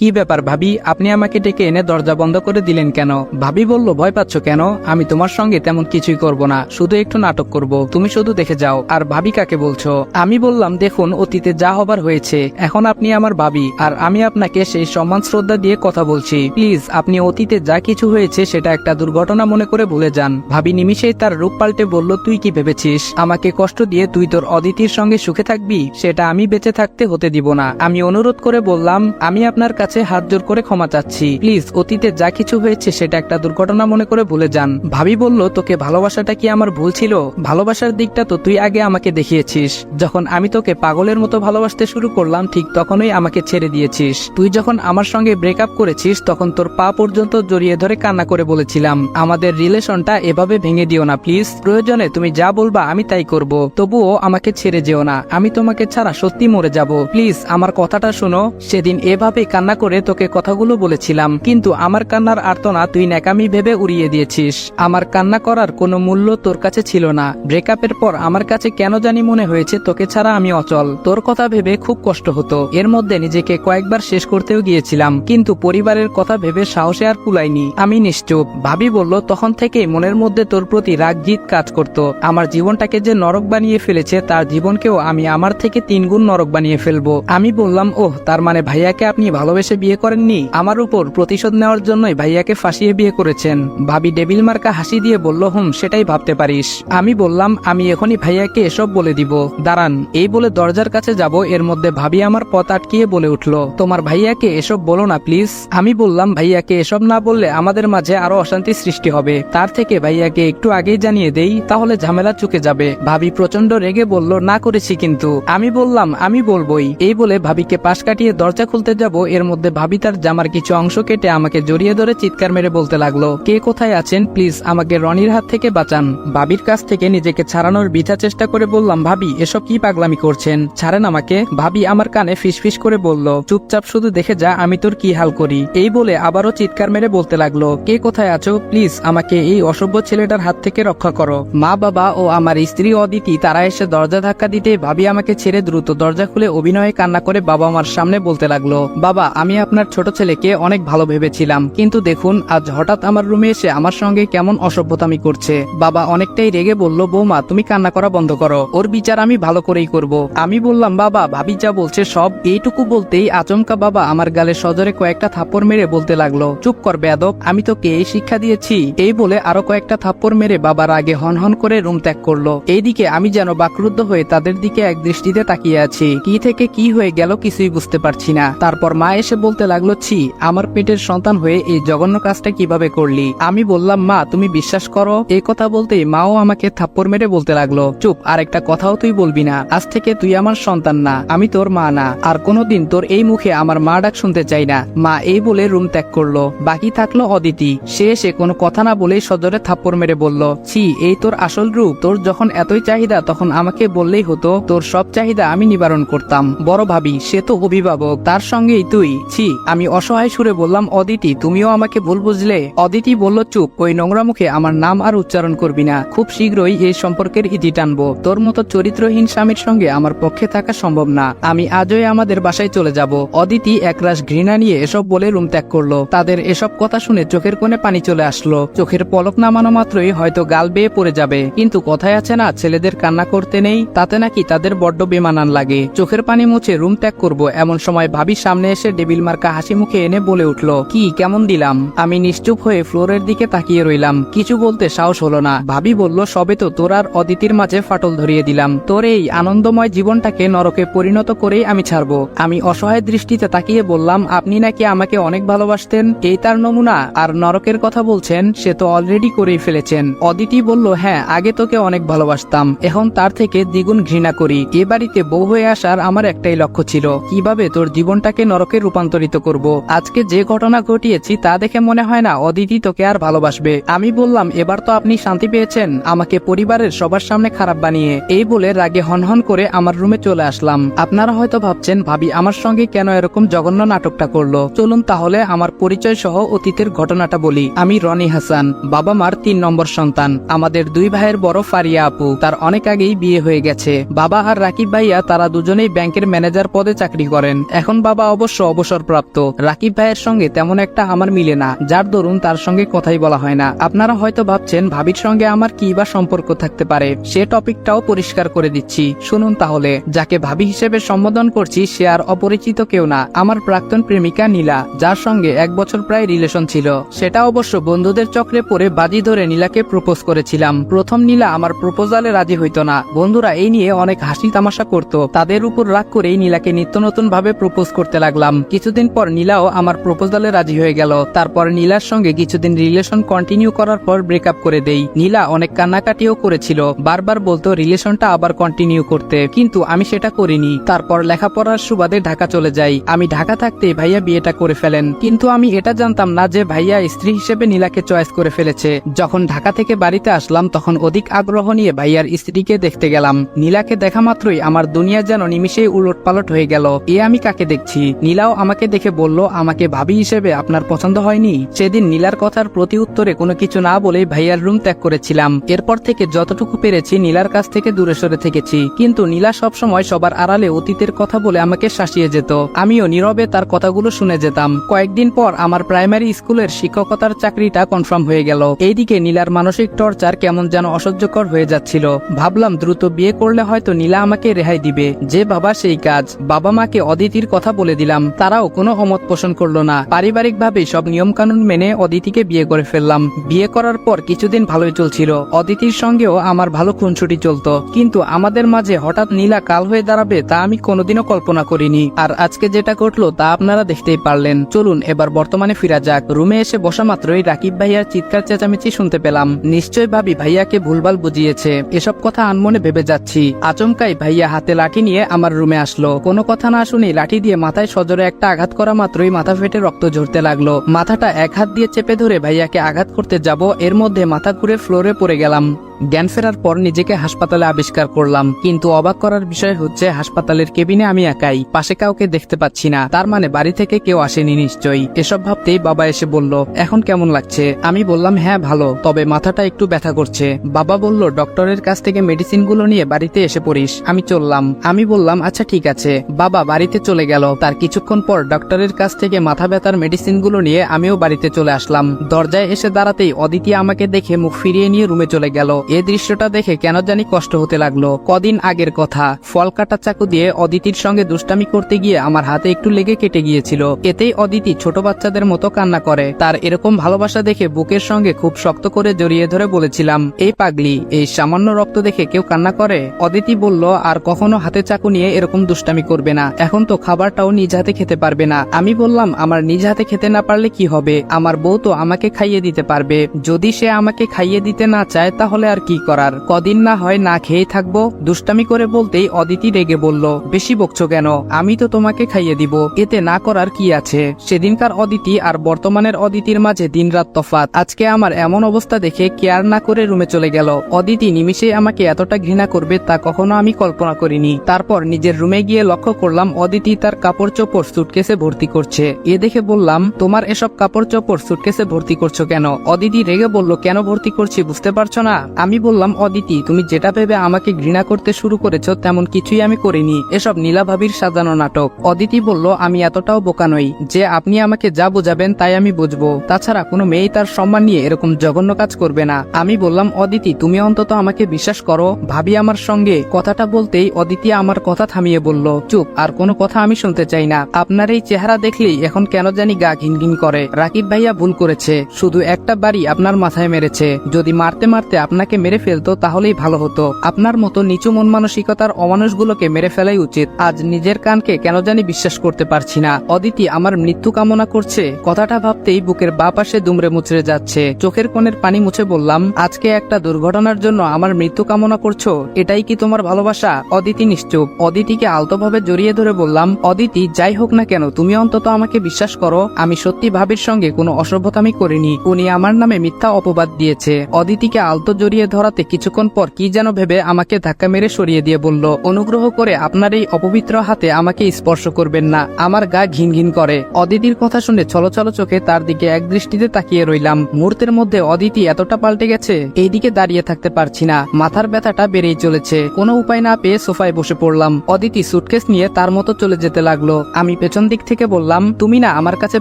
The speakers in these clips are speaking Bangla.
কি ব্যাপার ভাবি, আপনি আমাকে ডেকে এনে দরজা বন্ধ করে দিলেন কেন? ভাবি বলল, ভয় পাচ্ছ কেন? আমি তোমার সঙ্গে তেমন কিছুই করব না, শুধু একটু নাটক করব, তুমি শুধু দেখে যাও। আর ভাবি কাকে বলছো? আমি বললাম, দেখুন অতীতে যা হবার হয়েছে, এখন আপনি আমার ভাবি আর আমি আপনাকে সেই সম্মান শ্রদ্ধা দিয়ে কথা বলছি। প্লিজ আপনি অতীতে যা কিছু হয়েছে সেটা একটা দুর্ঘটনা মনে করে ভুলে যান। ভাবি নিমিষেই তার রূপ পাল্টে বলল, তুই কি ভেবেছিস আমাকে কষ্ট দিয়ে তুই তোর অদিতির সঙ্গে সুখে থাকবি? সেটা আমি বেঁচে থাকতে হতে দিব না। আমি অনুরোধ করে বললাম, আমি আপনার কাছে হাত জোর করে ক্ষমা চাচ্ছি, প্লিজ অতীতে যা কিছু হয়েছে সেটা একটা দুর্ঘটনা মনে করে ভুলে যান। ভাবি বলল, তোকে ভালোবাসাটা কি আমার ভুল ছিল? ভালোবাসার দিকটা তো তুই আগে আমাকে দেখিয়েছিস। যখন আমি তোকে পাগলের মতো ভালোবাসতে শুরু করলাম ঠিক তখনই আমাকে ছেড়ে দিয়েছিস। তুই যখন আমার সঙ্গে ব্রেকআপ করেছিস তখন তোর পা পর্যন্ত জড়িয়ে ধরে কান্না করে বলেছিলাম, আমাদের রিলেশনটা এভাবে ভেঙে দিও না প্লিজ, প্রয়োজনে তুমি যা বলবা আমি তাই করব, তবুও আমাকে ছেড়ে যেও না, আমি তোমাকে ছাড়া সত্যি মরে যাব, প্লিজ আমার কথাটা শোনো। সেদিন এভাবে কান্না করে তোকে কথাগুলো বলেছিলাম, কিন্তু আমার কান্নার আর্তনা তুই ন্যাকামি ভেবে উড়িয়ে দিয়েছিস। আমার কান্না করার কোনো মূল্য তোর কাছে ছিল না। ব্রেকআপের পর আমার কাছে কেন জানি মনে হয়েছে তোকে ছাড়া আমি অচল। তোর কথা ভেবে খুব কষ্ট হতো, এর মধ্যে নিজেকে কয়েকবার শেষ করতেও গিয়েছিলাম, কিন্তু পরিবারের কথা ভেবে সাহসে আর কুলাইনি, আমি নিশ্চুপ। ভাবি বলল, তখন থেকে মনের মধ্যে তোর প্রতি রাগ জিদ কাজ করত। আমার জীবনটাকে যে নরক বানিয়ে ফেলেছে তার জীবনকেও আমি আমার থেকে 3 গুণ নরক বানিয়ে ফেলবো। আমি বললাম, ওহ, তার মানে ভাইয়াকে আপনি ভালোবেসে বিয়ে করেননি, আমার উপর প্রতিশোধ নেওয়ার জন্যই ভাইয়াকে ফাঁসিয়ে বিয়ে করেছেন। ভাবি ডেবিল মার্কা হাসি দিয়ে বলল, সেটাই ভাবতে পারিস। আমি বললাম, আমি এখনই ভাইয়াকে এসব বলে দিব, দাঁড়ান। এই বলে দরজার কাছে যাব, এর মধ্যে ভাবি আমার পথ আটকিয়ে বলে উঠল, তোমার ভাইয়াকে এসব বলো না প্লিজ। আমি বললাম, ভাইয়াকে এসব না বললে আমাদের মাঝে আরো অশান্তি সৃষ্টি হবে, তার থেকে ভাইয়াকে একটু আগেই জানিয়ে দেই, তাহলে ঝামেলা চুকে যাবে। ভাবি প্রচন্ড রেগে বলল, না করেছি কিন্তু। আমি বললাম, আমি বলবোই। এই বলে ভাবিকে পাশ কাটিয়ে দরজা খুলতে যাব, এর মধ্যে ভাবি তার জামার কিছু অংশ কেটে আমাকে জড়িয়ে ধরে চিৎকার মেরে বলতে লাগলো, কে কোথায় আছেন, প্লিজ আমাকে রনির হাত থেকে বাঁচান। ভাবির কাছ থেকে নিজেকে ছাড়ানোর বৃথা চেষ্টা করে বললাম, ভাবি এসব কি পাগলামি করছেন, ছাড়েন আমাকে। ভাবি আমার কানে ফিসফিস করে বলল, চুপচাপ শুধু দেখে যা আমি তোর কি হাল করি। এই বলে আবারও চিৎকার মেরে বলতে লাগলো, কে কোথায় আছো, প্লিজ আমাকে এই অসভ্য ছেলেটার হাত থেকে রক্ষা করো। মা বাবা ও আমার স্ত্রী অদিতি তারা এসে দরজা ধাক্কা দিতে ভাবি আমাকে ছেড়ে দ্রুত দরজা খুলে অভিনয়ে কান্না করে বাবা মার সামনে বলতে লাগলো, বাবা আমি আপনার ছোট ছেলেকে অনেক ভালো ভেবেছিলাম, কিন্তু দেখুন আজ হঠাৎ আমার রুমে এসে আমার সঙ্গে কেমন অসভ্যতামি করছে। বাবা অনেকটাই রেগে বলল, বৌমা তুমি কান্না করা বন্ধ করো, ওর বিচার আমি ভালো করেই করব। আমি বললাম, বাবা ভাবি যা বলছে সব। এইটুকু বলতেই আচমকা বাবা আমার গালে সজোরে কয়েকটা থাপ্পড় মেরে বলতে লাগলো, চুপ কর বেয়াদব, আমি তোকে এই শিক্ষা দিয়েছি। এই বলে আরো কয়েকটা থাপ্পড় মেরে বাবার আগে হনহন করে রুম ত্যাগ করলো। এইদিকে আমি যেন বাকরুদ্ধ হয়ে তাদের দিকে এক দৃষ্টিতে তাকিয়ে আছি, কি থেকে কি হয়ে গেল কিছুই বুঝতে পারছি না। তারপর মা এসে বলতে লাগলো, ছি, আমার পেটের সন্তান হয়ে এই জঘন্য কাজটা কিভাবে করলি। আমি বললাম, মা তুমি বিশ্বাস করো। এই কথা বলতেই মাও আমাকে থাপ্পড় মেরে বলতে লাগলো, চুপ, আর একটা কথাও তুই বলবি না, আজ থেকে তুই আমার সন্তান না, আমি তোর মা না, আর কোনোদিন তোর এই মুখে আমার মা ডাক শুনতে চাই না। মা এই বলে রুম ত্যাগ করলো। বাকি থাকলো অদিতি, সে এসে কোনো কথা না বলেই সজোরে থাপ্পড় মেরে বলল, ছি, এই তোর আসল রূপ, তোর যখন এতই চাহিদা তখন আমাকে বললেই হতো, তোর সব চাহিদা আমি নিবারণ করতাম। বড় ভাবি সে তো অভিভাবক, তার সঙ্গেই তুই, ছি। আমি অসহায় সুরে বললাম, অদিতি তুমিও আমাকে ভুল বুঝলে। অদিতি বলল, চুপ, ওই নোংরা মুখে আমার নাম আর উচ্চারণ করবি না, খুব শীঘ্রই এই সম্পর্কের ইতি টানবো, তোর মতো চরিত্রহীন স্বামীর সঙ্গে আমার পক্ষে থাকা সম্ভব না, আমি আজই আমাদের বাসায় চলে যাব। অদিতি একরাশ ঘৃণা নিয়ে এসব বলে রুম ত্যাগ করলো। তাদের এসব কথা শুনে চোখের কোণে পানি চলে আসলো, চোখের পলক নামানো মাত্রই হয়তো গাল বেয়ে পড়ে যাবে, কিন্তু কথায় আছে না, ছেলেদের কান্না করতে নেই, তাতে নাকি তাদের বড্ড বেমানান লাগে। চোখের পানি মুছে রুম ত্যাগ করবো এমন সময় ভাবির সামনে এসে ডেবিল মার্কা হাসি মুখে এনে বলে উঠলো, কি কেমন দিলাম। আমি নিশ্চুপ হয়ে ফ্লোরের দিকে তাকিয়ে রইলাম, কিছু বলতে সাহস হলো না। ভাবি বলল, সবে তো তোর আর অদিতির মাঝে ফাটল ধরিয়ে দিলাম, তোর এই আনন্দময় জীবনটাকে নরকে পরিণত করেই আমি ছাড়বো। আমি অসহায় দৃষ্টিতে তাকিয়ে বললাম, আপনি নাকি আমাকে অনেক ভালোবাসতেন, এই তার নমুনা, আর নরকের কথা বলছেন, সে তো অলরেডি করেই ফেলেছেন। অদিতি বলল, হ্যাঁ আগে তোকে অনেক ভালোবাসতাম, এখন তার থেকে দ্বিগুণ ঘৃণা করি। এ বাড়িতে বউ হয়ে আসার আমার একটাই লক্ষ্য ছিল, কিভাবে তোর জীবনটাকে নরকে রূপান্তরিত করব। আজকে যে ঘটনা ঘটিয়েছি তা দেখে মনে হয় না অদিতি তোকে আর ভালোবাসবে। আমি বললাম, এবার তো আপনি শান্তি পেয়েছেন, আমাকে পরিবারের সবার সামনে খারাপ বানিয়ে। এই বলে রাগে হনহন করে আমার রুমে চলে আসলাম। আপনারা হয়তো ভাবছেন ভাবি আমার সঙ্গে কেন এরকম জঘন্য নাটকটা করলো। চলুন তাহলে আমার পরিচয় সহ অতীতের ঘটনাটা বলি। আমি রনি হাসান, বাবা মার 3 নম্বর সন্তান। আমাদের 2 ভাইয়ের বড় ফারিয়া আপু, তার অনেক আগেই বিয়ে হয়ে গেছে। বাবা আর রাকিব ভাইয়া তারা দুজনেই ব্যাংকের ম্যানেজার পদে চাকরি করেন। এখন বাবা অবশ্য অবসর অবসরপ্রাপ্ত। রাকিব ভাইয়ের সঙ্গে তেমন একটা আমার মিলে না, যার দরুন তার সঙ্গে কথাই বলা হয় না। আপনারা হয়তো ভাবছেন ভাবির সঙ্গে আমার কি বা সম্পর্ক থাকতে পারে, সে টপিকটাও পরিষ্কার করে দিচ্ছি, শুনুন তাহলে। যাকে ভাবি হিসেবে সম্বোধন করছি সে আর অপরিচিত কেউ না, আমার প্রাক্তন প্রেমিকা নীলা, যার সঙ্গে 1 বছর প্রায় রিলেশন ছিল। সেটা অবশ্য বন্ধুদের চক্রে পড়ে বাজি ধরে নীলাকে প্রপোজ করেছিলাম। প্রথম নীলা আমার প্রপোজালে রাজি হইতো না, বন্ধুরা এই নিয়ে অনেক হাসি তামাশা করত। তাদের উপর রাগ করেই নীলাকে নিত্য নতুন ভাবে প্রপোজ করতে লাগলাম। কিছুদিন পর নীলাও আমার প্রপোজালে রাজি হয়ে গেল। তারপর নীলার সঙ্গে কিছুদিন রিলেশন কন্টিনিউ করার পর ব্রেকআপ করে দেই। নীলা অনেক কান্নাকাটিও করেছিল, বারবার বলতো রিলেশনটা আবার কন্টিনিউ করতে, কিন্তু আমি সেটা করিনি। তারপর লেখাপড়ার সুবাদে ঢাকা চলে যাই। আমি ঢাকা থাকতে ভাইয়া বিয়েটা করে ফেলেন, কিন্তু আমি এটা জানতাম না যে ভাইয়া স্ত্রী হিসেবে নীলাকে চয়েস করে ফেলেছে। যখন ঢাকা থেকে বাড়িতে আসলাম তখন অধিক আগ্রহ নিয়ে ভাইয়ার স্ত্রীকে দেখতে গেলাম। নীলাকে দেখা মাত্রই আমার দুনিয়া যেন নিমিষেই উলটপালট হয়ে গেল। এ আমি কাকে দেখছি? নীলাও আমাকে দেখে বলল, আমাকে ভাবি হিসেবে আপনার পছন্দ হয়নি? সেদিন নীলার কথার প্রতি উত্তরে কোনো কিছু না বলেই ভাইয়ার রুম ত্যাগ করেছিলাম। এরপর থেকে যতটুকু পেরেছি নীলার কাছ থেকে দূরে সরে থেকেছি, কিন্তু নীলা সবসময় সবার আড়ালে অতীতের কথা বলে আমাকে শাসিয়ে যেত। আমিও নীরবে তার কথাগুলো শুনে যেতাম। কয়েকদিন পর আমার প্রাইমারি স্কুলের শিক্ষকতার চাকরিটা কনফার্ম হয়ে গেল। এইদিকে নীলার মানসিক টর্চার কেমন যেন অসহ্যকর হয়ে যাচ্ছিল। ভাবলাম দ্রুত বিয়ে করলে হয়তো নীলা আমাকে রেহাই দিবে। যে বাবা সেই কাজ। বাবা মাকে অদিতির কথা বলে দিলাম, তারাও কোনো অমত পোষণ করলো না। পারিবারিক ভাবে সব নিয়ম কানুন মেনে অদিতিকে বিয়ে করে ফেললাম। বিয়ে করার পর কিছুদিন ভালোই চলছিল, অদিতির সঙ্গেও আমার ভালো খুনসুটি চলতো, কিন্তু আমাদের মাঝে হঠাৎ নীলা কাল হয়ে দাঁড়াবে তা আমি কোনোদিনও কল্পনা করিনি। আর আজকে যেটা ঘটলো তা আপনারা দেখতেই পারলেন। চলুন এবার বর্তমানে ফিরা যাক। রুমে এসে বসা মাত্রই রাকিব ভাইয়ার চিৎকার চেঁচামেচি শুনতে পেলাম। নিশ্চয় ভাবি ভাইয়াকে ভুলভাল বুঝিয়েছে, এসব কথা আনমনে ভেবে যাচ্ছি। আচমকাই ভাইয়া হাতে লাঠি নিয়ে আমার রুমে আসলো। কোনো কথা না শুনে লাঠি দিয়ে মাথায় সজোরে একটা আঘাত করা মাত্রই মাথা ফেটে রক্ত ঝরতে লাগলো। মাথাটা এক হাত দিয়ে চেপে ধরে ভাইয়াকে আঘাত করতে যাব, এর মধ্যে মাথা ঘুরে ফ্লোরে পড়ে গেলাম। জ্ঞান ফেরার পর নিজেকে হাসপাতালে আবিষ্কার করলাম, কিন্তু অবাক করার বিষয় হচ্ছে হাসপাতালের কেবিনে আমি একাই, পাশে কাউকে দেখতে পাচ্ছি না। তার মানে বাড়ি থেকে কেউ আসেনি নিশ্চয়ই। এসব ভাবতেই বাবা এসে বলল, এখন কেমন লাগছে? আমি বললাম হ্যাঁ ভালো, তবে মাথাটা একটু ব্যথা করছে। বাবা বলল, ডক্টরের কাছ থেকে মেডিসিন গুলো নিয়ে বাড়িতে এসে পড়িস। আমি চললাম। আমি বললাম আচ্ছা ঠিক আছে। বাবা বাড়িতে চলে গেল। তার কিছুক্ষণ পর ডক্টরের কাছ থেকে মাথা ব্যথার মেডিসিন গুলো নিয়ে আমিও বাড়িতে চলে আসলাম। দরজায় এসে দাঁড়াতেই অদিতি আমাকে দেখে মুখ ফিরিয়ে নিয়ে রুমে চলে গেল। এই দৃশ্যটা দেখে কেন জানি কষ্ট হতে লাগলো। কদিন আগের কথা, ফল কাটা চাকু দিয়ে অদিতির সঙ্গে দুষ্টামি করতে গিয়ে আমার হাতে একটু লেগে কেটে গিয়েছিল। এতেই অদিতি ছোট বাচ্চাদের মতো কান্না করে। তার এরকম ভালোবাসা দেখে বুকের সঙ্গে খুব শক্ত করে জড়িয়ে ধরে বলেছিলাম, এই পাগলি, এই সামান্য রক্ত দেখে কেউ কান্না করে? অদিতি বলল, আর কখনো হাতে চাকু নিয়ে এরকম দুষ্টামি করবে না। এখন তো খাবারটাও নিজ হাতে খেতে পারবে না। আমি বললাম, আমার নিজ হাতে খেতে না পারলে কি হবে? আমার বউ তো আমাকে খাইয়ে দিতে পারবে। যদি সে আমাকে খাইয়ে দিতে না চায় তাহলে আর কি করার? কদিন না হয় না খেয়ে থাকবো। দুষ্টামি করে বলতেই অদিতি রেগে বলল, বেশি বকছো কেন? আমি তো তোমাকে খাইয়ে দিব, এতে না করার কি আছে? সেদিনকার অদিতি আর বর্তমানের অদিতির মাঝে দিনরাত তফাৎ। আজকে আমার এমন অবস্থা দেখে কেয়ার না করে রুমে চলে গেল। অদিতি নিমিষেই আমাকে এতটা ঘৃণা করবে তা কখনো আমি কল্পনা করিনি। তারপর নিজের রুমে গিয়ে লক্ষ্য করলাম অদিতি তার কাপড় চোপড় সুটকেসে ভর্তি করছে। এ দেখে বললাম, তোমার এসব কাপড় চোপড় সুটকেসে ভর্তি করছো কেন? অদিতি রেগে বলল, কেন ভর্তি করছি বুঝতে পারছো না? আমি বললাম, অদিতি তুমি যেটা ভেবে আমাকে ঘৃণা করতে শুরু করেছো তেমন কিছুই আমি করিনি, এসব নীলা ভাবির সাজানো নাটক। অদিতি বলল, আমি এতটাও বোকা নই যে আপনি আমাকে যা বোঝাবেন তাই আমি বুঝবো। তাছাড়া কোনো মেয়ে তার সম্মান নিয়ে এরকম জঘন্য কাজ করবে না। আমি বললাম, অদিতি তুমি অন্তত আমাকে বিশ্বাস করো, ভাবি আমার সঙ্গে। কথাটা বলতেই অদিতি আমার কথা থামিয়ে বলল, চুপ, আর কোনো কথা আমি শুনতে চাই না। আপনার এই চেহারা দেখলেই এখন কেন জানি গা ঘিনঘিন করে। রাকিব ভাইয়া ভুল করেছে, শুধু একটা বাড়ি আপনার মাথায় মেরেছে। যদি মারতে মারতে আপনাকে মেরে ফেলতো তাহলেই ভালো হতো। আপনার মতো নিচু মন মানসিকতার অমানুষগুলোকে মেরে ফেলাই উচিত। আজ নিজের কানকে কেন জানি বিশ্বাস করতে পারছি না। অদিতি আমার মৃত্যু কামনা করছে। কথাটা ভাবতেই বুকের বাঁ পাশে দুমড়ে মুচড়ে যাচ্ছে। চোখের কোণের পানি মুছে বললাম, আজকে একটা দুর্ঘটনার জন্য আমার মৃত্যু কামনা করছো? এটাই কি তোমার ভালোবাসা? অদিতি নিশ্চুপ। অদিতিকে আলতোভাবে জড়িয়ে ধরে বললাম, অদিতি যাই হোক না কেন তুমি অন্তত আমাকে বিশ্বাস করো, আমি সত্যি ভাবির সঙ্গে কোনো অসভ্যতামি করিনি। উনি আমার নামে মিথ্যা অপবাদ দিয়েছে। অদিতিকে আলতো জড়িয়ে ধরাতে কিছুক্ষণ পর কি যেন ভেবে আমাকে ধাক্কা মেরে সরিয়ে দিয়ে বলল, অনুগ্রহ করে আপনার এই অপবিত্র হাতে আমাকে স্পর্শ করবেন না, আমার গা ঘিন ঘিন করে। অদিতির কথা শুনে ছলছল চোখে তার দিকে এক দৃষ্টিতে তাকিয়ে রইলাম। মুহূর্তের মধ্যে অদিতি এতটা পাল্টে গেছে, এইদিকে দাঁড়িয়ে থাকতে পারছি না, মাথার ব্যথাটা বেড়েই চলেছে। কোনো উপায় না পেয়ে সোফায় বসে পড়লাম। অদিতি সুটকেস নিয়ে তার মতো চলে যেতে লাগলো। আমি পেছন দিক থেকে বললাম, তুমি না আমার কাছে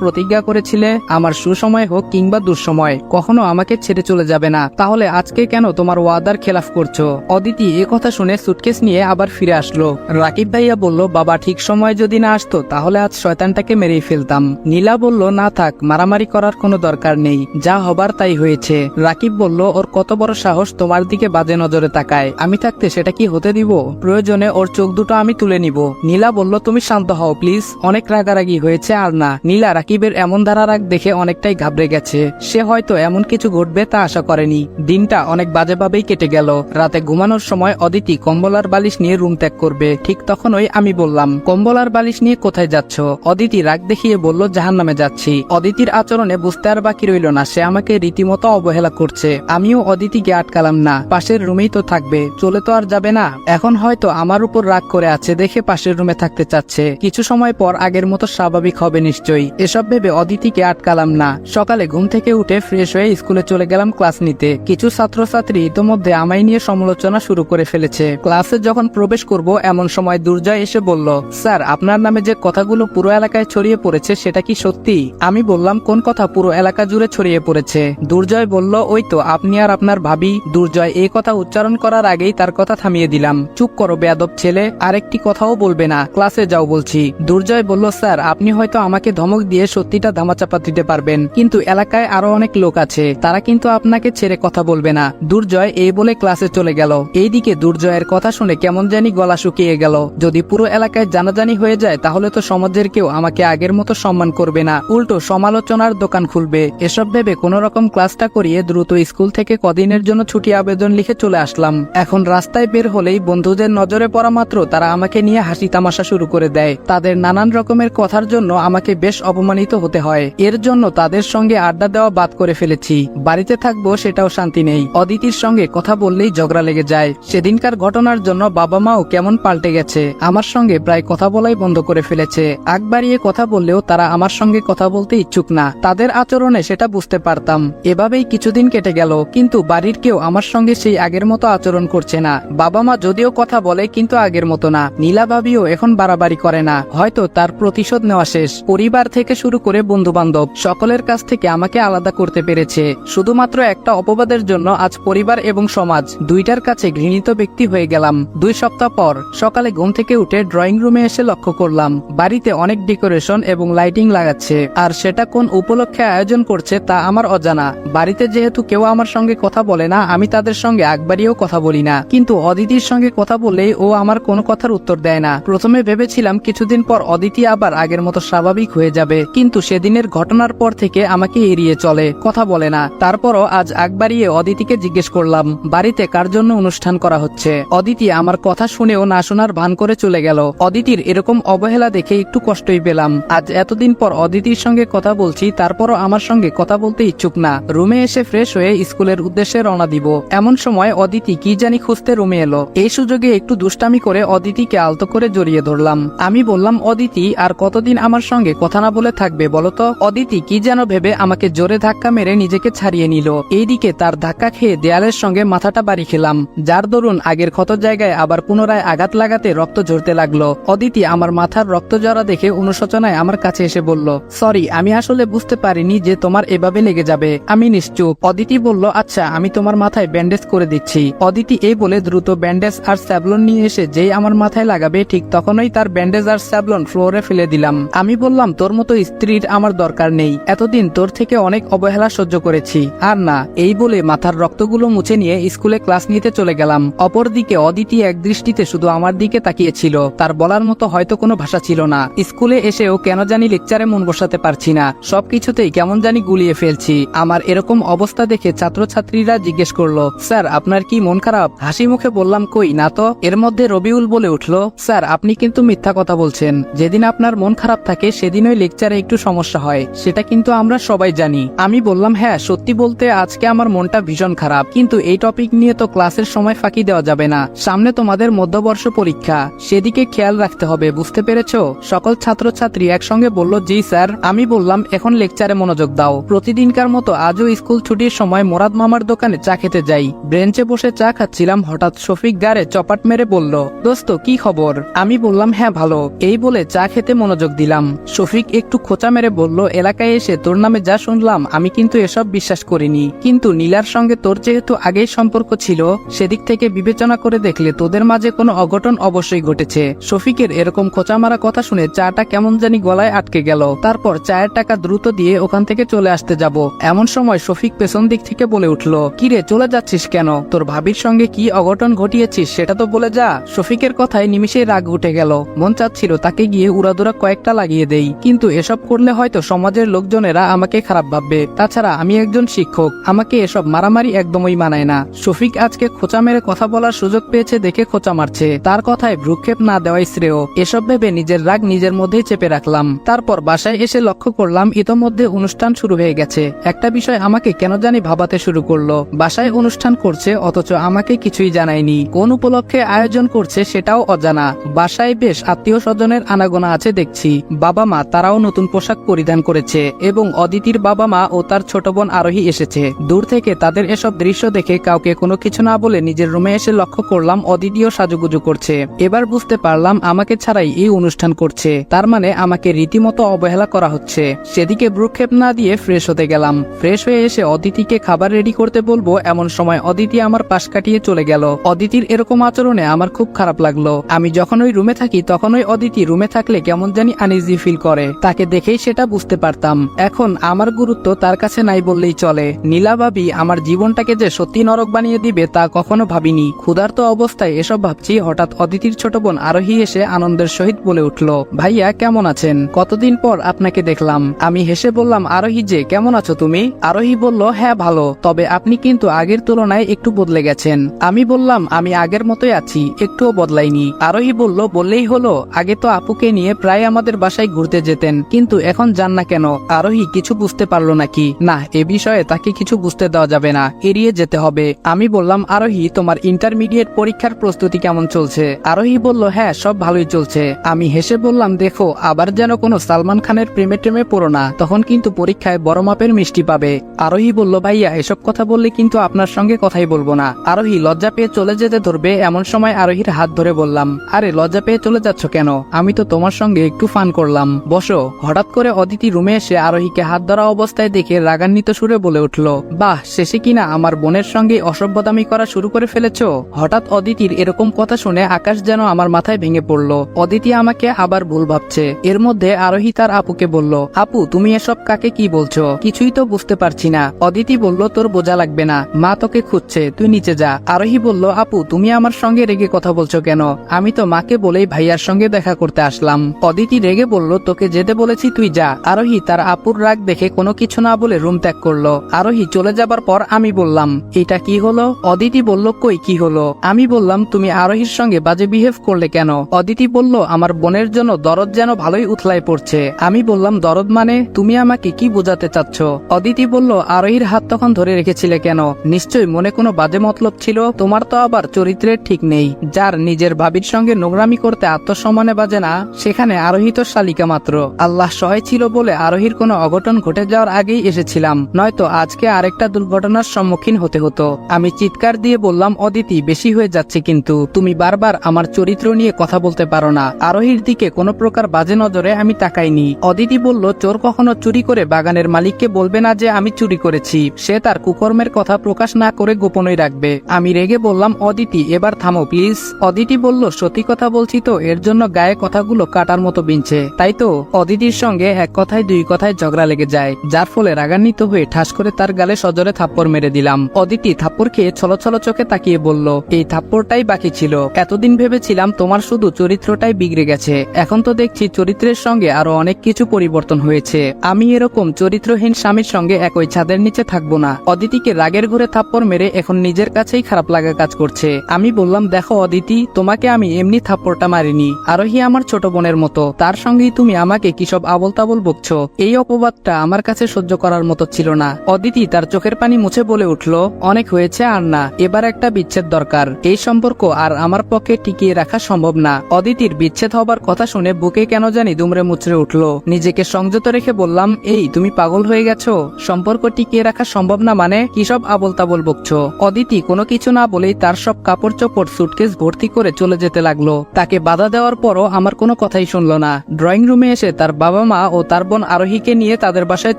প্রতিজ্ঞা করেছিলে আমার সুসময় হোক কিংবা দুঃসময় কখনো আমাকে ছেড়ে চলে যাবে না, তাহলে আজকে কেন তোমার ওয়াদার খেলাফ করছো? অদিতি এ কথা শুনে সুটকেস নিয়ে আবার ফিরে আসলো। রাকিব ভাইয়া বলল, বাবা ঠিক সময় যদি না আসতো তাহলে আজ শয়তানটাকে মেরেই ফেলতাম। নীলা বলল, না থাক, মারামারি করার কোনো দরকার নেই, যা হবার তাই হয়েছে। রাকিব বলল, ওর কত বড় সাহস তোমার দিকে বাজে নজরে তাকায়, আমি থাকতে সেটা কি হতে দিব? প্রয়োজনে ওর চোখ দুটো আমি তুলে নিব। নীলা বলল, তুমি শান্ত হও প্লিজ, অনেক রাগারাগি হয়েছে আর না। নীলা রাকিবের এমন ধারা রাগ দেখে অনেকটাই ঘাবড়ে গেছে। সে হয়তো এমন কিছু ঘটবে তা আশা করেনি। দিনটা অনেক বাজেভাবেই কেটে গেল। রাতে ঘুমানোর সময় অদিতি কম্বল আর বালিশ নিয়ে রুম ত্যাগ করবে, ঠিক তখনই আমি বললাম, কম্বল আর বালিশ নিয়ে কোথায় যাচ্ছ? অদিতি রাগ দেখিয়ে বলল, জাহান্নামে যাচ্ছি। অদিতির আচরণে বুঝতে আর বাকি রইল না, সে আমাকে রীতিমতো অবহেলা করছে। আমিও অদিতিকে আটকালাম না, পাশের রুমেই তো থাকবে, চলে তো আর যাবে না। এখন হয়তো আমার উপর রাগ করে আছে দেখে পাশের রুমে থাকতে চাচ্ছে, কিছু সময় পর আগের মতো স্বাভাবিক হবে নিশ্চয়ই। এসব ভেবে অদিতিকে আটকালাম না। সকালে ঘুম থেকে উঠে ফ্রেশ হয়ে স্কুলে চলে গেলাম ক্লাস নিতে। কিছু ছাত্রছাত্রী ইতোমধ্যে আমায় নিয়ে সমালোচনা শুরু করে ফেলেছে। ক্লাসে যখন প্রবেশ করব এমন সময় দুর্জয় এসে বলল, স্যার আপনার নামে যে কথাগুলো পুরো এলাকায় ছড়িয়ে পড়েছে সেটা কি সত্যি? আমি বললাম, কোন কথা পুরো এলাকা জুড়ে ছড়িয়ে পড়েছে? দুর্জয় বলল, ওই তো আপনি আর আপনার ভাবি। দুর্জয় এই কথা উচ্চারণ করার আগেই তার কথা থামিয়ে দিলাম। চুপ করো বেয়াদব ছেলে, আরেকটি কথাও বলবে না, ক্লাসে যাও বলছি। দুর্জয় বলল, স্যার আপনি হয়তো আমাকে ধমক দিয়ে সত্যিটা ধামাচাপা দিতে পারবেন, কিন্তু এলাকায় আরো অনেক লোক আছে, তারা কিন্তু আপনাকে ছেড়ে কথা বলবে না। দুর্জয় এই বলে ক্লাসে চলে গেল। এইদিকে দুর্জয়ের কথা শুনে কেমন জানি গলা শুকিয়ে গেল। যদি পুরো এলাকায় জানাজানি হয়ে যায় তাহলে তো সমাজের কেউ আমাকে আগের মতো সম্মান করবে না, উল্টো সমালোচনার দোকান খুলবে। এসব ভেবে কোন রকম ক্লাসটা করিয়ে দ্রুত স্কুল থেকে কদিনের জন্য ছুটি আবেদন লিখে চলে আসলাম। এখন রাস্তায় বের হলেই বন্ধুদের নজরে পড়া মাত্র তারা আমাকে নিয়ে হাসি তামাশা শুরু করে দেয়। তাদের নানান রকমের কথার জন্য আমাকে বেশ অপমানিত হতে হয়। এর জন্য তাদের সঙ্গে আড্ডা দেওয়া বাদ করে ফেলেছি। বাড়িতে থাকবো সেটাও শান্তি নেই, অদিতির সঙ্গে কথা বললেই ঝগড়া লেগে যায়। সেদিনকার ঘটনার জন্য বাবা মাও কেমন পাল্টে গেছে, আমার সঙ্গে প্রায় কথা বলাই বন্ধ করে ফেলেছে। আগ বাড়িয়ে কথা বললেও তারা আমার সঙ্গে কথা বলতে ইচ্ছুক না। তাদের আচরণে সেটা বুঝতে পারতাম। এভাবেই কিছুদিন কেটে গেল, কিন্তু বাড়ির কেউ আমার সঙ্গে সেই আগের মতো আচরণ করছে না। বাবা মা যদিও কথা বলে কিন্তু আগের মতো না। নীলা ভাবিও এখন বাড়াবাড়ি করে না, হয়তো তার প্রতিশোধ নেওয়া শেষ। পরিবার থেকে শুরু করে বন্ধু বান্ধব সকলের কাছ থেকে আমাকে আলাদা করতে পেরেছে। শুধুমাত্র একটা অপবাদের জন্য আজ পরিবার এবং সমাজ দুইটার কাছে ঘৃণিত ব্যক্তি হয়ে গেলাম। 2 সপ্তাহ পর সকালে ঘুম থেকে উঠে ড্রয়িং রুমে এসে লক্ষ্য করলাম বাড়িতে অনেক ডেকোরেশন এবং লাইটিং লাগাচ্ছে, আর সেটা কোন উপলক্ষে আয়োজন করছে তা আমার অজানা। বাড়িতে যেহেতু কেউ আমার সঙ্গে কথা বলে না, আমি তাদের সঙ্গে একবারিও কথা বলি না, কিন্তু অদিতির সঙ্গে কথা বললেই ও আমার কোনো কথার উত্তর দেয় না। প্রথমে ভেবেছিলাম কিছুদিন পর অদিতি আবার আগের মতো স্বাভাবিক হয়ে যাবে, কিন্তু সেদিনের ঘটনার পর থেকে আমাকে এড়িয়ে চলে, কথা বলে না। তারপরও আজ একবারিয়ে অদিতিকে জিজ্ঞেস করলাম বাড়িতে কার জন্য অনুষ্ঠান করা হচ্ছে। অদিতি আমার কথা শুনেও না শোনার ভান করে চলে গেল। অদিতির এরকম অবহেলা দেখে একটু কষ্টই পেলাম। আজ এতদিন পর অদিতির সঙ্গে কথা বলছি, তারপরও আমার সঙ্গে কথা বলতে ইচ্ছুক না। রুমে এসে ফ্রেশ হয়ে স্কুলের উদ্দেশ্যে রওনা দিব, এমন সময় অদিতি কি জানি খুঁজতে রুমে এলো। এই সুযোগে একটু দুষ্টামি করে অদিতিকে আলতো করে জড়িয়ে ধরলাম। আমি বললাম, অদিতি আর কতদিন আমার সঙ্গে কথা না বলে থাকবে বলতো? অদিতি কি যেন ভেবে আমাকে জোরে ধাক্কা মেরে নিজেকে ছাড়িয়ে নিল। এইদিকে তার ধাক্কা খেয়ে দেয়ালের সঙ্গে মাথাটা বাড়ি খেলাম, যার দরুন আগের ক্ষত জায়গায় আবার পুনরায় আঘাত লাগাতে রক্ত ঝরতে লাগলো। অদিতি আমার মাথার রক্ত জড়া দেখে অনুশোচনায় আমার কাছে এসে বলল, সরি, আমি আসলে বুঝতে পারিনি যে তোমার এভাবে লেগে যাবে। আমি নিশ্চুপ। অদিতি বলল, আচ্ছা আমি তোমার মাথায় ব্যান্ডেজ করে দিচ্ছি। অদিতি এই বলে দ্রুত ব্যান্ডেজ আর স্যাবলন নিয়ে এসে যেই আমার মাথায় লাগাবে ঠিক তখনই তার ব্যান্ডেজ আর স্যাবলন ফ্লোরে ফেলে দিলাম। আমি বললাম, তোর মতো স্ত্রীর আমার দরকার নেই, এতদিন তোর থেকে অনেক অবহেলা সহ্য করেছি, আর না। এই বলে মাথার রক্তগুলো মুছে নিয়ে স্কুলে ক্লাস নিতে চলে গেলাম। অপরদিকে অদিতি এক দৃষ্টিতে শুধু আমার দিকে তাকিয়েছিল, তার বলার মতো হয়তো কোনো ভাষা ছিল না। স্কুলে এসেও কেন জানি লেকচারে মন বসাতে পারছি না, সবকিছুতেই কেমন জানি গুলিয়ে ফেলছি। আমার এরকম অবস্থা দেখে ছাত্রছাত্রীরা জিজ্ঞেস করলো, স্যার আপনার কি মন খারাপ? হাসি মুখে বললাম, কই না তো। এর মধ্যে রবিউল বলে উঠলো, স্যার আপনি কিন্তু মিথ্যা কথা বলছেন, যেদিন আপনার মন খারাপ থাকে সেদিন ওই লেকচারে একটু সমস্যা হয়, সেটা কিন্তু আমরা সবাই জানি। আমি বললাম, হ্যাঁ সত্যি বলতে আজকে আমার মনটা ভীষণ খারাপ। খারাপ, কিন্তু এই টপিক নিয়ে তো ক্লাসের সময় ফাঁকি দেওয়া যাবে না। সামনে তোমাদের মধ্যবর্ষ পরীক্ষা, সেদিকে খেয়াল রাখতে হবে, বুঝতে পেরেছো? সকল ছাত্রছাত্রী একসঙ্গে বলল, জি স্যার। আমি বললাম, এখন লেকচারে মনোযোগ দাও। প্রতিদিনকার মতো আজও স্কুল ছুটির সময় মোরাদ মামার দোকানে চা খেতে যাই। বেঞ্চে বসে চা খাচ্ছিলাম, হঠাৎ শফিক গাড়ে চপাট মেরে বলল, দোস্ত কি খবর? আমি বললাম, হ্যাঁ ভালো। এই বলে চা খেতে মনোযোগ দিলাম। শফিক একটু খোঁচা মেরে বলল, এলাকায় এসে তোর নামে যা শুনলাম আমি কিন্তু এসব বিশ্বাস করিনি, কিন্তু নীলার সঙ্গে তোর যেহেতু আগেই সম্পর্ক ছিল, সেদিক থেকে বিবেচনা করে দেখলে তোদের মাঝে কোনো অঘটন অবশ্যই ঘটেছে। শফিকের এরকম খোঁচা মারা কথা শুনে চাটা কেমন জানি গলায় আটকে গেল। তারপর চায়ের টাকা দ্রুত দিয়ে ওখান থেকে চলে আসতে যাব, এমন সময় শফিক পেছন দিক থেকে বলে উঠল, কিরে চলে যাচ্ছিস কেন? তোর ভাবির সঙ্গে কি অঘটন ঘটিয়েছিস সেটা তো বলে যা। শফিকের কথায় নিমিষেই রাগ উঠে গেল। মন চাচ্ছিল তাকে গিয়ে উড়াদুরা কয়েকটা লাগিয়ে দেই, কিন্তু এসব করলে হয়তো সমাজের লোকজনেরা আমাকে খারাপ ভাববে। তাছাড়া আমি একজন শিক্ষক, আমাকে এসব মারামারি একদমই মানায় না। শফিক আজকে খোঁচা মেরে কথা বলার সুযোগ পেয়েছে দেখে খোঁচা মারছে, তার কথায় ভ্রুক্ষেপ না দেওয়াই শ্রেয়। এসব ভেবে নিজের রাগ নিজের মধ্যেই চেপে রাখলাম। তারপর বাসায় এসে লক্ষ্য করলাম ইতোমধ্যে অনুষ্ঠান শুরু হয়ে গেছে। একটা বিষয় আমাকে কেন জানি ভাবাতে শুরু করলো, বাসায় অনুষ্ঠান করছে অথচ আমাকে কিছুই জানায়নি। কোন উপলক্ষে আয়োজন করছে সেটাও অজানা। বাসায় বেশ আত্মীয় স্বজনের আনাগোনা আছে দেখছি। বাবা মা তারাও নতুন পোশাক পরিধান করেছে এবং অদিতির বাবা মা ও তার ছোট বোন আরোহী এসেছে। দূর থেকে তাদের এসব দৃশ্য দেখে কাউকে কোনো কিছু না বলে নিজের রুমে এসে লক্ষ্য করলাম অদিতিও সাজুগুজু করছে। এবার বুঝতে পারলাম আমাকে ছাড়াই এই অনুষ্ঠান করছে, তার মানে আমাকে রীতিমতো অবহেলা করা হচ্ছে। সেদিকে ভ্রুক্ষেপ না দিয়ে ফ্রেশ হতে গেলাম। ফ্রেশ হয়ে এসে অদিতিকে খাবার রেডি করতে বলবো, এমন সময় অদিতি আমার পাশ কাটিয়ে চলে গেল। অদিতির এরকম আচরণে আমার খুব খারাপ লাগলো। আমি যখন ওই রুমে থাকি তখন ওই অদিতি রুমে থাকলে কেমন জানি আনইজি ফিল করে, তাকে দেখেই সেটা বুঝতে পারতাম। এখন আমার গুরুত্ব তার কাছে নাই বললেই চলে। নীলা ভাবি আমার জীবনটাকে যে সত্যি নরক বানিয়ে দিবে তা কখনো ভাবিনি। ক্ষুধার্ত অবস্থায় এসব ভাবছি, হঠাৎ অদিতির ছোট বোন আরোহী এসে আনন্দের সহিত বলে উঠল, ভাইয়া কেমন আছেন? কতদিন পর আপনাকে দেখলাম। আমি হেসে বললাম, আরোহী যে কেমন আছো তুমি? আরোহী বলল, হ্যাঁ ভালো, তবে আপনি কিন্তু আগের তুলনায় একটু বদলে গেছেন। আমি বললাম, আমি আগের মতোই আছি, একটুও বদলাইনি। আরোহী বলল, বললেই হলো, আগে তো আপুকে নিয়ে প্রায় আমাদের বাসায় ঘুরতে যেতেন, কিন্তু এখন যান না কেন? আরোহী কিছু বুঝতে পারলো নাকি? না, এ বিষয়ে তাকে কিছু বুঝতে দেওয়া যাবে না, এড়িয়ে যেতে হবে। আমি বললাম, আরোহী তোমার ইন্টারমিডিয়েট পরীক্ষার প্রস্তুতি কেমন চলছে? আরোহী বলল, হ্যাঁ সব ভালোই চলছে। আমি হেসে বললাম, দেখো আবার যেন কোনো সালমান খানের প্রেমে টেমে পড়ো না, তখন কিন্তু পরীক্ষায় বড় মাপের মিষ্টি পাবে। আরোহী বলল, ভাইয়া এসব কথা বললে কিন্তু আপনার সঙ্গে কথাই বলবো না। আরোহী লজ্জা পেয়ে চলে যেতে ধরবে, এমন সময় আরোহীর হাত ধরে বললাম, আরে লজ্জা পেয়ে চলে যাচ্ছ কেন? আমি তো তোমার সঙ্গে একটু ফান করলাম, বসো। হঠাৎ করে অদিতি রুমে এসে আরোহীকে হাত ধরা অবস্থায় দেখে রাগান্বিত সুরে বলে উঠল, বাহ, শেষে কিনা আমার বোনের সঙ্গে অসভ্যতামি করা শুরু করে ফেলেছো। হঠাৎ অদিতির এরকম কথা শুনে আকাশ যেন আমার মাথায় ভেঙে পড়লো। অদিতি আমাকে আবার ভুল ভাবছে। এর মধ্যে আরোহী তার আপুকে বলল, আপু তুমি এসব কাকে কি বলছো? কিছুই তো বুঝতে পারছি না। অদিতি বলল, তোর বোঝা লাগবে না, মা তোকে খুঁজছে, তুই নিচে যা। আরোহী বলল, আপু তুমি আমার সঙ্গে রেগে কথা বলছো কেন? আমি তো মাকে বলেই ভাইয়ার সঙ্গে দেখা করতে আসলাম। অদিতি রেগে বলল, তোকে যেতে বলেছি, তুই যা। আরোহী তার আপুর রাগ দেখে কোনো কিছু না বলে রুম ত্যাগ করলো। আরোহী চলে যাবার পর আমি বললাম, এটা কি হলো? অদিতি বলল, কই কি হলো? আমি বললাম, তুমি আরোহীর সঙ্গে বাজে বিহেভ করলে কেন? অদিতি বলল, আমার বোনের জন্য দরদ যেন ভালোই উথলাই পড়ছে। আমি বললাম, দরদ মানে? তুমি আমাকে কি বোঝাতে চাচ্ছ? অদিতি বলল, আরোহীর হাত তখন ধরে রেখেছিলে কেন? নিশ্চয়ই মনে কোনো বাজে মতলব ছিল। তোমার তো আবার চরিত্রের ঠিক নেই। যার নিজের ভাবির সঙ্গে নোংরামি করতে আত্মসম্মানে বাজে না, সেখানে আরোহী তো শালিকা মাত্র। আল্লাহ সহায় ছিল বলে আরোহীর কোনো অঘটন ঘটে যাওয়ার আগেই এসেছিলাম, নয়তো আজকে আরেকটা দুর্ঘটনার সম্মুখীন হতে হতো। আমি চিৎকার দিয়ে বললাম, অদিতি বেশি হয়ে যাচ্ছে কিন্তু, তুমি বারবার আমার চরিত্র নিয়ে কথা বলতে পারো না। আরোহীর দিকে কোনো প্রকার বাজে নজরে আমি তাকাইনি। অদিতি বলল, চোর কখনো চুরি করে বাগানের মালিককে বলবে না যে আমি চুরি করেছি, সে তার কুকর্মের কথা প্রকাশ না করে গোপনই রাখবে। আমি রেগে বললাম, অদিতি এবার থামো প্লিজ। অদিতি বলল, সত্যি কথা বলছি তো, এর জন্য গায়ে কথাগুলো কাটার মতো বিনছে, তাই তো? অদিতির সঙ্গে এক কথায় দুই কথায় ঝগড়া লেগে যায়, যার ফলে রাগান্বিত হয়ে ঠাস করে তার গালে সজোরে থাপ্পড় মেরে দিলাম। অদিতি থাপ্পড় খেয়ে ছলছল চোখে তাকিয়ে বলল, এই থাপ্পড়টাই বাকি ছিল। এতদিন ভেবেছিলাম তোমার শুধু চরিত্রটাই বিগড়ে গেছে, এখন তো দেখছি চরিত্রের সঙ্গে আরো অনেক কিছু পরিবর্তন হয়েছে। আমি এরকম চরিত্রহীন স্বামীর সঙ্গে একই ছাদের নিচে থাকবো না। অদিতিকে রাগের ঘুরে থাপ্পড় মেরে এখন নিজের কাছেই খারাপ লাগা কাজ করছে। আমি বললাম, দেখো অদিতি, তোমাকে আমি এমনি থাপ্পড়টা মারিনি। আরোহী আমার ছোট বোনের মতো, তার সঙ্গেই তুমি আমাকে কিসব আবল তাবল বকছো। এই অপবাদটা আমার কাছে সহ্য করার মতো ছিল না। অদিতি তার চোখের পানি মুছে বলে উঠল, উঠল, অনেক হয়েছে আর না, এবার একটা বিচ্ছেদ দরকার। এই সম্পর্ক আর আমার পক্ষে টিকিয়ে রাখা সম্ভব না। অদিতির বিচ্ছেদ হবার কথা শুনে বুকে কেন জানি দুমড়ে মুচড়ে উঠল। নিজেকে সংযত রেখে বললাম, এই তুমি পাগল হয়ে গেছো? সম্পর্ক টিকিয়ে রাখা সম্ভব না মানে কি সব আবল তাবল বকছো? অদিতি কোনো কিছু না বলেই তার সব কাপড় চোপড় সুটকেস ভর্তি করে চলে যেতে লাগলো। তাকে বাধা দেওয়ার পরও আমার কোনো কথাই শুনলো না। ড্রয়িং রুমে এসে তার বাবা মা ও তার বোন আরোহীকে নিয়ে তাদের বাসায়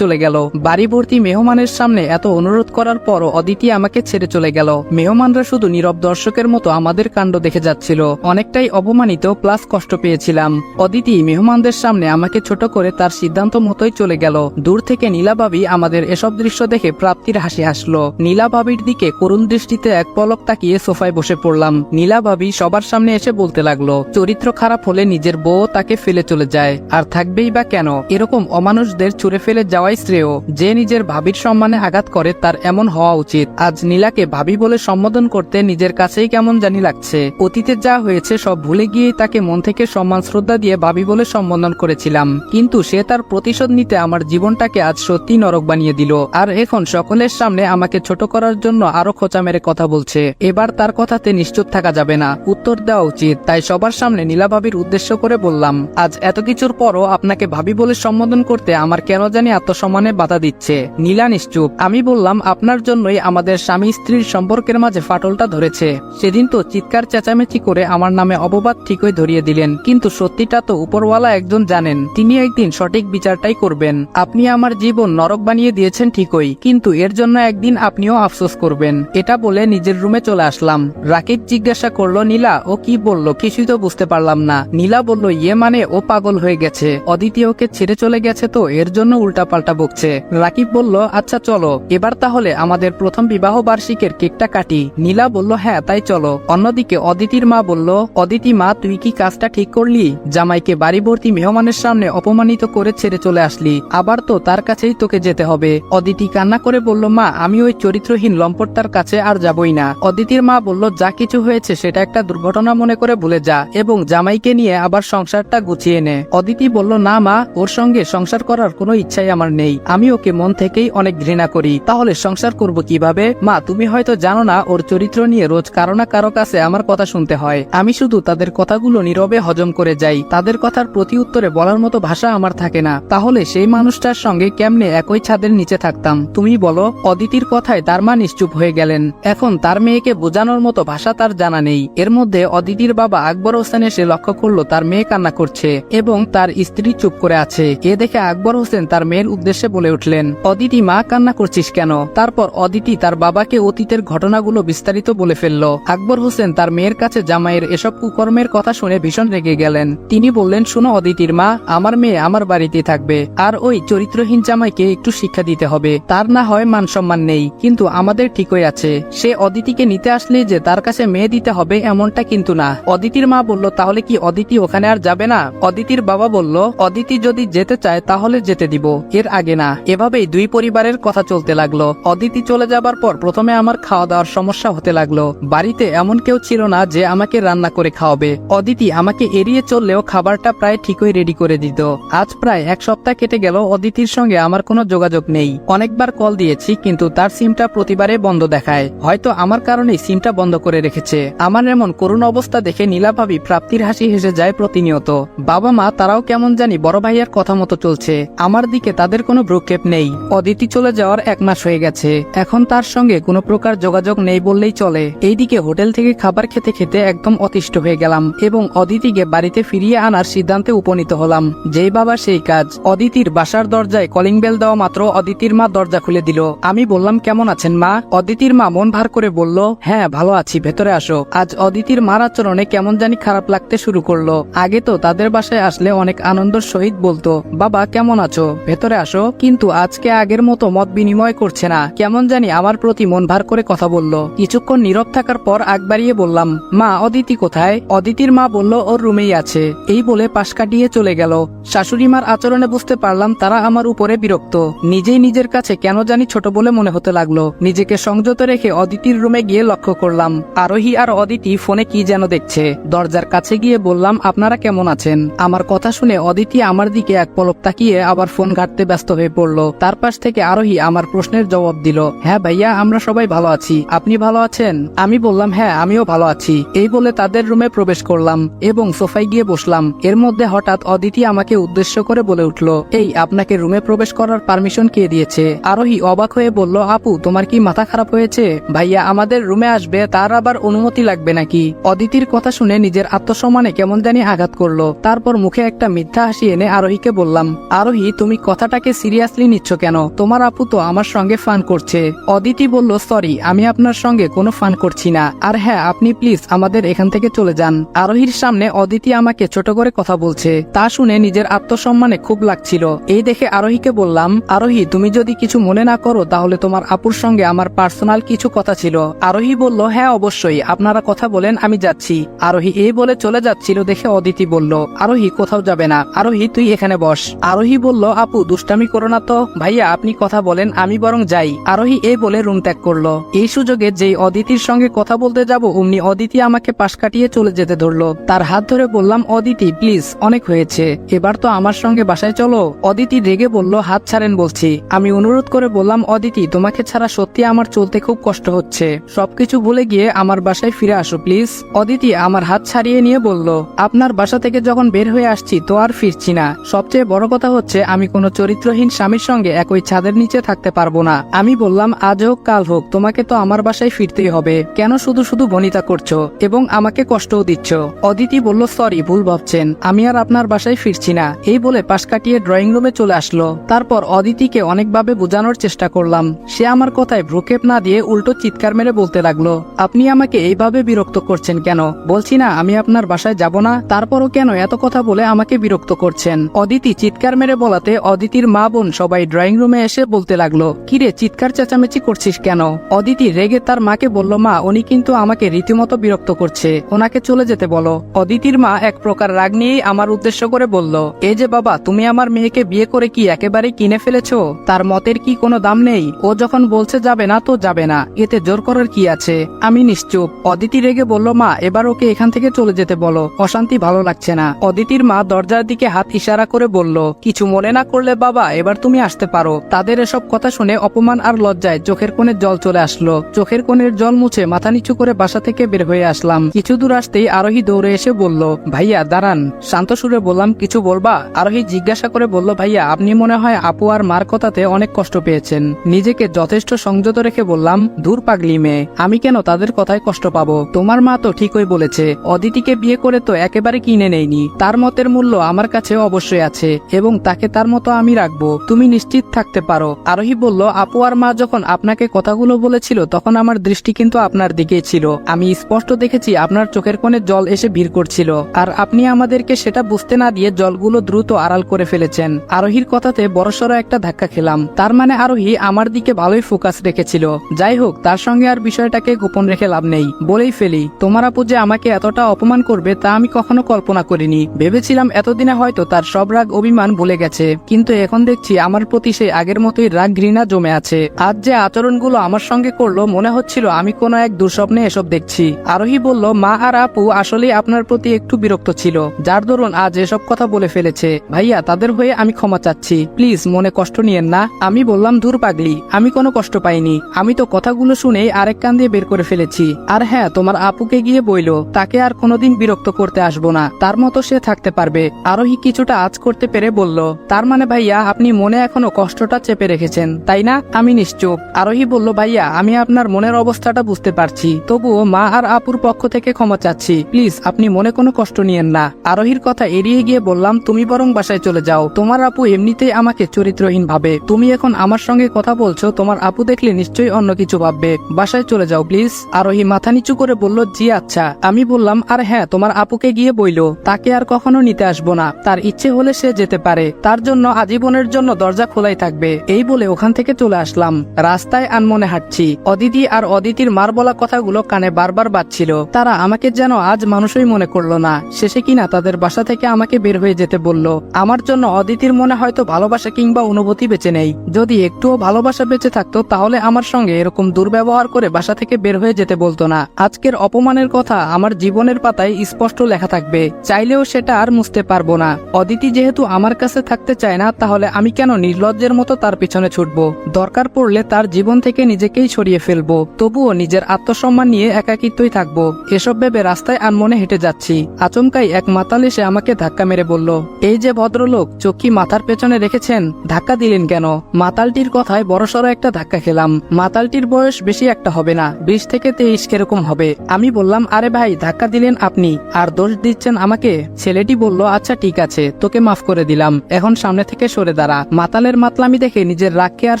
চলে গেল। বাড়ি ভর্তি মেহমানের সামনে এত অনুরোধ করার পরও অদিতি আমাকে ছেড়ে চলে গেল। মেহমানরা শুধু নীরব দর্শকের মতো আমাদের কাণ্ড দেখে যাচ্ছিল। অনেকটাই অপমানিত প্লাস কষ্ট পেয়েছিলাম। অদিতি মেহমানদের সামনে আমাকে ছোট করে তার সিদ্ধান্ত মতোই চলে গেল। দূর থেকে নীলা ভাবি আমাদের এসব দৃশ্য দেখে প্রাপ্তির হাসি হাসলো। নীলা ভাবির দিকে করুণ দৃষ্টিতে এক পলক তাকিয়ে সোফায় বসে পড়লাম। নীলা ভাবি সবার সামনে এসে বলতে লাগলো, চরিত্র খারাপ হলে নিজের বউ তাকে ফেলে চলে যায়, আর থাকবেই বা কেন? এরকম অমানুষদের ছুঁড়ে ফেলে যাওয়াই শ্রেয়। যে নিজের ভাবির সম্মানে আঘাত করে তার এমন হওয়া উচিত। আজ নীলাকে ভাবি বলে সম্বোধন করতে নিজের কাছেই কেমন জানি লাগছে। অতীতে যা হয়েছে সব ভুলে গিয়েই তাকে মন থেকে সম্মান শ্রদ্ধা দিয়ে ভাবি বলে সম্বোধন করেছিলাম, কিন্তু সে তার প্রতিশোধ নিতে আমার জীবনটাকে আজ সত্যি নরক বানিয়ে দিল। আর এখন সকলের সামনে আমাকে ছোট করার জন্য আরো খোঁচা মেরে কথা বলছে। এবার তার কথাতে নিশ্চুপ থাকা যাবে না, উত্তর দেওয়া উচিত। তাই সবার সামনে নীলা ভাবির উদ্দেশ্য করে বললাম, আজ এত কিছুর পরও আপনাকে ভাবি বলে সম্বোধন করতে আমার কেন জানি আত্মসম্মানে বাধা দিচ্ছে। নীলা নিশ্চুপ। আমি বললাম, আপনার জন্যই আমাদের স্বামী স্ত্রীর সম্পর্কের মাঝে ফাটলটা ধরেছে। সেদিন তো চিৎকার চেঁচামেচি করে আমার নামে অপবাদ ঠিকই ধরিয়ে দিলেন, কিন্তু সত্যিটা তো উপরওয়ালা একজন জানেন, তিনি একদিন সঠিক বিচারটাই করবেন। আপনি আমার জীবন নরক বানিয়ে দিয়েছেন ঠিকই, কিন্তু এর জন্য একদিন আপনিও আফসোস করবেন। এটা বলে নিজের রুমে চলে আসলাম। রাকিব জিজ্ঞাসা করলো, নীলা ও কি বললো? কিছুই তো বুঝতে পারলাম না। নীলা বলল, ইয়ে মানে ও পাগল হয়ে গেছে, অদিতি ওকে ছেড়ে চলে গেছে তো এর জন্য উল্টাপাল্টা বকছে। রাকিব বলল, আচ্ছা চলো এবার তাহলে আমাদের প্রথম বিবাহ বার্ষিকের কেকটা কাটি। নীলা বলল, হ্যাঁ তাই চলো। অন্যদিকে অদিতির মা বলল, অদিতি মা, তুই কি কাজটা ঠিক করলি? জামাইকে বাড়ি ভর্তি মেহমানের সামনে অপমানিত করে ছেড়ে চলে আসলি, আবার তো তার কাছেই তোকে যেতে হবে। অদিতি কান্না করে বলল, মা আমি ওই চরিত্রহীন লম্পটটার কাছে আর যাবই না। অদিতির মা বলল, যা কিছু হয়েছে সেটা একটা দুর্ঘটনা মনে করে ভুলে যা এবং জামাইকে নিয়ে আবার সংসারটা গুছিয়ে নে। অদিতি বলল, না মা, ওর সঙ্গে সংসার করার কোনো ইচ্ছাই আমার নেই। আমি ওকে মন থেকেই অনেক ঘৃণা করি, তাহলে সংসার করব কিভাবে? মা তুমি হয়তো জানো না, ওর চরিত্র নিয়ে রোজ কারো না কারো কাছে আমার কথা শুনতে হয়। আমি শুধু তাদের কথাগুলো নীরবে হজম করে যাই। তাদের কথার প্রতি উত্তরে বলার মতো ভাষা আমার থাকে না। তাহলে সেই মানুষটার সঙ্গে কেমনে একই ছাদের নিচে থাকতাম তুমি বলো? অদিতির কথায় তার মা নিশ্চুপ হয়ে গেলেন। এখন তার মেয়েকে বোঝানোর মতো ভাষা তার জানা নেই। এর মধ্যে অদিতির বাবা আকবর হোসেন এসে লক্ষ্য করলো তার মেয়ে কান্না করছে এবং তার স্ত্রী চুপ করে আছে। এ দেখে আকবর হোসেন তার মেয়ের উদ্দেশ্যে বলে উঠলেন, অদিতি মা, কান্না করছিস কেন? তারপর অদিতি তার বাবাকে অতীতের ঘটনাগুলো বিস্তারিত বলে ফেলল। আকবর হোসেন তার মেয়ের কাছে জামাইয়ের এসব কুকর্মের কথা শুনে ভীষণ রেগে গেলেন। তিনি বললেন, শুনো অদিতির মা, আমার মেয়ে আমার বাড়িতে থাকবে, আর ওই চরিত্রহীন জামাইকে একটু শিক্ষা দিতে হবে। তার না হয় মান সম্মান নেই, কিন্তু আমাদের ঠিকই আছে। সে অদিতিকে নিতে আসলে যে তার কাছে মেয়ে দিতে হবে এমনটা কিন্তু না। অদিতির মা বলল, তাহলে কি অদিতি ওখানে আর যাবে না? অদিতির বাবা বলল, অদিতি যদি যেতে চায় তাহলে যেতে দিব, এর আগে না। এভাবেই দুই পরিবারের কথা চলতে লাগলো। অদিতি চলে যাবার পর প্রথমে আমার খাওয়া দাওয়ার সমস্যা হতে লাগলো। বাড়িতে এমন কেউ ছিল না যে আমাকে রান্না করে খাওয়াবে। অদিতি আমাকে এড়িয়ে চললেও খাবারটা প্রায় ঠিকই রেডি করে দিত। আজ প্রায় এক সপ্তাহ কেটে গেল, অদিতির সঙ্গে আমার কোনো যোগাযোগ নেই। অনেকবার কল দিয়েছি, কিন্তু তার সিমটা প্রতিবারে বন্ধ দেখায়। হয়তো আমার কারণেই সিমটা বন্ধ করে রেখেছে। আমার এমন করুণ অবস্থা দেখে নীলা ভাবি প্রাপ্তির হাসি হেসে যায় প্রতিনিয়ত। বাবা মা তারাও কেমন জানি বড় ভাইয়ার কথা মতো চলছে। আমার দিকে তাদের কোনো ভ্রুক্ষেপ নেই। অদিতি চলে যাওয়ার 1 মাস হয়ে গেছে, এখন তার সঙ্গে কোনো প্রকার যোগাযোগ নেই বললেই চলে। এইদিকে হোটেল থেকে খাবার খেতে খেতে একদম অতিষ্ঠ হয়ে গেলাম এবং অদিতিকে বাড়িতে ফিরিয়ে আনার সিদ্ধান্তে উপনীত হলাম। যেই বাবা সেই কাজ। অদিতির বাসার দরজায় কলিং বেল দেওয়া মাত্র অদিতির মা দরজা খুলে দিল। আমি বললাম, কেমন আছেন মা? অদিতির মা মন ভার করে বলল, হ্যাঁ ভালো আছি, ভেতরে আসো। আজ অদিতির মার আচরণে কেমন জানি খারাপ লাগতে শুরু করলো। আগে তো তাদের বাসায় আসলে অনেক আনন্দের সহিত বলতো, বাবা কেমন আছো, ভেতরে আসো, কিন্তু আজকে আগের মতো মত বিনিময় করছে না। কেমন জানি আমার প্রতি মন ভার করে কথা বলল। কিছুক্ষণ নীরব থাকার পর আগ বাড়িয়ে বললাম, মা অদিতি কোথায়? অদিতির মা বলল, ওর রুমেই আছে। এই বলে পাশ কাটিয়ে চলে গেল। শাশুড়ি মার আচরণে বুঝতে পারলাম তারা আমার উপরে বিরক্ত। নিজেই নিজের কাছে কেন জানি ছোট বলে মনে হতে লাগলো। নিজেকে সংযত রেখে অদিতির রুমে গিয়ে লক্ষ্য করলাম আরোহী আর অদিতি ফোনে কি যেন দেখছে। দরজার কাছে গিয়ে বললাম, আপনারা কেমন আছেন? আমার কথা শুনে অদিতি আমার দিকে এক পলক তাকিয়ে আবার ফোন ঘাঁটতে ব্যস্ত হয়ে পড়লো। তার পাশ থেকে আরোহী আমার প্রশ্নের জবাব দিল, হ্যাঁ ভাইয়া আমরা সবাই ভালো আছি, আপনি ভালো আছেন? আমি বললাম হ্যাঁ আমিও ভালো আছি। এই বলে তাদের রুমে প্রবেশ করলাম এবং সোফায় গিয়ে বসলাম। এর মধ্যে হঠাৎ অদিতি আমাকে উদ্দেশ্য করে বলে উঠল, এই আপনাকে রুমে প্রবেশ করার পারমিশন কে দিয়েছে? আরোহী অবাক হয়ে বলল, আপু তোমার কি মাথা খারাপ হয়েছে? ভাইয়া আমাদের রুমে আসবে, তার আবার অনুমতি লাগবে নাকি? অদিতির কথা শুনে নিজের আত্মসম্মানে কেমন জানি আঘাত করলো। তারপর মুখে একটা মিথ্যা হাসি এনে আরোহীকে বললাম, আরোহী তুমি কথাটাকে সিরিয়াসলি নিচ্ছ কেন? তোমার আপু তো আমার সঙ্গে ফান করছে। অদিতি বলল, সরি আমি আপনার সঙ্গে কোনো ফান করছি না, আর হ্যাঁ আপনি প্লিজ আমাদের এখান থেকে চলে যান। আরোহীর সামনে অদিতি আমাকে ছোট করে কথা বলছে, তা শুনে নিজের আত্মসম্মানে খুব লাগছিল। এই দেখে আরোহীকে বললাম, আরোহী তুমি যদি কিছু মনে না করো তাহলে তোমার আপুর সঙ্গে আমার পার্সোনাল কিছু কথা ছিল। আরোহী বলল, হ্যাঁ অবশ্যই আপনারা কথা বলেন, আমি যাচ্ছি। আরোহী এই বলে চলে যাচ্ছিল দেখে অদিতি বলল, আরোহী কোথাও যাবে না, আরোহী তুই এখানে বস। আরোহী বলল, আপু দুষ্টামি করো না তো, ভাইয়া আপনি কথা বলেন, আমি বরং যাই। আরোহী এই বলে রুম ত্যাগ করলো। এই সুযোগে যেই অদিতির সঙ্গে কথা বলতে যাব অমনি অদিতি আমাকে পাশ কাটিয়ে চলে যেতে ধরলো। তার হাত ধরে বললাম, অদিতি প্লিজ অনেক হয়েছে, এবার তো আমার সঙ্গে বাসায় চলো। অদিতি রেগে বলল, হাত ছাড়েন বলছি। আমি অনুরোধ করে বললাম, অদিতি তোমাকে ছাড়া সত্যি আমার চলতে খুব কষ্ট হচ্ছে, সবকিছু ভুলে গিয়ে আমার বাসায় ফিরে আসো প্লিজ। অদিতি আমার হাত ছাড়িয়ে নিয়ে বলল, আপনার বাসা থেকে যখন বের হয়ে আসছি তো আর ফিরছি না। সবচেয়ে বড় কথা হচ্ছে আমি কোনো চরিত্রহীন স্বামীর সঙ্গে একই ছাদের নিচে থাকতে পারবো না। আমি বললাম, আজ হোক কাল হোক তোমাকে তো আমার বাসায় ফিরতেই হবে, কেন শুধু শুধু বনিতা করছো এবং আমাকে কষ্টও দিচ্ছ? অদিতি বলল, সরি ভুল ভাবছেন, আমি আর আপনার বাসায় ফিরছি না। এই বলে পাশ কাটিয়ে ড্রয়িং রুমে চলে আসলো। তারপর অদিতিকে অনেকভাবে বোঝানোর চেষ্টা করলাম, সে আমার কথায় ভ্রুক্ষেপ না দিয়ে উল্টো চিৎকার মেরে বলতে লাগলো, আপনি আমাকে এইভাবে বিরক্ত করছেন কেন? বলছি না আমি আপনার বাসায় যাব না, তারপরও কেন এত কথা বলে আমাকে বিরক্ত করছেন? অদিতি চিৎকার মেরে বলাতে অদিতির মা বোন সবাই ড্রয়িং রুমে এসে বলতে লাগলো, কিরে চিৎকার চেঁচামেচি করছিস কেন? অদিতি রেগে তার মাকে বলল, মা উনি কিন্তু আমাকে রীতিমতো বিরক্ত করছে, ওনাকে চলে যেতে বলো। অদিতির মা এক প্রকার রাগ নিয়েই আমার উদ্দেশ্য করে বলল, এই যে বাবা তুমি আমার মেয়েকে বিয়ে করে কি একেবারে কিনে ফেলেছো? তার মতের কি কোনো দাম নেই? ও যখন বলছে যাবে না তো যাবে না, এতে জোর করার কি আছে? আমি নিশ্চুপ। অদিতি রেগে বলল, মা এবার ওকে এখান থেকে চলে যেতে বলো, অশান্তি ভালো লাগছে না। অদিতির মা দরজার দিকে হাত ইশারা করে বলল, কিছু মনে না করলে বাবা এবার তুমি আসতে পারো। তাদের এসব কথা শুনে অপমান আর লজ্জায় চোখের কোণে জল চলে আসলো। চোখের কোণের জল মুছে মাথা নিচু করে বাসা থেকে বের হয়ে আসলাম। কিছু দূর আসতেই আরোহী দৌড়ে এসে বলল, ভাইয়া দাঁড়ান। শান্ত সুরে বললাম, কিছু বলবা? আরোহী জিজ্ঞাসা করে বলল, ভাইয়া আপনি মনে হয় আপু আর মার কথাতে অনেক কষ্ট পেয়েছেন। নিজেকে যথেষ্ট সংযত রেখে বললাম, দূর পাগলি মেয়ে, আমি কেন তাদের কথায় কষ্ট পাবো? তোমার মা তো ঠিকই বলেছে, অদিতিকে বিয়ে করে তো একেবারে কিনে নেয়নি, তার মতের মূল্য আমার কাছে অবশ্যই আছে এবং তাকে তার মতো আমি রাখবো, তুমি নিশ্চিত থাকতে পারো। আরোহী বলল, আপু আর মা যখন আপনাকে কথাগুলো বলেছিল তখন আমার দৃষ্টি কিন্তু আপনার দিকেই ছিল, আমি স্পষ্ট দেখেছি আপনার চোখের কোণে জল এসে ভিড় করছিল, আর আপনি আমাদেরকে সেটা বুঝতে না দিয়ে জলগুলো দ্রুত আড়াল করে ফেলেছেন। আরোহীর কথাতে বড়সড় একটা ধাক্কা খেলাম, তার মানে আরোহী আমার দিকে ভালোই ফোকাস রেখেছিল। যাই হোক তার সঙ্গে আর বিষয়টাকে গোপন রেখে লাভ নেই, বলেই ফেলি, তোমার আপু যে আমাকে এতটা অপমান করবে তা আমি কখনো কল্পনা করিনি। ভেবেছিলাম এতদিনে হয়তো তার সব রাগ অভিমান ভুলে গেছে, কিন্তু এখন দেখছি আমার প্রতি সেই আগের মতোই রাগ ঘৃণা জমে আছে। আজ যে আচরণগুলো আমার সঙ্গে করলো মনে হচ্ছিল আমি কোনো এক দুঃস্বপ্নে এসব দেখছি। আরোহী বলল, মা আর আপু আসলেই আপনার প্রতি একটু বিরক্ত ছিল, যার দরুন আজ এসব কথা বলে ফেলেছে। ভাইয়া তাদের হয়ে আমি ক্ষমা চাচ্ছি, প্লিজ মনে কষ্ট নিয়েন না। আমি বললাম, দূর পাগলি, আমি কোনো কষ্ট পাইনি, আমি তো কথাগুলো শুনেই আরেক কান দিয়ে বের করে ফেলেছি। আর হ্যাঁ তোমার আপুকে গিয়ে বইলো তাকে আর কোনোদিন বিরক্ত করতে আসবো না, তার মতো সে থাকতে পারবে। আরোহী কিছুটা আজ করতে পেরে বলল, তার মানে ভাইয়া আপনি মনে এখনো কষ্টটা চেপে রেখেছেন তাই না? আমি নিশ্চুপ। আরোহী বলল, ভাইয়া আমি আপনার মনের অবস্থাটা বুঝতে পারছি, তবুও মা আর আপুর পক্ষ থেকে ক্ষমা চাচ্ছি, প্লিজ আপনি মনে কোনো কষ্ট নিয়েন না। আরোহীর কথা এড়িয়ে গিয়ে বললাম, তুমি বরং বাসায় চলে যাও, তোমার আপু এমনিতেই আমাকে চরিত্রহীন ভাবে, তুমি এখন আমার সঙ্গে কথা বলছো, তোমার আপু দেখলে নিশ্চয়ই অন্য কিছু ভাববে, বাসায় চলে যাও প্লিজ। আরোহী মাথা নিচু করে বলল, জি আচ্ছা। আমি বললাম, আর হ্যাঁ তোমার আপুকে গিয়ে বইলো তাকে আর কখনো নিতে আসবো না, তার ইচ্ছে হলে সে যেতে পারে, তার জন্য আজীবনের জন্য দরজা খোলাই থাকবে। এই বলে ওখান থেকে চলে আসলাম। রাস্তায় আনমনে হাঁটছি, অদিতি আর অদিতির মার বলা কথাগুলো কানে বারবার বাজছিল। তারা আমাকে যেন আজ মানুষই মনে করলো না, শেষে কিনা তাদের বাসা থেকে আমাকে বের হয়ে যেতে বলল। আমার জন্য অদিতির মনে হয়তো ভালোবাসা কিংবা অনুভূতি বেঁচে নেই, যদি একটুও ভালোবাসা বেঁচে থাকতো তাহলে আমার সঙ্গে এরকম দুর্ব্যবহার করে বাসা থেকে বের হয়ে যেতে বলতো না। আজকের অপমানের কথা আমার জীবনের পাতায় স্পষ্ট লেখা থাকবে, চাইলেও সেটা আর মুছতে পারবো না। অদিতি যেহেতু আমার কাছে থাকতে চায় না, তাহলে আমি কেন নির্লজ্জের মতো তার পিছনে ছুটবো? দরকার পড়লে তার জীবন থেকে নিজেকেই ছড়িয়ে ফেলবো, তবুও নিজের আত্মসম্মান নিয়ে একাকিত্বই থাকবো। এসব ভেবে রাস্তায় আনমনে হেঁটে যাচ্ছি। আচমকাই এক মাতাল এসে আমাকে ধাক্কা মেরে বলল, এই যে ভদ্রলোক, চোখ কি মাথার পেছনে রেখেছেন? ধাক্কা দিলেন কেন? মাতালটির কথায় বড়সড় একটা ধাক্কা খেলাম। মাতালটির বয়স বেশি একটা হবে না, 20 থেকে 23 এরকম হবে। আমি বললাম, আরে ভাই, ধাক্কা দিলেন আপনি, আর দোষ দিচ্ছেন আমাকে? ছেলেটি বলল, আচ্ছা ঠিক আছে, তোকে মাফ করে দিলাম, এখন সামনে থেকে সরে দাঁড়া। মাতালের মাতলামি দেখে নিজের রাগকে আর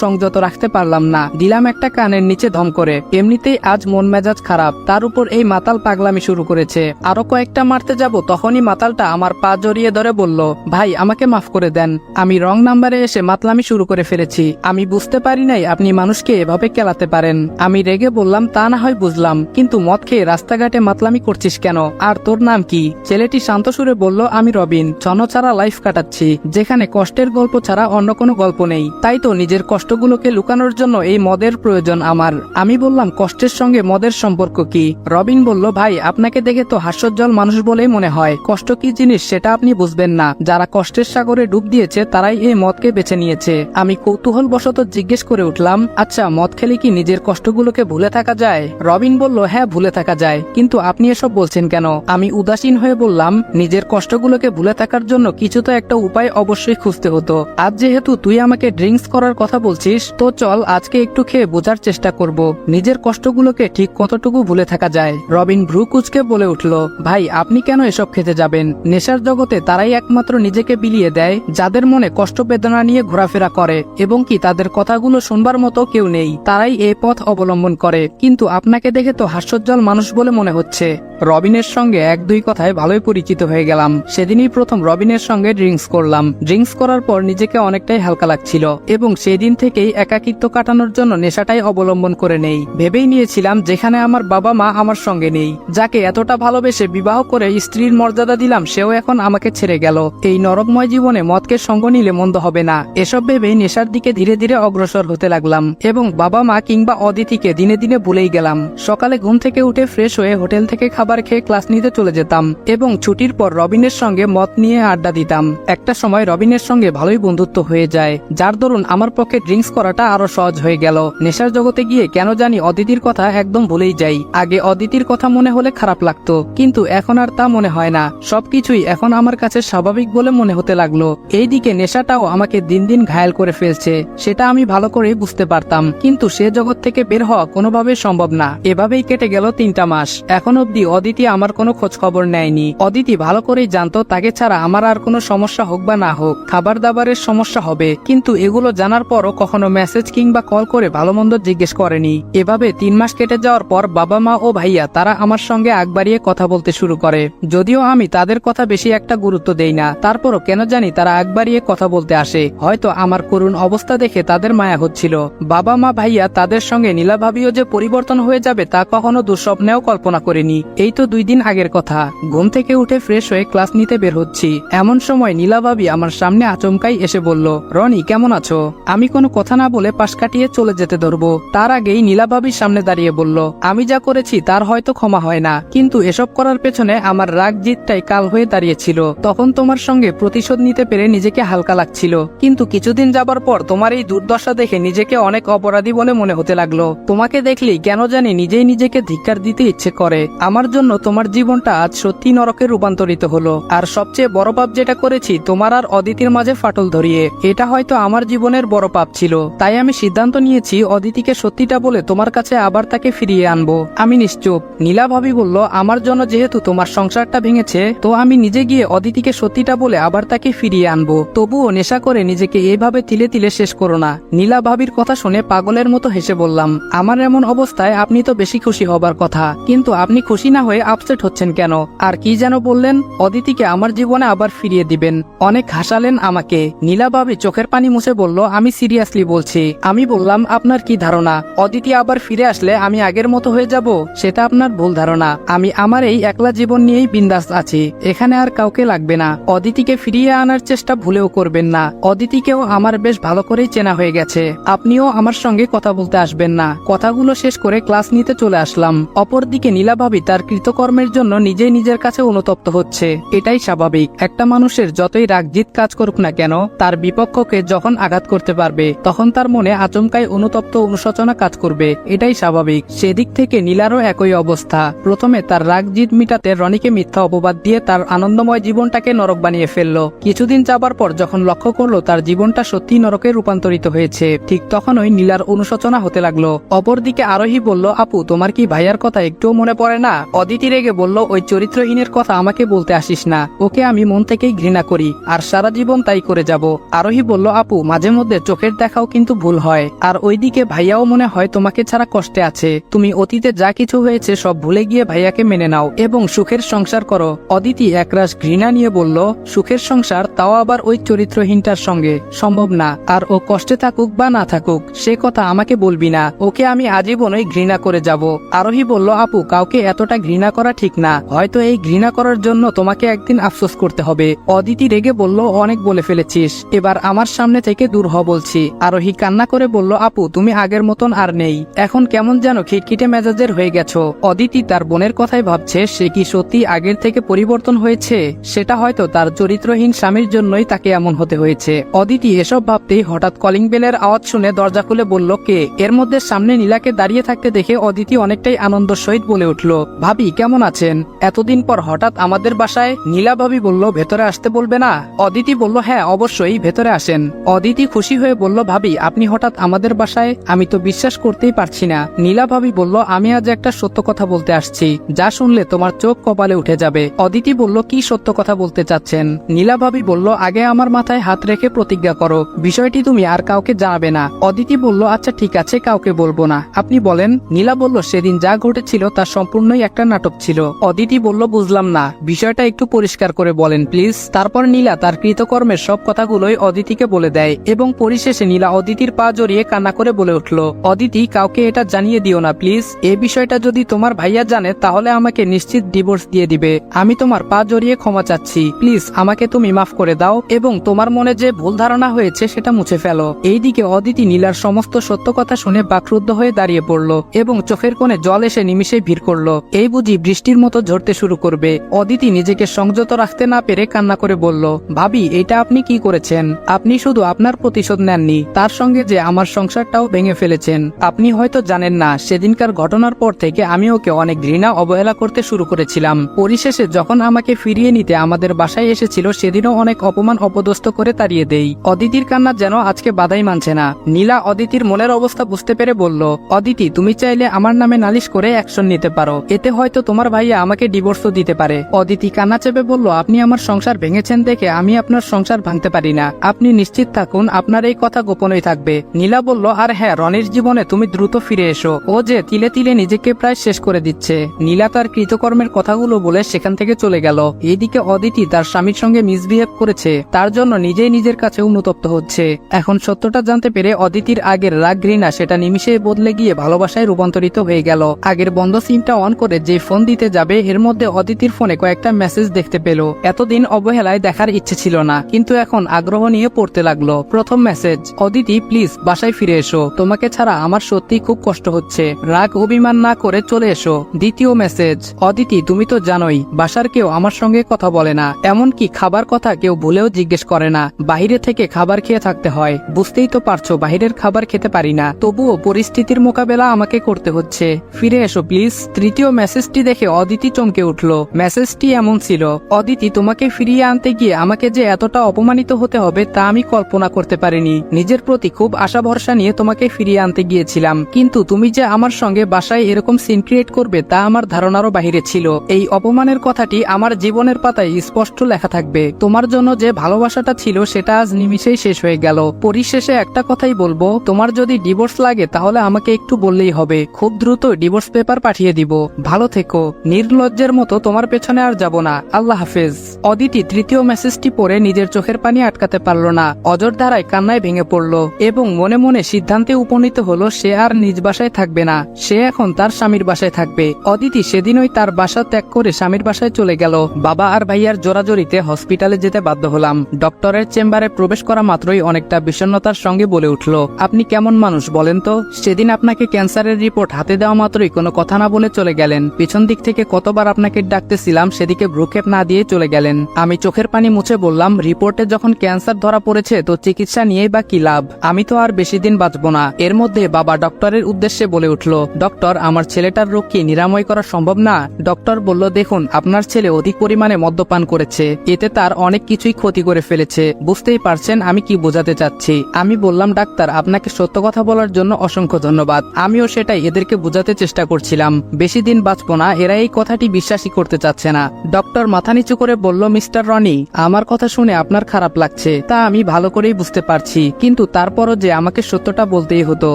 সংযত রাখতে পারলাম না, দিলাম একটা কানের নিচে ধম করে। এমনিতেই আজ মন মেজাজ খারাপ, তার উপর এই মাতাল পাগলামি শুরু করেছে। আরো কয়েকটা মারতে যাব, তখনই মাতালটা আমার পা জড়িয়ে ধরে বলল, ভাই আমাকে মাফ করে দেন, আমি রং নাম্বারে এসে মাতলামি শুরু করে ফেলেছি। আমি বুঝতে পারি নাই আপনি মানুষকে এভাবে কেলাতে পারেন। আমি রেগে বললাম, তা না হয় বুঝলাম, কিন্তু মদ খেয়ে রাস্তাঘাটে মাতলামি করছিস কেন? আর তোর নাম কি? ছেলেটি শান্ত সুরে বলল, আমি রবিন, ছন্ন ছাড়া লাইফ কাটাচ্ছি, যেখানে কষ্টের গল্প ছাড়া অন্য কোনো গল্প নেই। তাই তো নিজের কষ্টগুলোকে লুকানোর জন্য এই মদের প্রয়োজন আমার। আমি বললাম, কষ্টের সঙ্গে মদের সম্পর্ক কি? রবিন বলল, ভাই আপনাকে দেখে তো হাস্যোজ্জ্বল মানুষ বলেই মনে হয়, কষ্ট কি জিনিস সেটা আপনি বুঝবেন না। যারা কষ্টের সাগরে ডুব দিয়েছে তারাই এই মদকে বেছে নিয়েছে। আমি কৌতূহল বশত জিজ্ঞেস করে উঠলাম, আচ্ছা মদ খেলে কি নিজের কষ্টগুলোকে ভুলে থাকা যায়? রবিন বলল, হ্যাঁ ভুলে থাকা যায়, কিন্তু আপনি এসব বলছেন কেন? আমি উদাসীন হয়ে বললাম, নিজের কষ্টগুলোকে ভুলে থাকার জন্য কিছু তো একটা উপায় অবশ্যই খুঁজতে হতো। আজ যেহেতু তুই আমাকে ড্রিঙ্কস করার কথা বলছিস, তো চল আজকে একটু খেয়ে বোঝার চেষ্টা করব নিজের কষ্টগুলোকে ঠিক কতটুকু ভুলে থাকা যায়। রবিন ভ্রু কুঁচকে বলে উঠল, ভাই আপনি কেন এসব খেতে যাবেন? নেশার জগতে তারাই একমাত্র নিজেকে বিলিয়ে দেয় যাদের মনে কষ্ট বেদনা নিয়ে ঘোরাফেরা করে, এবং কি তাদের কথাগুলো শুনবার মতো কেউ নেই, তারাই এই পথ অবলম্বন করে। কিন্তু আপনাকে দেখে তো হাস্যোজ্জ্বল মানুষ বলে মনে হচ্ছে। রবিনের সঙ্গে এক দুই কথায় ভালোই পরিচিত হয়ে গেলাম। সেদিনই প্রথম রবিনের সঙ্গে ড্রিঙ্কস করলাম। ড্রিঙ্কস করার পর নিজেকে অনেকটাই হালকা লাগছিল, এবং সেদিন থেকেই একাকিত্ব কাটানোর জন্য নেশাটাই অবলম্বন করে নেই। ভেবেই নিয়েছিলাম যেখানে আমার বাবা মা আমার সঙ্গে নেই, যাকে এতটা ভালোবেসে বিবাহ করে স্ত্রীর মর্যাদা দিলাম, সেও এখন আমাকে ছেড়ে গেল। এই নরকময় জীবনে মদকে সঙ্গ নিলে মন্দ হবে না, এসব ভেবেই নেশার দিকে ধীরে ধীরে অগ্রসর হতে লাগলাম, এবং বাবা মা কিংবা অদিতিকে দিনে দিনে ভুলেই গেলাম। সকালে ঘুম থেকে উঠে ফ্রেশ হয়ে হোটেল থেকে খাবার খেয়ে ক্লাস নিতে চলে যেতাম, এবং ছুটির পর রবিনের সঙ্গে মদ নিয়ে আড্ডা দিতাম। একটা সময় রবিনের সঙ্গে ভালোই বন্ধুত্ব হয়ে যায়, যার দরুন আমার পক্ষে ড্রিঙ্কস করাটা আরো সহজ হয়ে গেল। নেশার জগতে গিয়ে কেন জানি অদিতির কথা একদম ভুলেই যাই। আগে অদিতির কথা মনে হলে খারাপ লাগতো, কিন্তু এখন আর তা মনে হয় না। সবকিছুই এখন আমার কাছে স্বাভাবিক বলে মনে হতে লাগলো। এইদিকে নেশাটাও আমাকে দিন দিন ঘায়েল করে ফেলছে, সেটা আমি ভালো করেই বুঝতে পারতাম, কিন্তু সে জগৎ থেকে বের হওয়া কোনোভাবেই সম্ভব না। এভাবেই কেটে গেল 3টা মাস। এখন অব্দি অদিতি আমার কোনো খোঁজ খবর নেয়নি। অদিতি ভালো করেই জানতো তাকে ছাড়া আমার আর কোনো সমস্যা হোক বা না হোক, খাবার দাবারের সমস্যা হবে, কিন্তু এগুলো জানার পরও কখনো মেসেজ কিংবা কল করে ভালো মন্দ জিজ্ঞেস করেনি। এভাবে 3 মাস কেটে যাওয়ার পর বাবা মা ও ভাইয়া তারা আমার সঙ্গে আগ বাড়িয়ে কথা বলতে শুরু করে। যদিও আমি তাদের কথা বেশি একটা গুরুত্ব দেই না, তারপরও কেন জানি তারা আগ বাড়িয়ে কথা বলতে আসে। হয়তো আমার করুণ অবস্থা দেখে তাদের মায়া হচ্ছিল। বাবা মা ভাইয়া তাদের সঙ্গে নীলা ভাবিও যে পরিবর্তন হয়ে যাবে তা কখনো দুঃস্বপ্নেও কল্পনা করিনি। এই তো 2 দিন আগের কথা। ঘুম থেকে উঠে ফ্রেশ হয়ে ক্লাস নিতে বের হচ্ছি, এমন সময় নীলা ভাবি আমার সামনে আচমকাই এসে বলল, রনি কেমন আছো? আমি কোনো কথা না বলে পাশ কাটিয়ে চলে যেতে ধরবো, তার আগেই নীলা ভাবির সামনে দাঁড়িয়ে বলল, আমি যা করেছি তার হয়তো ক্ষমা হয় না, কিন্তু এসব করার পেছনে আমার রাগ জিতটাই কাল হয়ে দাঁড়িয়েছিল। তখন তোমার সঙ্গে প্রতিশোধ নিতে পেরে নিজেকে হালকা লাগছিল, কিন্তু কিছুদিন যাবার পর তোমার এই দুর্দশা দেখে নিজেকে অনেক অপরাধী বলে মনে হতে লাগলো। তোমাকে দেখলেই কেন জানি নিজেই নিজেকে ধিক্কার দিতে ইচ্ছে করে। আমার জন্য তোমার জীবনটা আজ সত্যি নরকে রূপান্তরিত হলো। আর সবচেয়ে বড় পাপ যেটা করেছি, তোমার আর অদিতির মাঝে ফাটল ধরিয়ে, এটা হয়তো আমার জীবনের বড় পাপ ছিল। তাই আমি সিদ্ধান্ত নিয়েছি অদিতিকে সত্যিটা বলে তোমার কাছে আবার তাকে ফিরিয়ে আনবো। আমি নিশ্চুপ। নীলা ভাবি বলল, আমার জন্য যেহেতু তোমার সংসারটা ভেঙেছে, তো আমি নিজে গিয়ে অদিতিকে সত্যিটা বলে আবার তাকে ফিরিয়ে আনবো। তবুও নেশা করে নিজেকে এভাবে তিলে তিলে শেষ করো না। নীলা ভাবির কথা শুনে পাগলের মতো হেসে বললাম, আমার এমন অবস্থায় আপনি তো বেশি খুশি হবার কথা, কিন্তু আপনি খুশি না হয়ে আপসেট হচ্ছেন কেন? আর কি যেন বললেন, অদিতিকে আমার জীবনে আবার ফিরিয়ে দিবেন। অনেক হাসালেন আমাকে। নীলা ভাবি চোখের পানি মুছে বলল, আমি সিরিয়াসলি বলছি। আমি বললাম, আপনার কি ধারণা অদিতি আবার ফিরে আসলে আমি আগের মতো হয়ে যাব? সেটা আপনার ভুল ধারণা। আমি আমার এই একলা জীবন নিয়েই বিন্দাস আছি, এখানে আর কাউকে লাগবে না। অদিতিকে ফিরিয়ে আনার চেষ্টা ভুলেও করবেন না। অদিতিকেও আমার বেশ ভালো করেই চেনা হয়ে গেছে। আপনিও আমার সঙ্গে কথা বলতে আসবেন না। কথাগুলো শেষ করে ক্লাস নিতে চলে আসলাম। অপরদিকে নীলা ভাবি তার কৃতকর্মের জন্য নিজেই নিজের কাছে অনুতপ্ত হচ্ছে। এটাই স্বাভাবিক। একটা মানুষের যতই রাগজিৎ কাজ করুক না কেন, তার বিপক্ষকে যখন আঘাত করতে পারবে, তখন তার মনে আচমকা আচমকাই অনুতপ্ত অনুশোচনা কাজ করবে, এটাই স্বাভাবিক। সেদিক থেকে নীলারও একই অবস্থা। প্রথমে তার রাগ জিদ মিটাতে রনিকে মিথ্যা অপবাদ দিয়ে তার আনন্দময় জীবনটাকে নরক বানিয়ে ফেললো। কিছুদিন যাবার পর যখন লক্ষ্য করলো তার জীবনটা সত্যি নরকে রূপান্তরিত হয়েছে, ঠিক তখনই নীলার অনুশোচনা হতে লাগলো। অপরদিকে আরোহী বলল, আপু তোমার কি ভাইয়ার কথা একটুও মনে পড়ে না? অদিতি রেগে বলল, ওই চরিত্রহীনের কথা আমাকে বলতে আসিস না, ওকে আমি মন থেকেই ঘৃণা করি আর সারা জীবন তাই করে যাব। আরোহী বলল, আপু মাঝে মধ্যে চোখের দেখাও কিন্তু ভুল হয়, আর ওইদিকে ভাইয়াও মনে হয় তোমাকে ছাড়া কষ্টে আছে। তুমি অতীতে যা কিছু হয়েছে সব ভুলে গিয়ে ভাইয়াকে মেনে নাও এবং সুখের সংসার করো। অদিতি একরাশ ঘৃণা নিয়ে বলল, সুখের সংসার, তাও আবার ওই চরিত্রহীনটার সঙ্গে? সম্ভব না। আর ও কষ্টে থাকুক বা না থাকুক সে কথা আমাকে বলবি না, ওকে আমি আজীবনই ঘৃণা করে যাব। আরোহী বলল, আপু কাউকে এতটা ঘৃণা করা ঠিক না, হয়তো এই ঘৃণা করার জন্য তোমাকে একদিন আফসোস করতে হবে। অদিতি রেগে বলল, অনেক বলে ফেলেছিস, এবার আমার সামনে থেকে দূর হ বলছি। আরোহী কান্না করে বলল, আপু তুমি আগের মতন আর নেই, এখন কেমন যেন খিটখিটে মেজাজের হয়ে গেছো। অদিতি তার বোনের কথাই ভাবছে, সে কি সত্যি আগের থেকে পরিবর্তন হয়েছে? সেটা হয়তো তার চরিত্রহীন স্বামীর জন্যই তাকে এমন হতে হয়েছে। অদিতি এসব ভাবতেই হঠাৎ কলিং বেলের আওয়াজ শুনে দরজা খুলে বলল, কে? এর মধ্যে সামনে নীলাকে দাঁড়িয়ে থাকতে দেখে অদিতি অনেকটাই আনন্দ সহিত বলে উঠল, ভাবি কেমন আছেন? এতদিন পর হঠাৎ আমাদের বাসায়? নীলা ভাবি বলল, ভেতরে আসতে বলবে না? অদিতি বলল, হ্যাঁ অবশ্যই, ভেতরে আসেন। অদিতি খুশি হয়ে বলল, ভাবি আপনি হঠাৎ আমাদের বাসায়? আমি তো বিশ্বাস করতেই পারছি না। নীলা ভাবি বলল, আমি আজ একটা সত্য কথা বলতে আসছি, যা শুনলে তোমার চোখ কপালে উঠে যাবে। অদিতি বলল, কি সত্য কথা বলতে চাচ্ছেন? নীলা ভাবি বলল, আগে আমার মাথায় হাত রেখে প্রতিজ্ঞা করো বিষয়টি তুমি আর কাউকে জানাবে না। অদিতি বলল, আচ্ছা ঠিক আছে, কাউকে বলবো না, আপনি বলেন। নীলা বলল, সেদিন যা ঘটেছিল তা সম্পূর্ণই একটা নাটক ছিল। অদিতি বলল, বুঝলাম না, বিষয়টা একটু পরিষ্কার করে বলেন প্লিজ। তারপর নীলা তার কৃতকর্মের সব কথাগুলোই অদিতিকে বলে দেয় এবং পরিশেষে নীলা অদিতির পা জড়িয়ে কান্না করে বলে উঠল, অদিতি কাউকে এটা জানিয়ে দিও না প্লিজ, এই বিষয়টা যদি তোমার ভাইয়া জানে তাহলে আমাকে নিশ্চিত ডিভোর্স দিয়ে দিবে। আমি তোমার পা জড়িয়ে ক্ষমা চাচ্ছি, প্লিজ আমাকে তুমি মাফ করে দাও এবং তোমার মনে যে ভুল ধারণা হয়েছে সেটা মুছে ফেলো। এইদিকে অদিতি নীলার সমস্ত সত্য কথা শুনে বাকরুদ্ধ হয়ে দাঁড়িয়ে পড়ল এবং চোখের কোণে জল এসে নিমিষে ভিড় করলো। এই বুঝি বৃষ্টির মতো ঝরতে শুরু করবে। অদিতি নিজেকে সংযত রাখতে না পেরে কান্না করে বলল, ভাবি এটা আপনি কি করেছেন? আপনি শুধু আপনার প্রতিশোধ নেননি, তার সঙ্গে যে আমার সংসারটাও ভেঙে ফেলেছেন। আপনি হয়তো জানেন না, সেদিনকার ঘটনার পর থেকে আমি ওকে অনেক ঘৃণা অবহেলা করতে শুরু করেছিলাম। পরিশেষে যখন আমাকে ফিরিয়ে নিতে আমাদের বাসায় এসেছিল সেদিনও অনেক অপমান অপদস্থ করে তাড়িয়ে দেই। অদিতির কান্না যেন আজকে বাধাই মানছে না। নীলা অদিতির মনের অবস্থা বুঝতে পেরে বলল, অদিতি তুমি চাইলে আমার নামে নালিশ করে অ্যাকশন নিতে পারো, এতে হয়তো তোমার ভাইয়া আমাকে ডিভোর্সও দিতে পারে। অদিতি কান্না চেপে বলল, আপনি আমার সংসার ভেঙেছেন দেখে আমি আপনার সংসার ভাঙতে পারি না, আপনি নিশ্চিত থাকুন আপনার এই কথা গোপনই থাকবে। নীলা বলল, আর হ্যাঁ রনির জীবনে তুমি দ্রুত ফিরে এসো, ও যে তিলে তিলে নিজেকে প্রায় শেষ করে দিচ্ছে। নীলা তার কৃতকর্মের কথাগুলো বলে সেখান থেকে চলে গেল। এইদিকে অদিতি তার স্বামীর সঙ্গে মিসবিহেভ করেছে, তার জন্য নিজেই নিজের কাছে অনুতপ্ত হচ্ছে। এখন সত্যটা জানতে পেরে অদিতির আগের রাগ ঘৃণা সেটা নিমিষে বদলে গিয়ে ভালোবাসায় রূপান্তরিত হয়ে গেল। আগের বন্ধ সিমটা অন করে যে ফোন দিতে যাবে এর মধ্যে অদিতির ফোনে কয়েকটা মেসেজ দেখতে পেল। এতদিন অবহেলায় দেখার ইচ্ছে ছিল না, কিন্তু এখন আগ্রহ নিয়ে পড়তে লাগলো। প্রথম মেসেজ, অদিতি প্লিজ বাসায় ফিরে এসো, তোমাকে ছাড়া আমার সত্যি খুব কষ্ট হচ্ছে, রাগ অভিমান না করে চলে এসো। দ্বিতীয় মেসেজ, অদিতি তুমি তো জানোই বাসার কেউ আমার সঙ্গে কথা বলে না, এমনকি খাবার কথা কেউ ভুলেও জিজ্ঞেস করে না, বাইরে থেকে খাবার খেয়ে থাকতে হয়, বুঝতেই তো পারছো বাইরের খাবার খেতে পারি না, তবুও পরিস্থিতির মোকাবেলা আমাকে করতে হচ্ছে, ফিরে এসো প্লিজ। তৃতীয় মেসেজটি দেখে অদিতি চমকে উঠল। মেসেজটি এমন ছিল, অদিতি তোমাকে ফিরিয়ে আনতে গিয়ে আমাকে যে এতটা অপমানিত হতে হবে তা আমি কল্পনা করতে পারিনি। নিজের প্রতি খুব আশা ভরসা নিয়ে তোমাকে ফিরিয়ে আনতে গিয়েছিলাম, কিন্তু তুমি যে আমার সঙ্গে বাসায় এরকম সিন ক্রিয়েট করবে তা আমার ধারণারও বাহিরে ছিল। এই অপমানের কথাটি আমার জীবনের পাতায় স্পষ্ট লেখা থাকবে। তোমার জন্য যে ভালোবাসাটা ছিল সেটা আজ নিমিষেই শেষ হয়ে গেল। পরিশেষে একটা কথাই বলবো, তোমার যদি ডিভোর্স লাগে তাহলে আমাকে একটু বললেই হবে, খুব দ্রুত ডিভোর্স পেপার পাঠিয়ে দিব। ভালো থেকো, নির্লজ্জের মতো তোমার পেছনে আর যাব না, আল্লাহ হাফেজ। অদিতি তৃতীয় মেসেজটি পড়ে নিজের চোখের পানি আটকাতে পারল না, অজর ধারায় কান্নায় ভেঙে পড়ল এবং মনে মনে সিদ্ধান্তে উপনীত হলো সে আর নিজ বাসায় থাকবে না, সে এখন তার স্বামীর বাসায় থাকবে। অদিতি সেদিনই তার বাসা ত্যাগ করে স্বামীর বাসায় চলে গেল। বাবা আর ভাইয়ার জোরাজোরিতে হসপিটালে যেতে বাধ্য হলাম। ডক্টরের চেম্বারে প্রবেশ করা মাত্রই অনেকটা বিষণ্ণতার সঙ্গে বলে উঠল, আপনি কেমন মানুষ বলেন তো? সেদিন আপনাকে ক্যান্সারের রিপোর্ট হাতে দেওয়া মাত্রই কোনো কথা না বলে চলে গেলেন, পিছন দিক থেকে কতবার আপনাকে ডাকতেছিলাম সেদিকে ভ্রুক্ষেপ না দিয়ে চলে গেলেন। আমি চোখের পানি মুছে বললাম, রিপোর্টে যখন ক্যান্সার ধরা পড়েছে তো চিকিৎসা নিয়েই বা কি লাভ, আমি তো আর বেশি দিন বাঁচবো না। এর মধ্যে বাবা ডক্টরের উদ্দেশ্যে বলে উঠল, ডক্টর, আমার ছেলেটার রোগ কি নিরাময় করা সম্ভব না? ডক্টর বলল, দেখুন, আপনার ছেলে অধিক পরিমাণে মদ্যপান করেছে, এতে তার অনেক কিছুই ক্ষতি করে ফেলেছে। বুঝতেই পারছেন আমি কি বোঝাতে চাচ্ছি। আমি বললাম, ডাক্তার, আপনাকে সত্য কথা বলার জন্য অসংখ্য ধন্যবাদ। আমিও সেটাই এদেরকে বোঝাতে চেষ্টা করছিলাম, বেশি দিন বাঁচবো না। এরা এই কথাটি বিশ্বাসই করতে চাচ্ছে না। ডক্টর মাথা নিচু করে বলল, মিস্টার রনি, আমার কথা শুনে আপনার খারাপ লাগছে, তা আমি ভালো করেই বুঝতে পারছি, কিন্তু তারপরও যে আমাকে সত্যটা বলতেই হতো।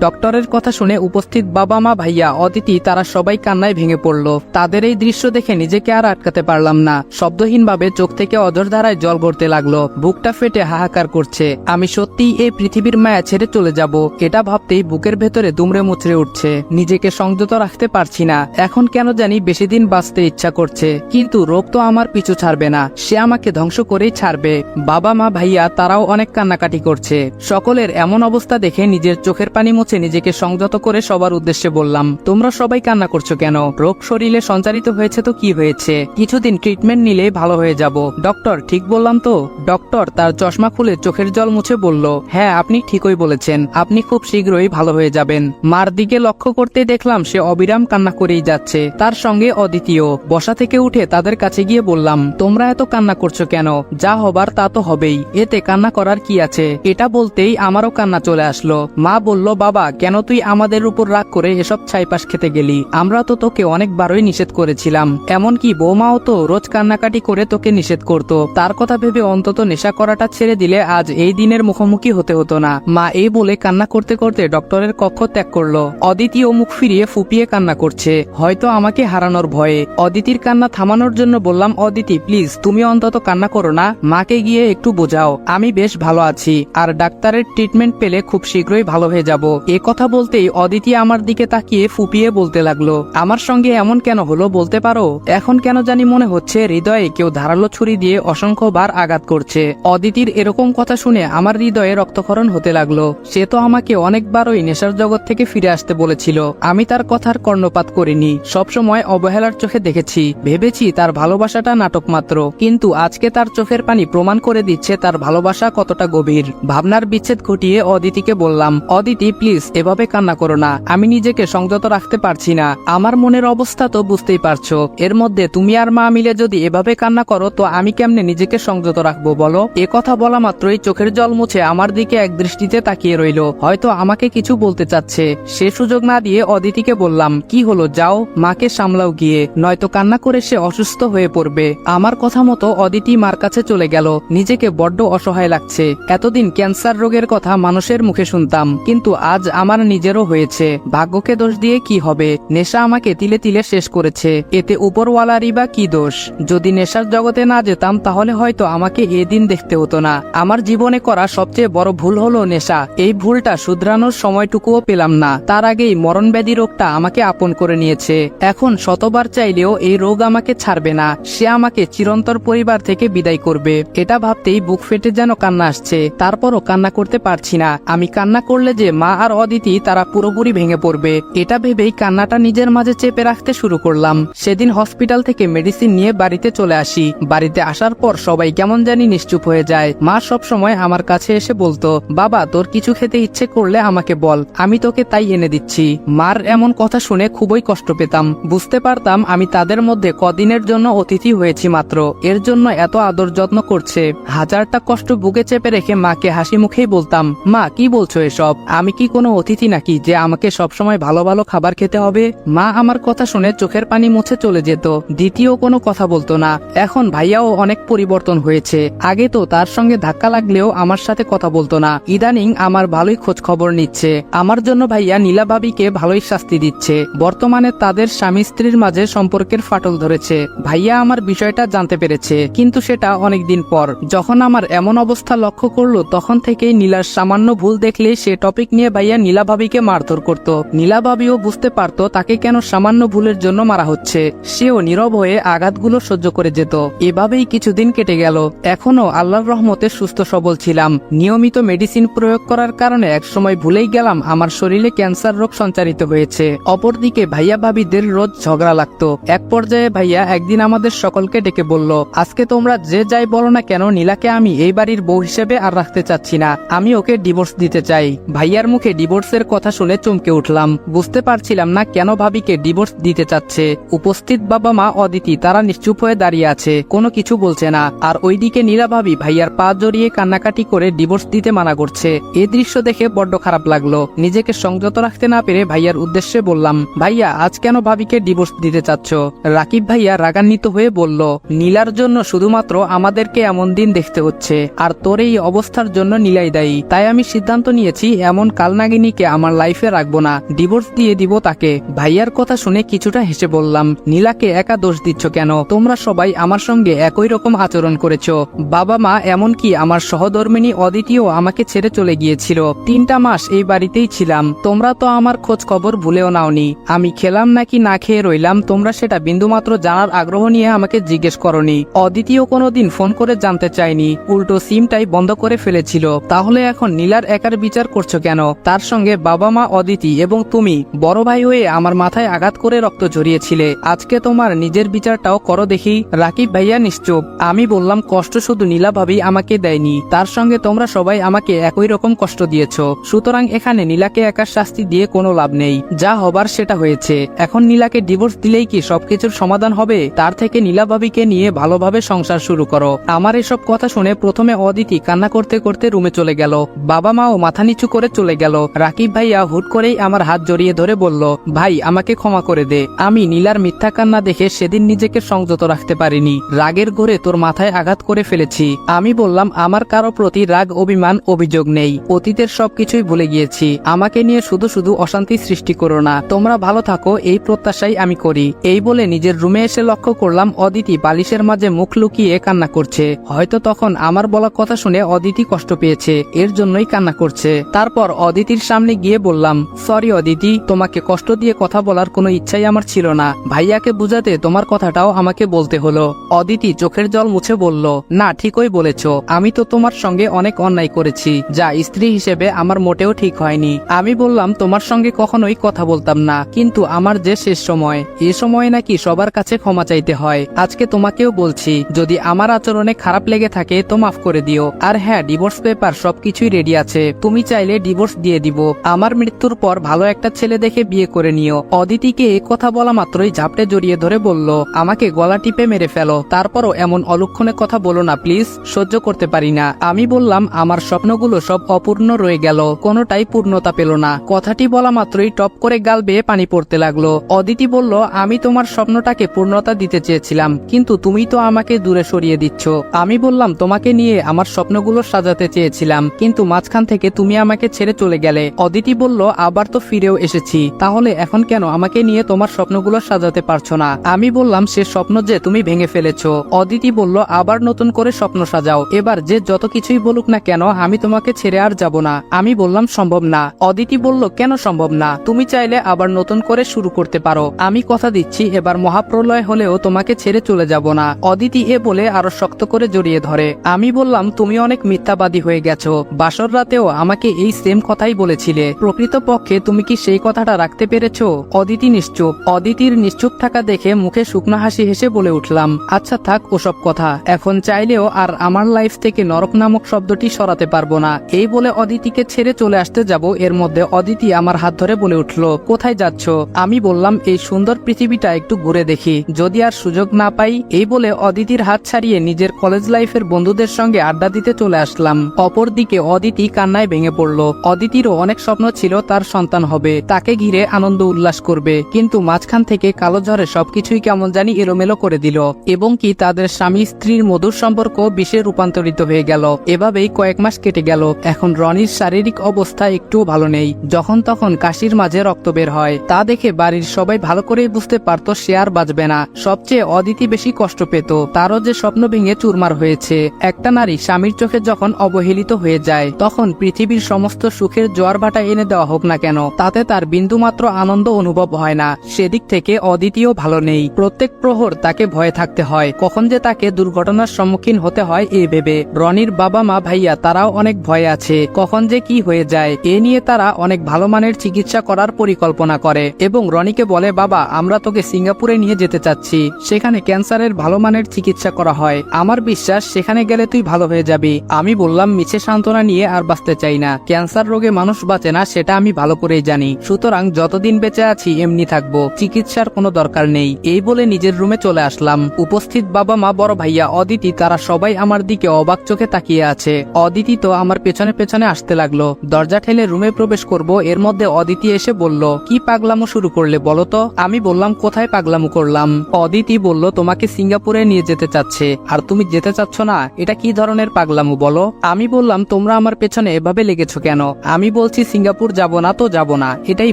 ডক্টরের কথা শুনে উপস্থিত বাবা মা, ভাইয়া, অদিতি তারা সবাই কান্নায় ভেঙে পড়ল। তাদের এই দৃশ্য দেখে নিজেকে আর আটকাতে পারলাম না। শব্দহীনভাবে চোখ থেকে অঝর ধারায় জল গড়তে লাগলো, বুকটা ফেটে হাহাকার করছে। আমি সত্যিই এই পৃথিবীর মায়া ছেড়ে চলে যাব, এটা ভাবতেই বুকের ভেতরে দুমড়ে মুচড়ে উঠছে। নিজেকে সংযত রাখতে পারছি না। এখন কেন জানি বেশি দিন বাঁচতে ইচ্ছা করছে, কিন্তু রোগ তো আমার পিছু ছাড়বে না, সে আমাকে ধ্বংস করেই ছাড়বে। বাবা মা, ভাইয়া তারাও অনেক কান্নাকাটি করছে। সকলের এমন অবস্থা দেখে নিজের চোখের পানি মুছে নিজেকে সংযত করে সবার উদ্দেশ্যে বললাম, তোমরা সবাই কান্না করছো কেন? রোগ শরীরে সঞ্চারিত হয়েছে তো কি হয়েছে, কিছুদিন ট্রিটমেন্ট নিলে ভালো হয়ে যাব। ডক্টর, ঠিক বললাম তো? ডক্টর তার চশমা খুলে চোখের জল মুছে বলল, হ্যাঁ, আপনি ঠিকই বলেছেন, আপনি খুব শীঘ্রই ভালো হয়ে যাবেন। মার দিকে লক্ষ্য করতে দেখলাম সে অবিরাম কান্না করেই যাচ্ছে, তার সঙ্গে অদ্বিতীয়। বসা থেকে উঠে তাদের কাছে গিয়ে বললাম, তোমরা এত কান্না করছো কেন? যা হবার তা তো হবেই, এতে কান্না করার কি আছে? এটা বলতেই আমারও কান্না চলে আসলো। মা বলল, বাবা, কেন তুই আমাদের উপর রাগ করে এসব ছাইপাশ খেতে গেলি? আমরা তো তোকে অনেকবারই নিষেধ করেছিলাম, এমনকি বৌমাও তো রোজ কান্নাকাটি করে তোকে নিষেধ করত। তার কথা ভেবে অন্তত নেশা করাটা ছেড়ে দিলে আজ এই দিনের মুখোমুখি হতে হতো না। মা এই বলে কান্না করতে করতে ডক্টরের কক্ষ ত্যাগ করলো। অদিতিও মুখ ফিরিয়ে ফুপিয়ে কান্না করছে, হয়তো আমাকে হারানোর ভয়ে। অদিতির কান্না থামানোর জন্য বললাম, অদিতি প্লিজ, তুমি অন্তত কান্না করো না, মাকে গিয়ে একটু বোঝাও আমি বেশ ভালো আছি, আর ডাক্তারের ট্রিটমেন্ট পেলে খুব শীঘ্রই ভালো হয়ে যাব। এ কথা বলতেই অদিতি আমার দিকে তাকিয়ে ফুপিয়ে বলতে লাগলো, আমার সঙ্গে এমন কেন হলো বলতে পারো? এখন কেন জানি মনে হচ্ছে হৃদয়ে কেউ ধারালো ছুরি দিয়ে অসংখ্যবার আঘাত করছে। অদিতির এরকম কথা শুনে আমার হৃদয়ে রক্তক্ষরণ হতে লাগলো। সে তো আমাকে অনেকবারই নেশার জগৎ থেকে ফিরে আসতে বলেছিল, আমি তার কথার কর্ণপাত করিনি, সবসময় অবহেলার চোখে দেখেছি, ভেবেছি তার ভালোবাসাটা নাটক মাত্র। কিন্তু আজকে তার চোখের পানি প্রমাণ করে দিচ্ছে তার ভালোবাসা কতটা গভীর। ভাবনার বিচ্ছেদ ঘটিয়ে অদিতিকে বললাম, অদিতি প্লিজ এভাবে কান্না করো না, আমি নিজেকে সংযত রাখতে পারছি না। আমার মনের অবস্থা তো বুঝতেই পারছো, এর মধ্যে তুমি আর মা মিলে যদি এভাবে কান্না করো তো আমি কেমনে নিজেকে সংযত রাখবো বলো? এ কথা বলা মাত্রই চোখের জল মুছে আমার দিকে এক দৃষ্টিতে তাকিয়ে রইল, হয়তো আমাকে কিছু বলতে চাচ্ছে। সে সুযোগ না দিয়ে অদিতিকে বললাম, কি হলো, যাও মাকে সামলাও গিয়ে, নয়তো কান্না করে সে অসুস্থ হয়ে পড়বে। আমার কথা মতো অদিতি মার কাছে চলে গেল। নিজেকে বড্ড অসহায় লাগছে। এতদিন ক্যান্সার রোগের কথা মানুষের মুখে শুনতাম, কিন্তু আজ আমার নিজেরও হয়েছে। ভাগ্যকে দোষ দিয়ে কি হবে? নেশা আমাকে তিলে তিলে শেষ করেছে, এতে উপরওয়ালারই বা কি দোষ? যদি নেশার জগতে না যেতাম তাহলে হয়তো আমাকে এদিন দেখতে হতো না। আমার জীবনে করা সবচেয়ে বড় ভুল হলো নেশা। এই ভুলটা শুধরানোর সময়টুকুও পেলাম না, তার আগেই মরণব্যাধি রোগটা আমাকে আপন করে নিয়েছে। এখন শতবার চাইলেও এই রোগ আমাকে ছাড়বে না, সে আমাকে চিরন্তর পরিবার থেকে বিদায় করবে। এটা ভাবতেই বুক ফেটে যেন কান্না আসছে, তারপরও কান্না করতে পারছি না। আমি কান্না করলে যে মা আর অদিতি তারা পুরোপুরি ভেঙে পড়বে, এটা ভেবেই কান্নাটা নিজের মাঝে চেপে রাখতে শুরু করলাম। সেদিন হসপিটাল থেকে মেডিসিন নিয়ে বাড়িতে চলে আসি। বাড়িতে আসার পর সবাই কেমন জানি নিশ্চুপ হয়ে যায়। মা সব সময় আমার কাছে এসে বলতো, বাবা তোর কিছু খেতে ইচ্ছে করলে আমাকে বল, আমি তোকে তাই এনে দিচ্ছি। মার এমন কথা শুনে খুবই কষ্ট পেতাম। বুঝতে পারতাম আমি তাদের মধ্যে কদিনের জন্য অতিথি হয়েছি মাত্র, এর জন্য এত আদর যত্ন করছে। হাজারটা কষ্ট বুকে চেপে রেখে মাকে হাসি মুখেই বলতাম, মা কি বলছো এসব? আমি কি কোনো অতিথি নাকি যে আমাকে সবসময় ভালো ভালো খাবার খেতে হবে? মা আমার কথা শুনে চোখের পানি মুছে চলে যেত, দ্বিতীয় কোনো কথা বলতো না। এখন ভাইয়াও অনেক পরিবর্তন হয়েছে। আগে তো তার সঙ্গে ধাক্কা লাগলেও আমার সাথে কথা বলতো না, ইদানিং আমার ভালোই খোঁজ খবর নিচ্ছে। আমার জন্য ভাইয়া নীলা ভাবিকে ভালোই শাস্তি দিচ্ছে। বর্তমানে তাদের স্বামী স্ত্রীর মাঝে সম্পর্কের ফাটল ধরেছে। ভাইয়া আমার বিষয়টা জানতে পেরেছে, কিন্তু সেটা অনেকদিন পর। যখন আমার এমন অবস্থা লক্ষ্য করলো তখন থেকেই নীলার সামান্য ভুল দেখলে সে টপিক নিয়ে ভাইয়া নীলা ভাবিকে মারধর করত। নীলা ভাবিও বুঝতে পারতো তাকে কেন সামান্য ভুলের জন্য মারা হচ্ছে, সেও নীরব হয়ে আঘাতগুলো সহ্য করে যেত। এভাবেই কিছুদিন কেটে গেল। এখনো আল্লাহর রহমতে সুস্থ সবল ছিলাম। নিয়মিত মেডিসিন প্রয়োগ করার কারণে একসময় ভুলেই গেলাম আমার শরীরে ক্যান্সার রোগ সঞ্চারিত হয়েছে। অপরদিকে ভাইয়া ভাবিদের রোজ ঝগড়া লাগতো। এক পর্যায়ে ভাইয়া একদিন আমাদের সকলকে ডেকে বলল, আজকে তোমরা যে যাই বলো না কেন, নীলাকে আমি এই বাড়ির বউ হিসেবে আর রাখতে চাচ্ছি না, আমি ওকে ডিভোর্স দিতে দিতে চাই। ভাইয়ার মুখে ডিভোর্সের কথা শুনে চমকে উঠলাম। বুঝতে পারছিলাম না কেন ভাবিকে ডিভোর্স দিতে চাচ্ছে। উপস্থিত বাবা মা অদিতি তারা নিশ্চুপ হয়ে দাঁড়িয়ে আছে, কোনো কিছু বলছে না। আর ওইদিকে নীলা ভাবি ভাইয়ার পা জড়িয়ে কান্নাকাটি করে ডিভোর্স দিতে মানা করছে। এই দৃশ্য দেখে বড্ড খারাপ লাগলো। নিজেকে সংযত রাখতে না পেরে ভাইয়ার উদ্দেশ্যে বললাম, ভাইয়া আজ কেন ভাবিকে ডিভোর্স দিতে চাচ্ছ? রাকিব ভাইয়া রাগান্বিত হয়ে বলল, নীলার জন্য শুধুমাত্র আমাদেরকে এমন দিন দেখতে হচ্ছে, আর তোর এই অবস্থার জন্য নীলাই দায়ী। তাই আমি সিদ্ধান্ত নিয়েছি এমন কালনাগিনীকে আমার লাইফে রাখবো না, ডিভোর্স দিয়ে দিব তাকে। ভাইয়ার কথা শুনে কিছুটা হেসে বললাম, নীলাকে একা দোষ দিচ্ছ কেন? তোমরা সবাই আমার সঙ্গে একই রকম আচরণ করেছো। বাবা মা এমনকি আমার সহধর্মিনী অদিতিও আমাকে ছেড়ে চলে গিয়েছিল। 3টা মাস এই বাড়িতেই ছিলাম। তোমরা তো আমার খোঁজ খবর ভুলেও নাওনি। আমি খেলাম নাকি না খেয়ে রইলাম তোমরা সেটা বিন্দুমাত্র জানার আগ্রহ নিয়ে আমাকে জিজ্ঞেস করনি। অদিতিও কোনোদিন ফোন করে জানতে চাইনি, উল্টো সিমটাই বন্ধ করে ফেলেছিল। তাহলে এখন নীলার একার বিচার করছো কেন? তার সঙ্গে বাবা মা অদিতি এবং তুমি বড় ভাই হয়ে আমার মাথায় আঘাত করে রক্ত ঝরিয়েছিলে। আজকে তোমার নিজের বিচারটাও করো দেখি। রাকিব ভাইয়া নিশ্চুপ। আমি বললাম, কষ্ট শুধু নীলা ভাবি আমাকে দেয়নি, তার সঙ্গে তোমরা সবাই আমাকে একই রকম কষ্ট দিয়েছো। সুতরাং এখানে নীলাকে একার শাস্তি দিয়ে কোনো লাভ নেই। যা হবার সেটা হয়েছে। এখন নীলাকে ডিভোর্স দিলেই কি সবকিছুর সমাধান হবে? তার থেকে নীলা ভাবিকে নিয়ে ভালোভাবে সংসার শুরু করো। আমার এসব কথা শুনে প্রথমে অদিতি কান্না করতে করতে রুমে চলে গেল। বাবা মাও মাথা নিচু করে চলে গেল। রাকিব ভাইয়া হুট করেই আমার হাত জড়িয়ে ধরে বলল, ভাই আমাকে ক্ষমা করে দে। আমি নীলার মিথ্যা কান্না দেখে সেদিন নিজেকে সংযত রাখতে পারিনি। রাগের ঘোরে তোর মাথায় আঘাত করে ফেলেছি। আমি বললাম, আমার কারো প্রতি রাগ অভিমান অভিযোগ নেই। অতীতের সবকিছুই ভুলে গিয়েছি। আমাকে নিয়ে শুধু শুধু অশান্তি সৃষ্টি করো না। তোমরা ভালো থাকো এই প্রত্যাশাই আমি করি। এই বলে নিজের রুমে এসে লক্ষ্য করলাম অদিতি বালিশের মাঝে মুখ লুকিয়ে কান্না করছে। হয়তো তখন আমার বলা কথা শুনে অদিতি কষ্ট পেয়েছে, এর জন্যই কান্না করছে। তারপর অদিতির সামনে গিয়ে বললাম, সরি অদিতি, তোমাকে কষ্ট দিয়ে কথা বলার কোনো ইচ্ছাই আমার ছিল না। ভাইয়াকে বুঝাতে তোমার কথাটাও আমাকে বলতে হলো। অদিতি চোখের জল মুছে বলল, না ঠিকই বলেছ। আমি তো তোমার সঙ্গে অনেক অন্যায় করেছি, যা স্ত্রী হিসেবে আমার মোটেও ঠিক হয়নি। আমি বললাম, তোমার সঙ্গে কখনোই কথা বলতাম না, কিন্তু আমার যে শেষ সময়, এ সময় নাকি সবার কাছে ক্ষমা চাইতে হয়। আজকে তোমাকেও বলছি, যদি আমার আচরণে খারাপ লেগে থাকে তো মাফ করে দিও। আর হ্যাঁ, ডিভোর্স পেপার সবকিছুই রেডি আছে। তুমি চাইলে ডিভোর্স দিয়ে দিব। আমার মৃত্যুর পর ভালো একটা ছেলে দেখে বিয়ে করে নিও। অদিতিকে এ কথা বলা মাত্রই ঝাপটে জড়িয়ে ধরে বলল, আমাকে গলা টিপে মেরে ফেলো, তারপরও এমন অলক্ষণে কথা বলো না প্লিজ, সহ্য করতে পারি না। আমি বললাম, আমার স্বপ্নগুলো সব অপূর্ণ রয়ে গেল, কোনোটাই পূর্ণতা পেল না। কথাটি বলা মাত্রই টপ করে গাল বেয়ে পানি পড়তে লাগলো। অদিতি বলল, আমি তোমার স্বপ্নটাকে পূর্ণতা দিতে চেয়েছিলাম, কিন্তু তুমি তো আমাকে দূরে সরিয়ে দিচ্ছ। আমি বললাম, তোমাকে নিয়ে আমার স্বপ্নগুলো সাজাতে চেয়েছিলাম, কিন্তু মাঝখান থেকে তুমি আমাকে ছেড়ে চলে গেলে। অদিতি বলল, আবার তো ফিরেও এসেছি, তাহলে এখন কেন আমাকে নিয়ে তোমার স্বপ্নগুলো সাজাতে পারছো না? আমি বললাম, সে স্বপ্ন যে তুমি ভেঙে ফেলেছো। অদিতি বলল, আবার নতুন করে স্বপ্ন সাজাও। এবার যে যত কিছুই বলুক না কেন, আমি তোমাকে ছেড়ে আর যাব না। আমি বললাম, সম্ভব না। অদিতি বলল, কেন সম্ভব না? তুমি চাইলে আবার নতুন করে শুরু করতে পারো। আমি কথা দিচ্ছি, এবার মহাপ্রলয় হলেও তোমাকে ছেড়ে চলে যাব না। অদিতি এ বলে আরো শক্ত করে জড়িয়ে ধরে। আমি বললাম, তুমি অনেক মিথ্যাবাদী হয়ে গেছো। বাসর রাতেও আমাকে এই সেম কথাই বলেছিলে। প্রকৃতপক্ষে তুমি কি সেই কথাটা রাখতে পেরেছো? অদিতি নিশ্চুপ। অদিতির নিশ্চুপ থাকা দেখে মুখে শুকনো হাসি হেসে বলে উঠলাম, আচ্ছা থাক ওসব কথা। এখন চাইলেও আর আমার লাইফ থেকে নরক নামক শব্দটি সরাতে পারবো না। এই বলে অদিতিকে ছেড়ে চলে আসতে যাব, এর মধ্যে অদিতি আমার হাত ধরে বলে উঠল, কোথায় যাচ্ছ? আমি বললাম, এই সুন্দর পৃথিবীটা একটু ঘুরে দেখি, যদি আর সুযোগ না পাই। এই বলে অদিতির হাত ছাড়িয়ে নিজের কলেজ লাইফের বন্ধুদের সঙ্গে আড্ডা দিতে চলে আসলাম। অপরদিকে অদিতি কান্নায় ভেঙে পড়ল। অদিতিরও অনেক স্বপ্ন ছিল তার সন্তান হবে, তাকে ঘিরে আনন্দ উল্লাস করবে, কিন্তু মাঝখান থেকে কালো ঝড়ে সবকিছুই কেমন জানি এলোমেলো করে দিল, এবং কি তাদের স্বামী স্ত্রীর মধুর সম্পর্ক বিষে রূপান্তরিত হয়ে গেল। এভাবেই কয়েক মাস কেটে গেল। এখন রনির শারীরিক অবস্থা একটুও ভালো নেই। যখন তখন কাশির মাঝে রক্ত বের হয়, তা দেখে বাড়ির সবাই ভালো করেই বুঝতে পারতো সে আর বাঁচবে না। সবচেয়ে অদিতি বেশি কষ্ট পেত, তারও যে স্বপ্ন ভেঙে চুরমার হয়েছে। একটা নারী স্বামীর চোখে যখন অবহেলিত হয়ে যায়, তখন পৃথিবীর সমস্ত সুখের জোয়ার ভাটা এনে দেওয়া হোক না কেন, তাতে তার বিন্দুমাত্র আনন্দ অনুভব হয় না। সেদিক থেকে অদিতিও ভালো নেই। প্রত্যেক প্রহর তাকে ভয়ে থাকতে হয়, কখন যে তাকে দুর্ঘটনার সম্মুখীন হতে হয় এ ভেবে। রনির বাবা মা ভাইয়া তারাও অনেক ভয়ে আছে, কখন যে কি হয়ে যায়। এ নিয়ে তারা অনেক ভালো মানের চিকিৎসা করার পরিকল্পনা করে এবং রনিকে বলে, বাবা আমরা তোকে সিঙ্গাপুরে নিয়ে যেতে চাচ্ছি, সেখানে ক্যান্সারের ভালো মানের চিকিৎসা করা হয়। আমার বিশ্বাস সেখানে গেলে তুই ভালো হয়ে যাবি। আমি বললাম, মিছে সান্ত্বনা নিয়ে আর বাঁচতে চাই না। ক্যান্সার রোগে মানুষ বাঁচে না সেটা আমি ভালো করেই জানি, সুতরাং যতদিন বেঁচে আছি এমনি থাকবো, চিকিৎসার কোনো দরকার নেই। এই বলে নিজের রুমে চলে আসলাম। উপস্থিত বাবা মা, বড় ভাইয়া, অদিতি তারা সবাই আমার দিকে অবাক চোখে তাকিয়ে আছে। অদিতি তো আমার পেছনে পেছনে আসতে লাগলো। দরজা ঠেলে রুমে প্রবেশ করব, এর মধ্যে অদিতি এসে বলল, কি পাগলামো শুরু করলে বলো তো? আমি বললাম, কোথায় পাগলামো করলাম? অদিতি বলল, তোমাকে সিঙ্গাপুরে নিয়ে যেতে চাচ্ছে আর তুমি যেতে চাচ্ছ না, এটা কি ধরনের পাগলামো বলো? আমি বললাম, তোমরা আমার পেছনে এভাবে লেগেছো কেন? আমি বলছি সিঙ্গাপুর যাব না তো যাব না, এটাই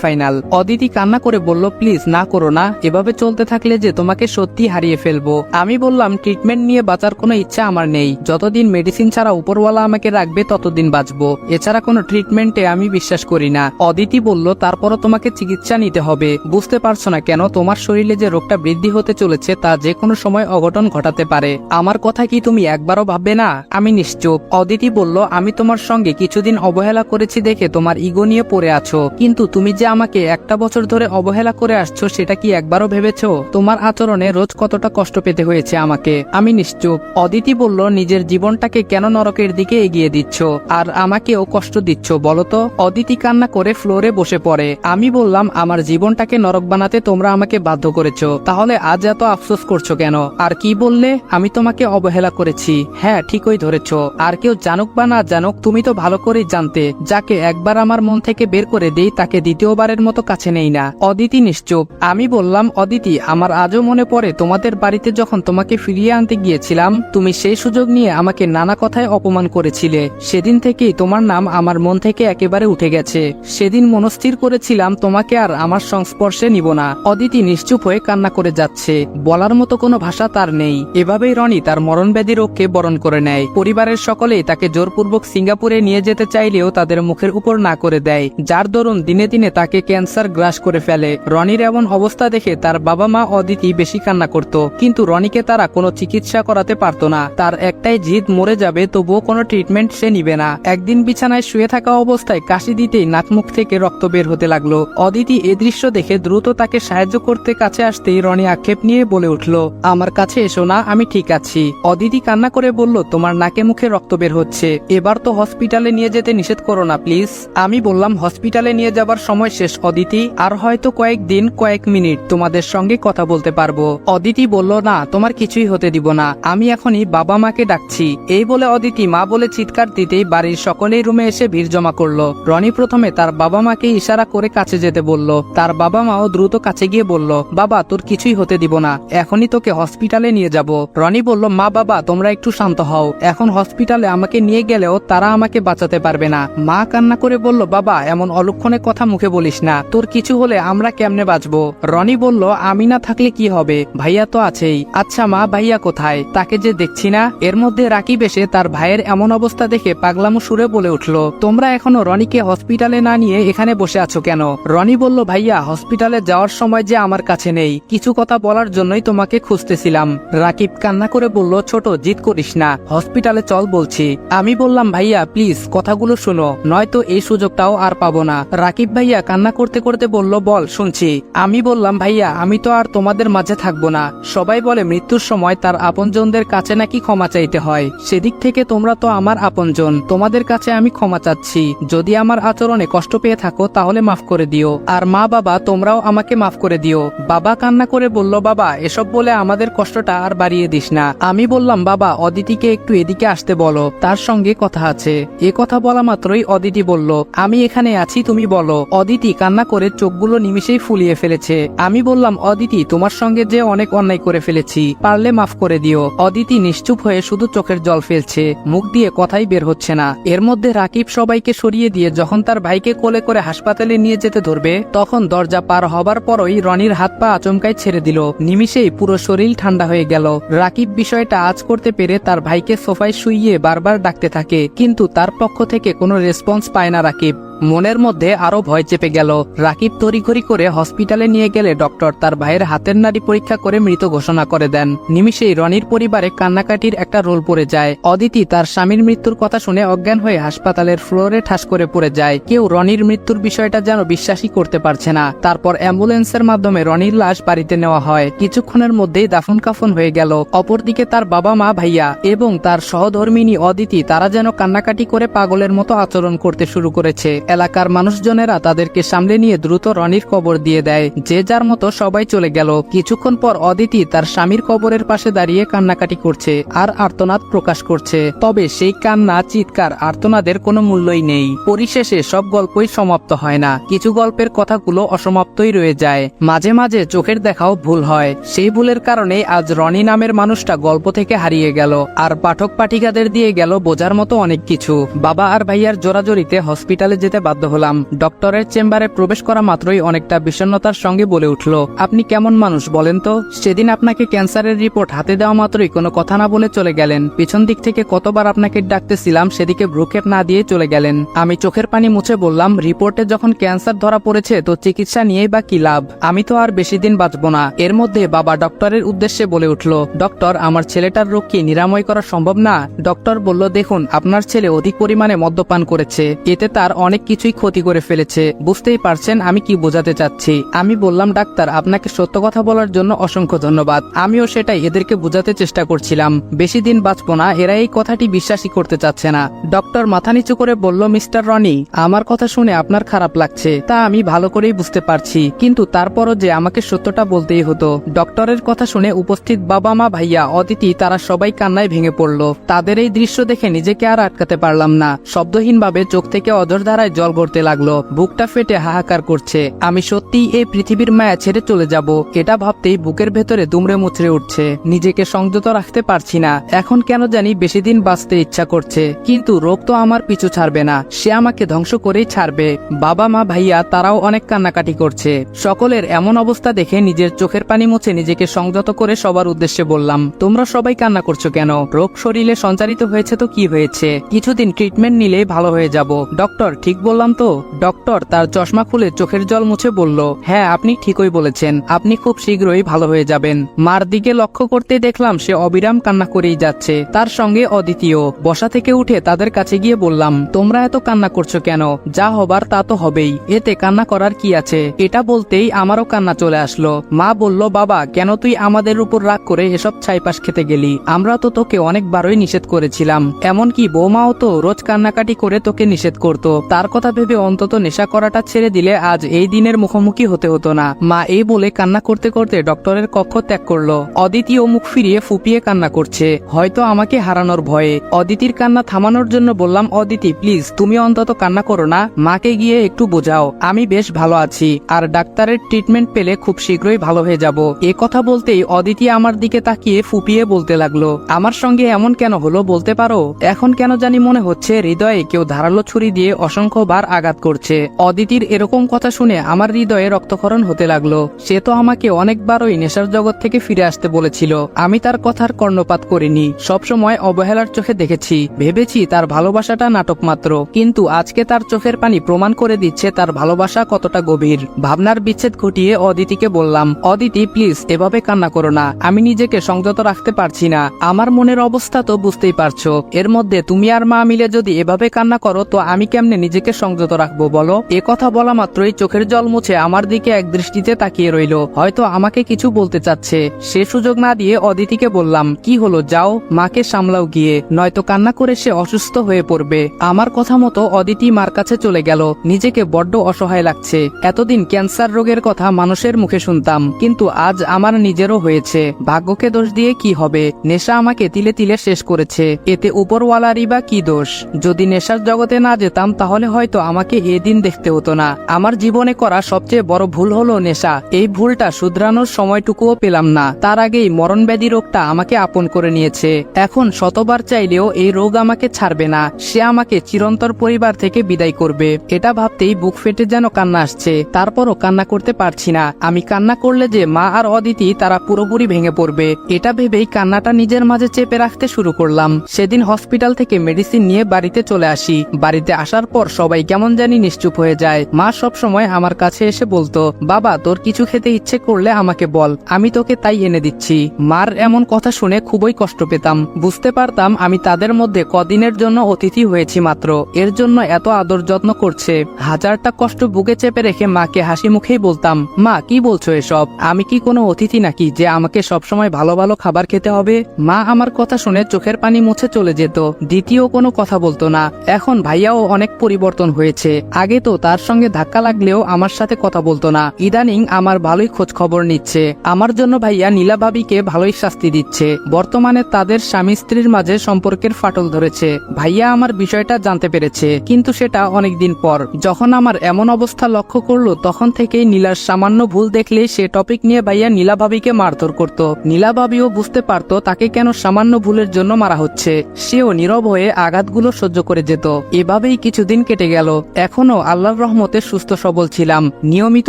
ফাইনাল। অদিতি কান্না করে বলল, প্লিজ না করো না, এভাবে চলতে থাকলে যে তোমাকে সত্যি হারিয়ে ফেলবো। আমি বললাম, ট্রিটমেন্ট নিয়ে বাঁচার কোনো ইচ্ছা আমার নেই, যতদিন মেডিসিন ছাড়া উপরওয়ালা আমাকে রাখবে ততদিন বাঁচবো, এছাড়া কোনো ট্রিটমেন্টে আমি বিশ্বাস করি না। অদিতি বলল, তারপরও তোমাকে চিকিৎসা নিতে হবে, বুঝতে পারছো না কেন? তোমার শরীরে যে রোগটা বৃদ্ধি হতে চলেছে তা যে কোনো সময় অঘটন ঘটাতে পারে। আমার কথা কি তুমি একবারও ভাববে না? আমি নিশ্চুপ। অদিতি বলল, আমি তোমার সঙ্গে কিছুদিন অবহেলা করেছি দেখে তোমার ইগো নিয়ে পড়ে আছো, কিন্তু তুমি যে আমাকে একটা বছর ধরে অবহেলা করে আসছো সেটা কি একবারও ভেবেছো? তোমার আচরণে রোজ কতটা কষ্ট পেতে হয়েছে আমাকে। আমি নিশ্চুপ। অদিতি বলল, নিজের জীবনটাকে কেন নরকের দিকে এগিয়ে দিচ্ছ আর আমাকেও কষ্ট দিচ্ছ বলো তো? অদিতি কান্না করে ফ্লোরে বসে পড়ে। আমি বললাম, আমার জীবনটাকে নরক বানাতে তোমরা আমাকে বাধ্য করেছো, তাহলে আজ এত আফসোস করছো কেন? আর কি বললে? আমি তোমাকে অবহেলা করেছি? হ্যাঁ, ঠিকই ধরেছো। আর কেউ জানুক বা না জানুক, তুমি তো ভালো করেই জানতে, যাকে একবার আমার মন থেকে বের করে দেই তাকে দ্বিতীয়বারের মতো কাছে নেই না। অদিতি নিশ্চুপ। আমি বললাম, অদিতি, আমার আজও মনে পড়ে তোমাদের বাড়িতে যখন তোমাকে ফিরিয়ে আনতে গিয়েছিলাম, তুমি সেই সুযোগ নিয়ে আমাকে নানা কথায় অপমান করেছিলে। সেদিন থেকেই তোমার নাম আমার মন থেকে একেবারে উঠে গেছে। সেদিন মনস্থির করেছিলাম তোমাকে আর আমার সংস্পর্শে নিব না। অদিতি নিশ্চুপ হয়ে কান্না করে যাচ্ছে, বলার মতো কোনো ভাষা তার নেই। এভাবেই রনি তার মরণব্যাধি রোগকে বরণ করে নেয়। পরিবারের সকলেই তাকে জোরপূর্বক সিঙ্গাপুরে নিয়ে যেতে চাইলেও তাদের মুখের উপর না করে দেয়, যার দরুন দিনে দিনে তাকে ক্যান্সার গ্রাস করে ফেলে। রনির এমন অবস্থা দেখে তার বাবা মা অদিতি বেশি কান্না করত, কিন্তু রনিকে তারা কোনো চিকিৎসা করাতে পারত না। তার একটাই জিদ, মরে যাবে তবুও কোনো ট্রিটমেন্ট সে নিবে না। একদিন বিছানায় শুয়ে থাকা অবস্থায় কাশি দিতেই নাক মুখ থেকে রক্ত বের হতে লাগলো। অদিতি এ দৃশ্য দেখে দ্রুত তাকে সাহায্য করতে কাছে আসতেই রনি আক্ষেপ নিয়ে বলে উঠল, আমার কাছে এসো না, আমি ঠিক আছি। অদিতি কান্না করে বলল, তোমার নাকে মুখে রক্ত বের হচ্ছে, এবার তো হসপিটালে নিয়ে যেতে নিষেধ করো না প্লিজ। আমি বললাম, হসপিটালে নিয়ে যাবার সময় শেষ অদিতি, আর হয়তো কয়েকদিন কয়েক মিনিট তোমাদের সঙ্গে কথা বলতে পারবো। অদিতি বলল, না, তোমার কিছুই হতে দিব না, আমি এখনই বাবা মাকে ডাকছি। এই বলে অদিতি মা বলে চিৎকার দিতেই বাড়ির সকলেই রুমে এসে ভিড় জমা করলো। রনি প্রথমে তার বাবা মাকে ইশারা করে কাছে যেতে বলল। তার বাবা মাও দ্রুত কাছে গিয়ে বলল, বাবা, তোর কিছুই হতে দিব না, এখনই তোকে হসপিটালে নিয়ে যাব। রনি বলল, মা বাবা, তোমরা একটু শান্ত হও, এখন হসপিটালে আমাকে নিয়ে গেলেও তারা আমাকে বাঁচাতে পারবে না। মা কান্না করে বলল, বাবা, এমন অলক্ষণে কথা মুখে বলিস না, তোর কিছু হলে আমরা কেমনে বাঁচবো? রনি বলল, আমি না থাকলে কি হবে, ভাইয়া তো আছেই। আচ্ছা মা, ভাইয়া কোথায়? তাকে যে দেখছি না। এর মধ্যে রাকিব এসে তার ভাইয়ের এমন অবস্থা দেখে পাগলামো সুরে বলে উঠল, তোমরা এখনো রনিকে হসপিটালে না নিয়ে এখানে বসে আছো কেন? রনি বলল, ভাইয়া, হসপিটালে যাওয়ার সময় যে আমার কাছে নেই, কিছু কথা বলার জন্যই তোমাকে খুঁজতেছিলাম। রাকিব কান্না করে বলল, ছোট, জিদ করিস না, হসপিটালে চল বলছি। আমি বললাম, ভাইয়া প্লিজ কথাগুলো শোনো, নয়তো এই সুযোগটাও আর পাবো না। রাকিব ভাইয়া কান্না করতে করতে বলল, বল, শুনছি। আমি বললাম, ভাইয়া, আমি তো আর তোমাদের মাঝে থাকবো না। সবাই বলে মৃত্যুর সময় তার আপনজনদের কাছে নাকি ক্ষমা চাইতে হয়, সেদিক থেকে তোমরা তো আমার আপনজন, তোমাদের কাছে আমি ক্ষমা চাচ্ছি। যদি আমার আচরণে কষ্ট পেয়ে থাকো তাহলে মাফ করে দিও, আর মা বাবা, তোমরাও আমাকে মাফ করে দিও। বাবা কান্না করে বলল, বাবা, এসব বলে আমাদের কষ্টটা আর বাড়িয়ে দিস না। আমি বললাম, বাবা, অদিতিকে একটু এদিকে আসতে বলো, তার সঙ্গে কথা আছে। এ কথা বলা মাত্রই অদিতি বলল, আমি এখানে আছি, তুমি বলো। অদিতি কান্না করে চোখগুলো নিমিষেই ফুলিয়ে ফেলেছে। আমি বললাম, অদিতি, তোমার সঙ্গে যে অনেক অন্যায় করে ফেলেছি, পারলে মাফ করে দিও। অদিতি নিশ্চুপ হয়ে শুধু চোখের জল ফেলছে, মুখ দিয়ে কথাই বের হচ্ছে না। এর মধ্যে রাকিব সবাইকে সরিয়ে দিয়ে যখন তার ভাইকে কোলে করে হাসপাতালে নিয়ে যেতে ধরবে, তখন দরজা পার হবার পরই রনির হাত পা আচমকাই ছেড়ে দিল। নিমিষেই পুরো শরীর ঠান্ডা হয়ে গেল। রাকিব বিষয়টা আজ করতে পেরে তার ভাইকে সোফায় শুইয়ে বারবার ডাকতে থাকে, কিন্তু তার পক্ষ থেকে কোনো রেসপন্স পায় না রাকিব। মনের মধ্যে আরো ভয় চেপে গেল। রাকিব তড়িঘড়ি করে হসপিটালে নিয়ে গেলে ডক্টর তার ভাইয়ের হাতের নাড়ি পরীক্ষা করে মৃত ঘোষণা করে দেন। নিমিষেই রনির পরিবারে কান্নাকাটির একটা রোল পড়ে যায়। অদিতি তার স্বামীর মৃত্যুর কথা শুনে অজ্ঞান হয়ে হাসপাতালের ফ্লোরে ঠাস করে পড়ে যায়। কেউ রনির মৃত্যুর বিষয়টা যেন বিশ্বাসই করতে পারছে না। তারপর অ্যাম্বুলেন্সের মাধ্যমে রনির লাশ বাড়িতে নেওয়া হয়। কিছুক্ষণের মধ্যেই দাফন কাফন হয়ে গেল। অপরদিকে তার বাবা মা ভাইয়া এবং তার সহধর্মিনী অদিতি তারা যেন কান্নাকাটি করে পাগলের মতো আচরণ করতে শুরু করেছে। এলাকার মানুষজনেরা তাদেরকে সামলে নিয়ে দ্রুত রনির কবর দিয়ে দেয়। যে যার মতো সবাই চলে গেল। কিছুক্ষণ পর অদিতি তার স্বামীর কবরের পাশে দাঁড়িয়ে কান্নাকাটি করছে আর আর্তনাদ প্রকাশ করছে। তবে সেই কান্না, চিৎকার, আর্তনাদের কোনো মূল্যই নেই। পরিশেষে সব গল্পই সমাপ্ত হয় না। কিছু গল্পের কথাগুলো অসমাপ্তই রয়ে যায়। মাঝে মাঝে চোখের দেখাও ভুল হয়। সেই ভুলের কারণে আজ রনি নামের মানুষটা গল্প থেকে হারিয়ে গেল আর পাঠক পাঠিকাদের দিয়ে গেল বোঝার মতো অনেক কিছু। বাবা আর ভাইয়ার জোরাজোরিতে হসপিটালে যেতে বাধ্য হলাম। ডক্টরের চেম্বারে প্রবেশ করা মাত্রই অনেকটা বিষণ্ণতার সঙ্গে বলে উঠল, আপনি কেমন মানুষ বলেন তো? সেদিন আপনাকে ক্যান্সারের রিপোর্ট হাতে দেওয়া মাত্রই কোনো কথা না বলে চলে গেলেন। পিছন দিক থেকে কতবার আপনাকে ডাকতেছিলাম, সেদিকে ভ্রুক্ষেপ না দিয়ে চলে গেলেন। আমি চোখের পানি মুছে বললাম, রিপোর্টে যখন ক্যান্সার ধরা পড়েছে তো চিকিৎসা নিয়েই বা কি লাভ? আমি তো আর বেশি দিন বাঁচব না। এর মধ্যে বাবা ডক্টরের উদ্দেশ্যে বলে উঠল, ডক্টর, আমার ছেলেটার রোগ কি নিরাময় করা সম্ভব না? ডক্টর বলল, দেখুন, আপনার ছেলে অধিক পরিমাণে মদ্যপান করেছে। এতে তার অনেক কিছুই ক্ষতি করে ফেলেছে। বুঝতেই পারছেন আমি কি বোঝাতে চাচ্ছি। আমি বললাম, ডাক্তার, আপনাকে সত্য কথা বলার জন্য অসংখ্য ধন্যবাদ। আমিও সেটাই এদেরকে বোঝাতে চেষ্টা করছিলাম। বেশি দিন বাঁচব না, এরা এই কথাটি বিশ্বাসই করতে চাচ্ছে না। ডক্টর মাথা নিচু করে বলল, মিস্টার রনি, আমার কথা শুনে আপনার খারাপ লাগছে তা আমি ভালো করেই বুঝতে পারছি, কিন্তু তারপরও যে আমাকে সত্যটা বলতেই হতো। ডক্টরের কথা শুনে উপস্থিত বাবা মা ভাইয়া অদিতি তারা সবাই কান্নায় ভেঙে পড়ল। তাদের এই দৃশ্য দেখে নিজেকে আর আটকাতে পারলাম না। শব্দহীনভাবে চোখ থেকে অঝর ধারায় জল গড়তে লাগলো। বুকটা ফেটে হাহাকার করছে। আমি সত্যিই এই পৃথিবীর মায়া ছেড়ে চলে যাব, এটা ভাবতেই বুকের ভেতরে দুমড়ে মুচড়ে উঠছে। নিজেকে সংযত রাখতে পারছি না। এখন কেন জানি বেশি দিন বাঁচতে ইচ্ছা করছে, কিন্তু রোগ তো আমার পিছু ছাড়বে না, সে আমাকে ধ্বংস করেই ছাড়বে। বাবা মা ভাইয়া তারাও অনেক কান্নাকাটি করছে। সকলের এমন অবস্থা দেখে নিজের চোখের পানি মুছে নিজেকে সংযত করে সবার উদ্দেশ্যে বললাম, তোমরা সবাই কান্না করছো কেন? রোগ শরীরে সঞ্চারিত হয়েছে তো কি হয়েছে? কিছুদিন ট্রিটমেন্ট নিলেই ভালো হয়ে যাব। ডক্টর, ঠিক বললাম তো? ডক্টর তার চশমা খুলে চোখের জল মুছে বলল, হ্যাঁ, আপনি ঠিকই বলেছেন, আপনি খুব শীঘ্রই ভালো হয়ে যাবেন। মার দিকে লক্ষ্য করতে দেখলাম সে অবিরাম কান্না করেই যাচ্ছে। তার সঙ্গে অদ্বিতীয়। বসা থেকে উঠে তাদের কাছে গিয়ে বললাম, তোমরা এত কান্না করছো কেন? যা হবার তা তো হবেই, এতে কান্না করার কি আছে? এটা বলতেই আমারও কান্না চলে আসলো। মা বলল, বাবা, কেন তুই আমাদের উপর রাগ করে এসব ছাইপাশ খেতে গেলি? আমরা তো তোকে অনেকবারই নিষেধ করেছিলাম। এমনকি বৌমাও তো রোজ কান্নাকাটি করে তোকে নিষেধ করত। তার কথা ভেবে অন্তত নেশা করাটা ছেড়ে দিলে আজ এই দিনের মুখোমুখি হতে হতো না। মা এই বলে কান্না করতে করতে ডক্টরের কক্ষ ত্যাগ করলো। অদিতিও মুখ ফিরিয়ে ফুপিয়ে কান্না করছে, হয়তো আমাকে হারানোর ভয়ে। অদিতির কান্না থামানোর জন্য বললাম, অদিতি প্লিজ, তুমি অন্তত কান্না করো না, মাকে গিয়ে একটু বোঝাও আমি বেশ ভালো আছি, আর ডাক্তারের ট্রিটমেন্ট পেলে খুব শীঘ্রই ভালো হয়ে যাব। এ কথা বলতেই অদিতি আমার দিকে তাকিয়ে ফুপিয়ে বলতে লাগলো, আমার সঙ্গে এমন কেন হলো বলতে পারো? এখন কেন জানি মনে হচ্ছে হৃদয়ে কেউ ধারালো ছুরি দিয়ে অসংখ্যবার আঘাত করছে। অদিতির এরকম কথা শুনে আমার হৃদয়ে রক্তক্ষরণ হতে লাগলো। সে তো আমাকে অনেকবারই নেশার জগৎ থেকে ফিরে আসতে বলেছিল। আমি তার কথার কর্ণপাত করিনি, সবসময় অবহেলার চোখে দেখেছি। ভেবেছি তার ভালোবাসাটা নাটক মাত্র, কিন্তু আজকে তার চোখের পানি প্রমাণ করে দিচ্ছে তার ভালোবাসা কতটা গভীর। ভাবনার বিচ্ছেদ ঘটিয়ে অদিতিকে বললাম, অদিতি প্লিজ এভাবে কান্না করো না, আমি নিজেকে সংযত রাখতে পারছি না। আমার মনের অবস্থা তো বুঝতেই পারছো। এর মধ্যে তুমি আর মা মিলে যদি এভাবে কান্না করো তো আমি কেমনে নিজেকে সংযত রাখবো বলো? এ কথা বলা মাত্রই চোখের জল মুছে আমার দিকে এক দৃষ্টিতে তাকিয়ে রইল, হয়তো আমাকে কিছু বলতে চাচ্ছে। সে সুযোগ না দিয়ে অদিতিকে বললাম, কি হলো, যাও মাকে সামলাও গিয়ে, নয়তো কান্না করে সে অসুস্থ হয়ে পড়বে। আমার কথা মতো অদিতি মার কাছে চলে গেল। নিজেকে বড্ড অসহায় লাগছে। এতদিন ক্যান্সার রোগের কথা মানুষের মুখে শুনতাম, কিন্তু আজ আমার নিজেরও হয়েছে। ভাগ্যকে দোষ দিয়ে কি হবে? নেশা আমাকে তিলে তিলে শেষ করেছে, এতে উপরওয়ালারই বা কি দোষ? যদি নেশার জগতে না যেতাম তাহলে হয়তো আমাকে এদিন দেখতে হতো না। আমার জীবনে করা সবচেয়ে বড় ভুল হলো নেশা। এই ভুলটা শুধরানোর সময়টুকুও পেলাম না, তার আগেই মরণব্যাধি রোগটা আমাকে আপন করে নিয়েছে। এখন শতবার চাইলেও এই রোগ আমাকে ছাড়বে না, সে আমাকে চিরন্তর পরিবার থেকে বিদায় করবে। এটা ভাবতেই বুক ফেটে যেন কান্না আসছে। তারপরও কান্না করতে পারছি না। আমি কান্না করলে যে মা আর অদিতি তারা পুরোপুরি ভেঙে পড়বে, এটা ভেবেই কান্নাটা নিজের মাঝে চেপে রাখতে শুরু করলাম। সেদিন হসপিটাল থেকে মেডিসিন নিয়ে বাড়িতে চলে আসি। বাড়িতে আসার পর সবাই সবাই কেমন জানি নিশ্চুপ হয়ে যায়। মা সব সময় আমার কাছে এসে বলতো, বাবা তোর কিছু খেতে ইচ্ছে করলে আমাকে বল, আমি তোকে তাই এনে দিচ্ছি। মার এমন কথা শুনে খুবই কষ্ট পেতাম। বুঝতে পারতাম আমি তাদের মধ্যে কদিনের জন্য অতিথি হয়েছি মাত্র, এর জন্য এত আদর যত্ন করছে। হাজারটা কষ্ট বুকে চেপে রেখে মাকে হাসি মুখেই বলতাম, মা কি বলছো এসব? আমি কি কোনো অতিথি নাকি যে আমাকে সবসময় ভালো ভালো খাবার খেতে হবে? মা আমার কথা শুনে চোখের পানি মুছে চলে যেত, দ্বিতীয় কোনো কথা বলতো না। এখন ভাইয়াও অনেক পরিবর্তন হয়েছে। আগে তো তার সঙ্গে ধাক্কা লাগলেও আমার সাথে কথা বলতো না, ইদানিং আমার ভালোই খোঁজ খবর নিচ্ছে। আমার জন্য ভাইয়া নীলা ভাবিকে ভালোই শাস্তি দিচ্ছে। বর্তমানে তাদের স্বামী স্ত্রীর মাঝে সম্পর্কের ফাটল ধরেছে। ভাইয়া আমার বিষয়টা জানতে পেরেছে, কিন্তু সেটা অনেকদিন পর। যখন আমার এমন অবস্থা লক্ষ্য করলো তখন থেকেই নীলার সামান্য ভুল দেখলেই সে টপিক নিয়ে ভাইয়া নীলা ভাবিকে মারধর করত। নীলা ভাবিও বুঝতে পারতো তাকে কেন সামান্য ভুলের জন্য মারা হচ্ছে। সেও নীরব হয়ে আঘাতগুলো সহ্য করে যেত। এভাবেই কিছুদিন কেটে গেল। এখনো আল্লাহর রহমতে সুস্থ সবল ছিলাম। নিয়মিত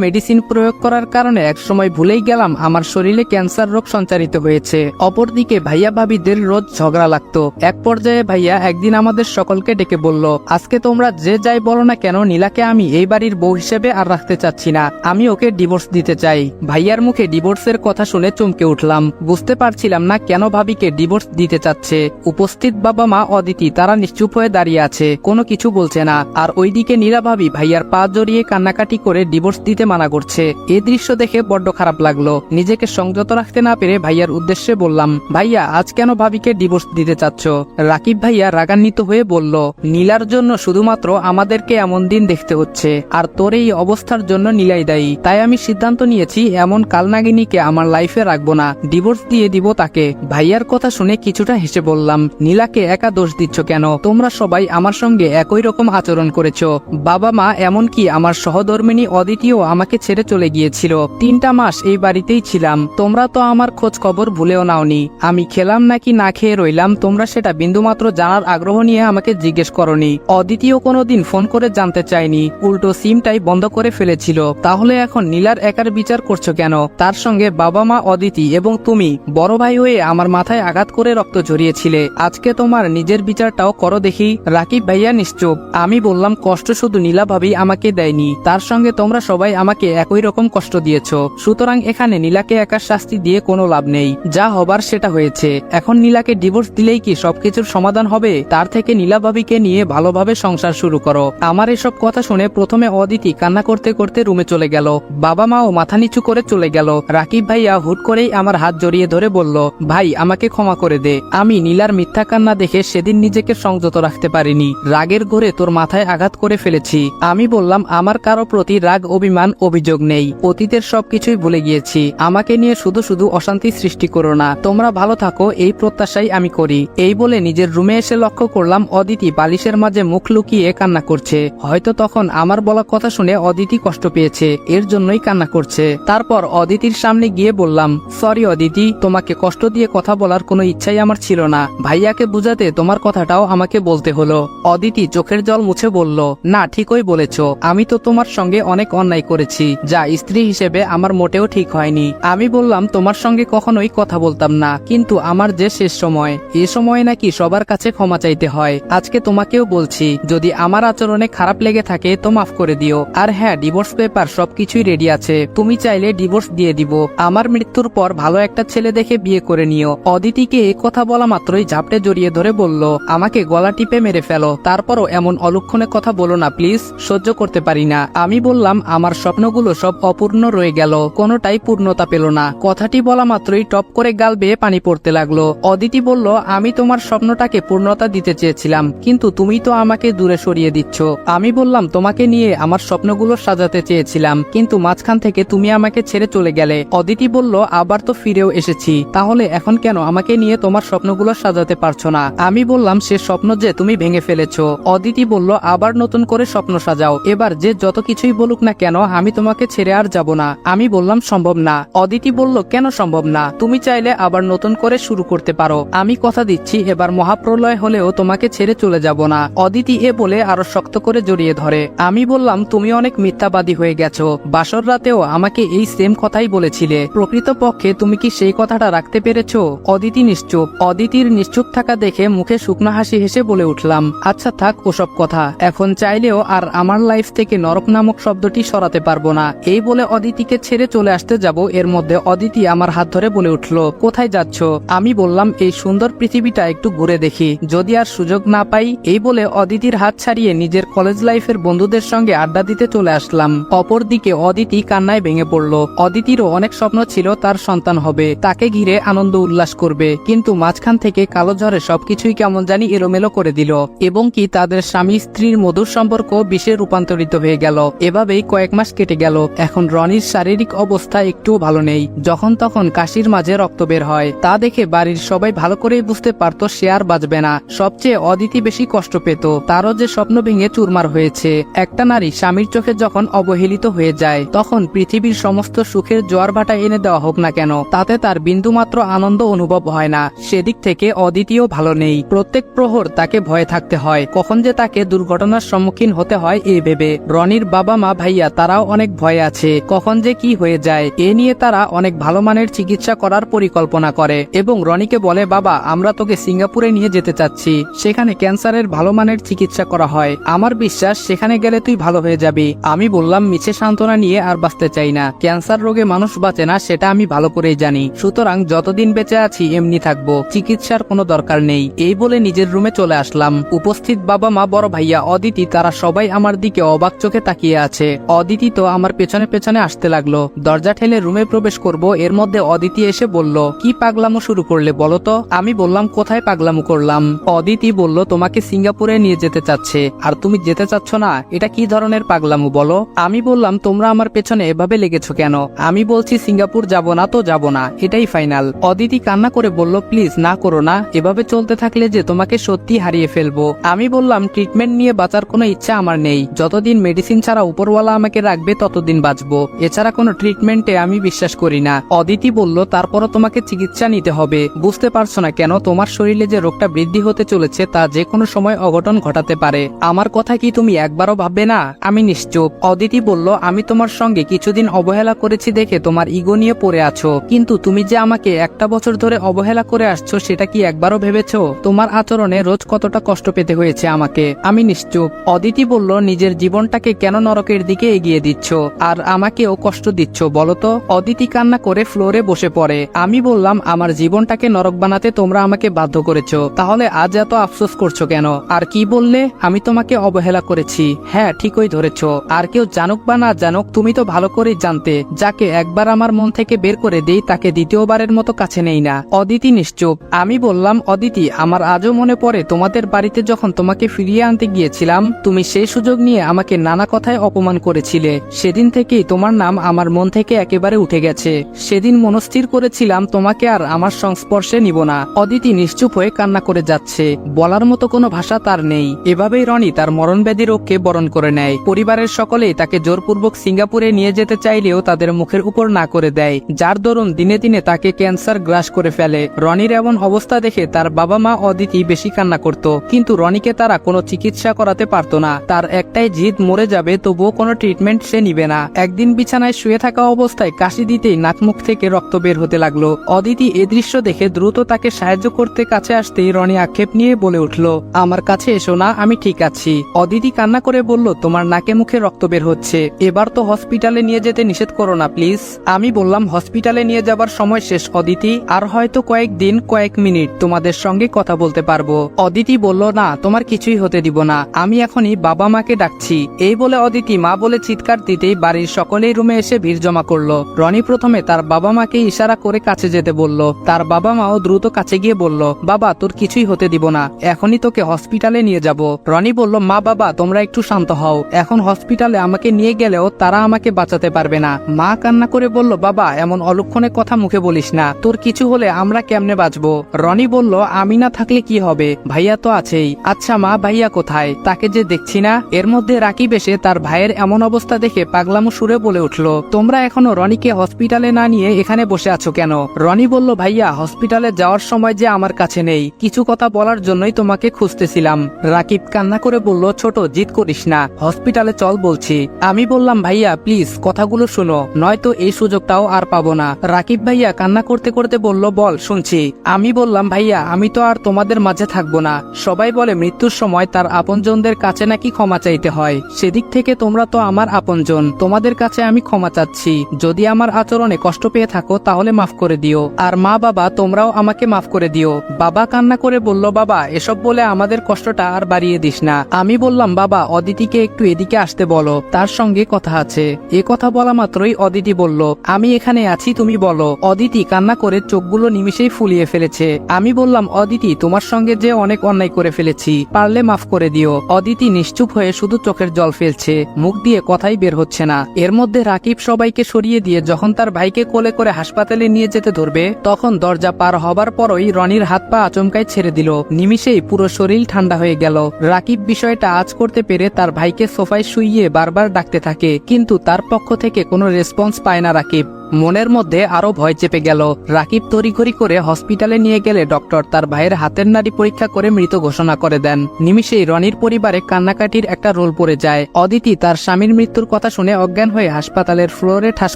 মেডিসিন প্রয়োগ করার কারণে একসময় ভুলেই গেলাম আমার শরীরে ক্যান্সার রোগ সঞ্চারিত হয়েছে। অপরদিকে ভাইয়া ভাবিদের রোজ ঝগড়া লাগতো। এক পর্যায়ে ভাইয়া একদিন আমাদের সকলকে ডেকে বলল, আজকে তোমরা যে যাই বলো না কেন, নীলাকে আমি এই বাড়ির বউ হিসেবে আর রাখতে চাচ্ছি না। আমি ওকে ডিভোর্স দিতে চাই। ভাইয়ার মুখে ডিভোর্সের কথা শুনে চমকে উঠলাম। বুঝতে পারছিলাম না কেন ভাবিকে ডিভোর্স দিতে চাচ্ছে। উপস্থিত বাবা মা অদিতি তারা নিশ্চুপ হয়ে দাঁড়িয়ে আছে, কোনো কিছু বলছে না। আর ওইদিকে নীলা ভাবি ভাইয়ার পা জড়িয়ে কান্নাকাটি করে ডিভোর্স দিতে মানা করছে। এই দৃশ্য দেখে বড্ড খারাপ লাগলো। নিজেকে সংযত রাখতে না পেরে ভাইয়ার উদ্দেশ্যে বললাম, ভাইয়া আজ কেন ভাবিকে ডিভোর্স দিতে চাচ্ছ? রাকিব ভাইয়া রাগান্বিত হয়ে বলল, নীলার জন্য শুধুমাত্র আমাদেরকে এমন দিন দেখতে হচ্ছে, আর তোর এই অবস্থার জন্য নীলাই দায়ী। তাই আমি সিদ্ধান্ত নিয়েছি এমন কালনাগিনীকে আমার লাইফে রাখবো না, ডিভোর্স দিয়ে দিব তাকে। ভাইয়ার কথা শুনে কিছুটা হেসে বললাম, নীলাকে একা দোষ দিচ্ছ কেন? তোমরা সবাই আমার সঙ্গে একই রকম আচরণ করেছো। বাবা মা এমনকি আমার সহধর্মিনী অদিতিও আমাকে ছেড়ে চলে গিয়েছিল। 3টা মাস এই বাড়িতেই ছিলাম। তোমরা তো আমার খোঁজ খবর ভুলেও নাওনি। আমি খেলাম নাকি না খেয়ে রইলাম তোমরা সেটা বিন্দুমাত্র জানার আগ্রহ নিয়ে আমাকে জিজ্ঞেস করনি। অদিতিও কোনোদিন ফোন করে জানতে চাইনি, উল্টো সিমটাই বন্ধ করে ফেলেছিল। তাহলে এখন নীলার একার বিচার করছো কেন? তার সঙ্গে বাবা মা অদিতি এবং তুমি বড় ভাই হয়ে আমার মাথায় আঘাত করে রক্ত ঝরিয়েছিলে। আজকে তোমার নিজের বিচারটাও করো দেখি। রাকিব ভাইয়া নিশ্চুপ। আমি বললাম, কষ্ট শুধু নীলা ভাবি আমাকে দেয়নি, তার সঙ্গে তোমরা সবাই আমাকে একই রকম কষ্ট দিয়েছো। সুতরাং এখানে নীলাকে একার শাস্তি দিয়ে কোনো লাভ নেই। যা হবার সেটা হয়েছে। এখন নীলাকে ডিভোর্স দিলেই কি সবকিছুর সমাধান হবে? তার থেকে নীলা ভাবিকে নিয়ে ভালোভাবে সংসার শুরু করো। আমার এসব কথা শুনে প্রথমে অদিতি কান্না করতে করতে রুমে চলে গেল। বাবা মাও মাথা নিচু করে চলে গেল। রাকিব ভাইয়া হুট করেই আমার হাত জড়িয়ে ধরে বলল, ভাই আমাকে ক্ষমা করে দে। আমি নীলার মিথ্যা কান্না দেখে সেদিন নিজেকে সংযত রাখতে পারিনি। রাগের ঘোরে তোর মাথায় আঘাত করে ফেলেছি। আমি বললাম, আমার কারো প্রতি রাগ অভিমান অভিযোগ নেই। অতীতের সবকিছুই ভুলে গিয়েছি। আমাকে নিয়ে শুধু শুধু অশান্তি সৃষ্টি করো না। তোমরা ভালো থাকো এই প্রত্যাশাই আমি করি। এই বলে নিজের রুমে এসে লক্ষ্য করলাম অদিতি বালিশের মাঝে মুখ লুকিয়ে কান্না করছে। হয়তো তখন আমার বলা কথা শুনে অদিতি কষ্ট পেয়েছে, এর জন্যই কান্না করছে। তারপর অদিতির সামনে গিয়ে বললাম, সরি অদিতি, তোমাকে কষ্ট দিয়ে কথা বলার কোনো ইচ্ছাই আমার ছিল না। ভাইয়াকে বুঝাতে তোমার কথাটাও আমাকে বলতে হলো। অদিতি চোখের জল মুছে বলল, না ঠিকই বলেছ। আমি তো তোমার সঙ্গে অনেক অন্যায় করেছি, যা স্ত্রী হিসেবে আমার মোটেও ঠিক হয়নি। আমি বললাম, তোমার সঙ্গে কখনোই কথা বলতাম না, কিন্তু আমার যে শেষ সময়, এ সময় নাকি সবার কাছে ক্ষমা চাইতে হয়। আজকে তোমাকেও বলছি, যদি আমার আচরণে খারাপ লেগে থাকে তো মাফ করে দিও। আর হ্যাঁ, ডিভোর্স পেপার সবকিছুই রেডি আছে, তুমি চাইলে ডিভোর্স দিয়ে দিব। আমার মৃত্যুর পর ভালো একটা ছেলে দেখে বিয়ে করে নিও। অদিতিকে এই কথা বলা মাত্রই ঝাপটে জড়িয়ে ধরে বলল, আমাকে গলা টিপে মেরে ফেলো, তারপরও এমন অলক্ষণে কথা বলো না প্লিজ, সহ্য করতে পারি না। আমি বললাম, আমার স্বপ্নগুলো সব অপূর্ণ রয়ে গেল, কোনোটাই পূর্ণতা পেল না। কথাটি বলা মাত্রই টপ করে গাল বেয়ে পানি পড়তে লাগলো। অদিতি বলল, আমি তোমার স্বপ্নটাকে পূর্ণতা দিতে চেয়েছিলাম, কিন্তু তুমি তো আমাকে দূরে সরিয়ে দিচ্ছ। আমি বললাম, তোমাকে নিয়ে আমার স্বপ্নগুলো সাজাতে চেয়েছিলাম, কিন্তু মাঝখান থেকে তুমি আমাকে ছেড়ে চলে গেলে। অদিতি বলল, আবার তো ফিরেও এসেছি, তাহলে এখন কেন আমাকে নিয়ে তোমার স্বপ্নগুলো সাজাতে পারছো না? আমি বললাম, সে স্বপ্ন যে তুমি ভেঙে ফেলেছো। অদিতি বলল, আবার নতুন করে স্বপ্ন সাজাও। এবার যে যত কিছুই বলুক না কেন, আমি তোমাকে ছেড়ে আর যাব না। আমি বললাম, সম্ভব না। অদিতি বলল, কেন সম্ভব না? তুমি চাইলে আবার নতুন করে শুরু করতে পারো। আমি কথা দিচ্ছি, এবার মহাপ্রলয় হলেও তোমাকে ছেড়ে চলে যাব না। অদিতি এ বলে আরো শক্ত করে জড়িয়ে ধরে। আমি বললাম, তুমি অনেক মিথ্যাবাদী হয়ে গেছো। বাসর রাতেও আমাকে এই সেম কথাই বলেছিলে। প্রকৃতপক্ষে তুমি কি সেই কথাটা রাখতে পেরেছো? অদিতি নিশ্চুপ। অদিতির নিশ্চুপ থাকা দেখে মুখে শুকনো হাসি হেসে বলে উঠলাম, আচ্ছা থাক ওসব কথা, এখন চাইলেও আর আমার লাইফ থেকে নরক নামক শব্দটি সরাতে পারবো না। এই বলে অদিতিকে ছেড়ে চলে আসতে যাব, এর মধ্যে অদিতি আমার হাত ধরে বলে উঠল, কোথায় যাচ্ছ? আমি বললাম এই সুন্দর পৃথিবীটা একটু ঘুরে দেখি, যদি আর সুযোগ না পাই। এই বলে অদিতির হাত ছাড়িয়ে নিজের কলেজ লাইফের বন্ধুদের সঙ্গে আড্ডা দিতে চলে আসলাম। অপরদিকে অদিতি কান্নায় ভেঙে পড়ল। অদিতিরও অনেক স্বপ্ন ছিল তার সন্তান হবে, তাকে ঘিরে আনন্দ উল্লাস করবে, কিন্তু মাঝখান থেকে কালো ঝড়ে সবকিছুই কেমন জানি এলোমেলো করে দিল এবং কি তাদের স্বামী স্ত্রীর মধুর সম্পর্ক বিষে রূপান্তরিত হয়ে গেল। এভাবেই কয়েক মাস কেটে গেল। এখন রনির শারীরিক অবস্থা একটুও ভালো নেই, যখন তখন কাশির মাঝে রক্ত বের হয়। তা দেখে বাড়ির সবাই ভালো করেই বুঝতে পারত সে আর বাঁচবে না। সবচেয়ে অদিতি বেশি কষ্ট পেত, তারও যে স্বপ্ন ভেঙে চুরমার হয়েছে। একটা নারী স্বামীর চোখে যখন অবহেলিত হয়ে যায়, তখন পৃথিবীর সমস্ত সুখের জোয়ার ভাটা এনে দেওয়া হোক না কেন, তাতে তার বিন্দুমাত্র আনন্দ অনুভব হয় না। সেদিক থেকে অদিতিও ভালো নেই। প্রত্যেক প্রহর তাকে ভয়ে থাকতে হয়, কখন যে তাকে দুর্ঘটনার সম্মুখীন হতে হয় এই ভেবে। রনির বাবা মা ভাইয়া তারাও অনেক ভয়ে আছে, কখন যে কি হয়ে যায়। এ নিয়ে তারা অনেক ভালো মানের চিকিৎসা করার পরিকল্পনা করে এবং রনিকে বলে, বাবা আমরা তোকে সিঙ্গাপুরে নিয়ে যেতে চাচ্ছি, সেখানে ক্যান্সারের ভালো মানের চিকিৎসা করা হয়, আমার বিশ্বাস সেখানে গেলে তুই ভালো হয়ে যাবি। আমি বললাম মিছে সান্ত্বনা নিয়ে আর বাঁচতে চাই না, ক্যান্সার রোগে মানুষ বাঁচে না সেটা আমি ভালো করেই জানি, সুতরাং যতদিন বেঁচে আছি এমনি থাকবো, চিকিৎসার কোনো দরকার নেই। এই বলে নিজের রুমে চলে আসলাম। উপস্থিত বাবা মা, বড় ভাইয়া, অদিতি তারা সবাই আমার দিকে অবাক চোখে তাকিয়ে আছে। অদিতি তো আমার পেছনে পেছনে আসতে লাগলো। দরজা ঠেলে রুমে প্রবেশ করব, এর মধ্যে অদিতি এসে বলল, কি পাগলামো শুরু করলে বলো তো? আমি বললাম, কোথায় পাগলামো করলাম? অদিতি বলল, তোমাকে সিঙ্গাপুরে নিয়ে যেতে চাচ্ছে আর তুমি যেতে চাচ্ছ না, এটা কি ধরনের পাগলামো বলো? আমি বললাম, তোমরা আমার পেছনে এভাবে লেগেছো কেন? আমি বলছি সিঙ্গাপুর যাব না তো যাব না, এটাই ফাইনাল। অদিতি কান্না করে বলল, প্লিজ না করো না, এভাবে চলতে থাকলে যে তোমাকে সত্যি হারিয়ে ফেলবো। আমি বললাম, ট্রিটমেন্ট নিয়ে বাঁচার কোনো ইচ্ছা আমার নেই, যতদিন মেডিসিন ছাড়া উপরওয়ালা আমাকে রাখবে ততদিন বাঁচবো, এছাড়া কোনো ট্রিটমেন্টে আমি বিশ্বাস করি না। অদিতি বলল, তারপরও তোমাকে চিকিৎসা নিতে হবে, বুঝতে পারছো না কেন তোমার শরীরে যে রোগটা বৃদ্ধি হতে চলেছে তা যে কোনো সময় অঘটন ঘটাতে পারে। আমার কথা কি তুমি একবারও ভাববে না? আমি নিশ্চুপ। অদিতি বলল, আমি তোমার সঙ্গে কিছুদিন অবহেলা করেছি দেখে তোমার ইগো নিয়ে পড়ে আছো, কিন্তু তুমি যে আমাকে একটা বছর ধরে অবহেলা করে আসছো সেটা কি একবারও ভেবেছো? তোমার আচরণে রোজ কতটা কষ্ট পেতে হয়েছে আমাকে। আমি নিশ্চুপ। অদিতি বলল, নিজের জীবনটাকে কেন নরকের দিকে এগিয়ে দিচ্ছ আর আমাকেও কষ্ট দিচ্ছ বলো তো? অদিতি কান্না করে ফ্লোরে বসে পড়ে। আমি বললাম, আমার জীবনটাকে নরক বানাতে তোমরা আমাকে বাধ্য করেছো, তাহলে আজ এত আফসোস করছো কেন? আর কি বললে? আমি তোমাকে অবহেলা করেছি? হ্যাঁ ঠিকই ধরেছো, আর কেউ জানুক বা না জানুক তুমি তো ভালো করেই জানতে, যাকে একবার আমার মন থেকে বের করে দেই তাকে দ্বিতীয়বারের মতো কাছে নেই না। অদিতি নিশ্চুপ। আমি বললাম, অদিতি আমার আজও মনে পড়ে তোমাদের বাড়িতে যখন তোমাকে ফিরিয়ে আনতে গিয়েছিলাম, তুমি সেই সুযোগ নিয়ে আমাকে নানা কথায় অপমান করেছিলে। সেদিন থেকেই তোমার নাম আমার মন থেকে একেবারে উঠে গেছে। সেদিন মনস্থির করেছিলাম তোমাকে আর আমার সংস্পর্শে নিব না। অদিতি নিশ্চুপ হয়ে কান্না করে যাচ্ছে, বলার মতো কোনো ভাষা তার নেই। এভাবেই রনি তার মরণব্যাধি রোগকে বরণ করে নেয়। পরিবারের সকলেই তাকে জোরপূর্বক সিঙ্গাপুরে নিয়ে যেতে চাইলেও তাদের মুখের উপর না করে দেয়, যার দরুন দিনে দিনে তাকে ক্যান্সার গ্রাস করে ফেলে। রনির এমন অবস্থা দেখে তার বাবা মা অদিতি বেশি কান্না করত, কিন্তু রনিকে তারা কোনো চিকিৎসা করাতে পারত না। তার একটাই জিদ, মরে যাবে তবুও কোনো ট্রিটমেন্ট সে নিবে না। একদিন বিছানায় শুয়ে থাকা অবস্থায় কাশি দিতেই নাক মুখ থেকে রক্ত বের হতে লাগলো। অদিতি এ দৃশ্য দেখে দ্রুত তাকে সাহায্য করতে কাছে আসতেই রনি আক্ষেপ নিয়ে বলে উঠল, আমার কাছে এসো না, আমি ঠিক আছি। অদিতি কান্না করে বলল, তোমার নাকে মুখে রক্ত বের হচ্ছে, এবার তো হসপিটালে নিয়ে যেতে নিষেধ করো না প্লিজ। আমি বললাম, হসপিটালে নিয়ে যাবার সময় শেষ অদিতি, আর হয়তো কয়েকদিন কয়েক মিনিট তোমাদের সঙ্গে কথা বলতে পারবো। অদিতি বলল, না তোমার কিছুই হতে দিব না, আমি এখনই বাবা মাকে ডাকছি। এই বলে অদিতি মা বলে চিৎকার দিতেই বাড়ির সকলেই রুমে এসে ভিড় জমা করলো। রনি প্রথমে তার বাবা মাকে ইশারা করে কাছে যেতে বলল। তার বাবা মাও দ্রুত কাছে গিয়ে বলল, বাবা তোর কিছুই হতে দিব না, এখনই তোকে হসপিটালে নিয়ে যাব। রনি বলল, মা বাবা তোমরা একটু শান্ত হও, এখন হসপিটালে আমাকে নিয়ে গেলেও তারা আমাকে বাঁচাতে পারবে না। মা কান্না করে বলল, বাবা এমন অলক্ষণে কথা মুখে বলিস না, তোর কিছু হলে আমরা কেমনে বাঁচবো? রনি বলল, আমি না থাকলে কি হবে, ভাইয়া তো আছেই। আচ্ছা মা, ভাইয়া কোথায়? তাকে যে দেখছি না। এর মধ্যে রাকিব এসে তার ভাইয়ের এমন অবস্থা দেখে পাগলামো সুরে বলে উঠল, তোমরা এখনো রনিকে হসপিটালে না নিয়ে এখানে বসে আছো কেন? রনি বলল, ভাইয়া হসপিটালে যাওয়ার সময় যে আমার কাছে নেই, কিছু কথা বলার জন্যই তোমাকে খুঁজতেছিলাম। রাকিব কান্না করে বলল, ছোট জিদ করিস না, হসপিটালে চল বলছি। আমি বললাম, ভাইয়া প্লিজ কথাগুলো শোনো, নয়তো এই সুযোগটাও আর পাবো না। রাকিব ভাইয়া কান্না করতে করতে বলল, বল শুনছি। আমি বললাম, ভাইয়া আমি তো আর তোমাদের মাঝে থাকবো না, সবাই বলে মৃত্যুর সময় তার আপনজন আপনজনদের কাছে নাকি ক্ষমা চাইতে হয়, সেদিক থেকে তোমরা তো আমার আপনজন, তোমাদের কাছে আমি ক্ষমা চাচ্ছি। যদি আমার আচরণে কষ্ট পেয়ে থাকো তাহলে মাফ করে দিও। আর মা বাবা তোমরাও আমাকে মাফ করে দিও। বাবা কান্না করে বলল, বাবা এসব বলে আমাদের কষ্টটা আর বাড়িয়ে দিস না। আমি বললাম, বাবা অদিতিকে একটু এদিকে আসতে বলো, তার সঙ্গে কথা আছে। এ কথা বলা মাত্রই অদিতি বলল, আমি এখানে আছি, তুমি বলো। অদিতি কান্না করে চোখগুলো নিমিষেই ফুলিয়ে ফেলেছে। আমি বললাম, অদিতি তোমার সঙ্গে যে অনেক অন্যায় করে ফেলেছি, পারলে মাফ করে দিও। অদিতি নিশ্চুপ হয়ে শুধু চোখের জল ফেলছে, মুখ দিয়ে কথাই বের হচ্ছে না। এর মধ্যে রাকিব সবাইকে সরিয়ে দিয়ে যখন তার ভাইকে কোলে করে হাসপাতালে নিয়ে যেতে ধরবে, তখন দরজা পার হবার পরই রনির হাত পা আচমকাই ছেড়ে দিল। নিমিষেই পুরো শরীর ঠান্ডা হয়ে গেল। রাকিব বিষয়টা আজ করতে পেরে তার ভাইকে সোফায় শুইয়ে বারবার ডাকতে থাকে, কিন্তু তার পক্ষ থেকে কোনো রেসপন্স পায় না রাকিব। মনের মধ্যে আরো ভয় চেপে গেল। রাকিব তড়িঘড়ি করে হসপিটালে নিয়ে গেলে ডক্টর তার ভাইয়ের হাতের নাড়ি পরীক্ষা করে মৃত ঘোষণা করে দেন। নিমিষেই রনির পরিবারে কান্নাকাটির একটা রোল পড়ে যায়। অদিতি তার স্বামীর মৃত্যুর কথা শুনে অজ্ঞান হয়ে হাসপাতালের ফ্লোরে ঠাস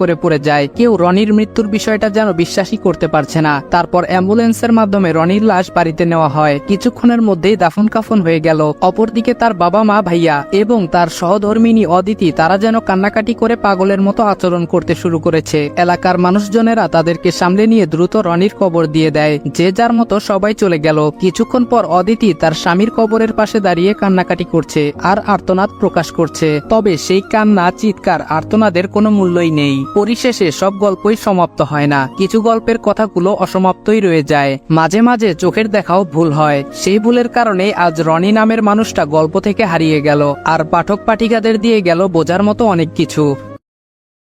করে পড়ে যায়। কেউ রনির মৃত্যুর বিষয়টা যেন বিশ্বাসই করতে পারছে না। তারপর অ্যাম্বুলেন্সের মাধ্যমে রনির লাশ বাড়িতে নেওয়া হয়। কিছুক্ষণের মধ্যেই দাফন কাফন হয়ে গেল। অপরদিকে তার বাবা মা, ভাইয়া এবং তার সহধর্মিনী অদিতি তারা যেন কান্নাকাটি করে পাগলের মতো আচরণ করতে শুরু করেছে। এলাকার মানুষজনেরা তাদেরকে সামলে নিয়ে দ্রুত রনির কবর দিয়ে দেয়। যে যার মতো সবাই চলে গেল। কিছুক্ষণ পর অদিতি তার স্বামীর কবরের পাশে দাঁড়িয়ে কান্নাকাটি করছে আর আর্তনাদ প্রকাশ করছে। তবে সেই কান্না, চিৎকার, আর্তনাদের কোনো মূল্যই নেই। পরিশেষে সব গল্পই সমাপ্ত হয় না, কিছু গল্পের কথাগুলো অসমাপ্তই রয়ে যায়। মাঝে মাঝে চোখের দেখাও ভুল হয়। সেই ভুলের কারণে আজ রনি নামের মানুষটা গল্প থেকে হারিয়ে গেল, আর পাঠক পাঠিকাদের দিয়ে গেল বোঝার মতো অনেক কিছু।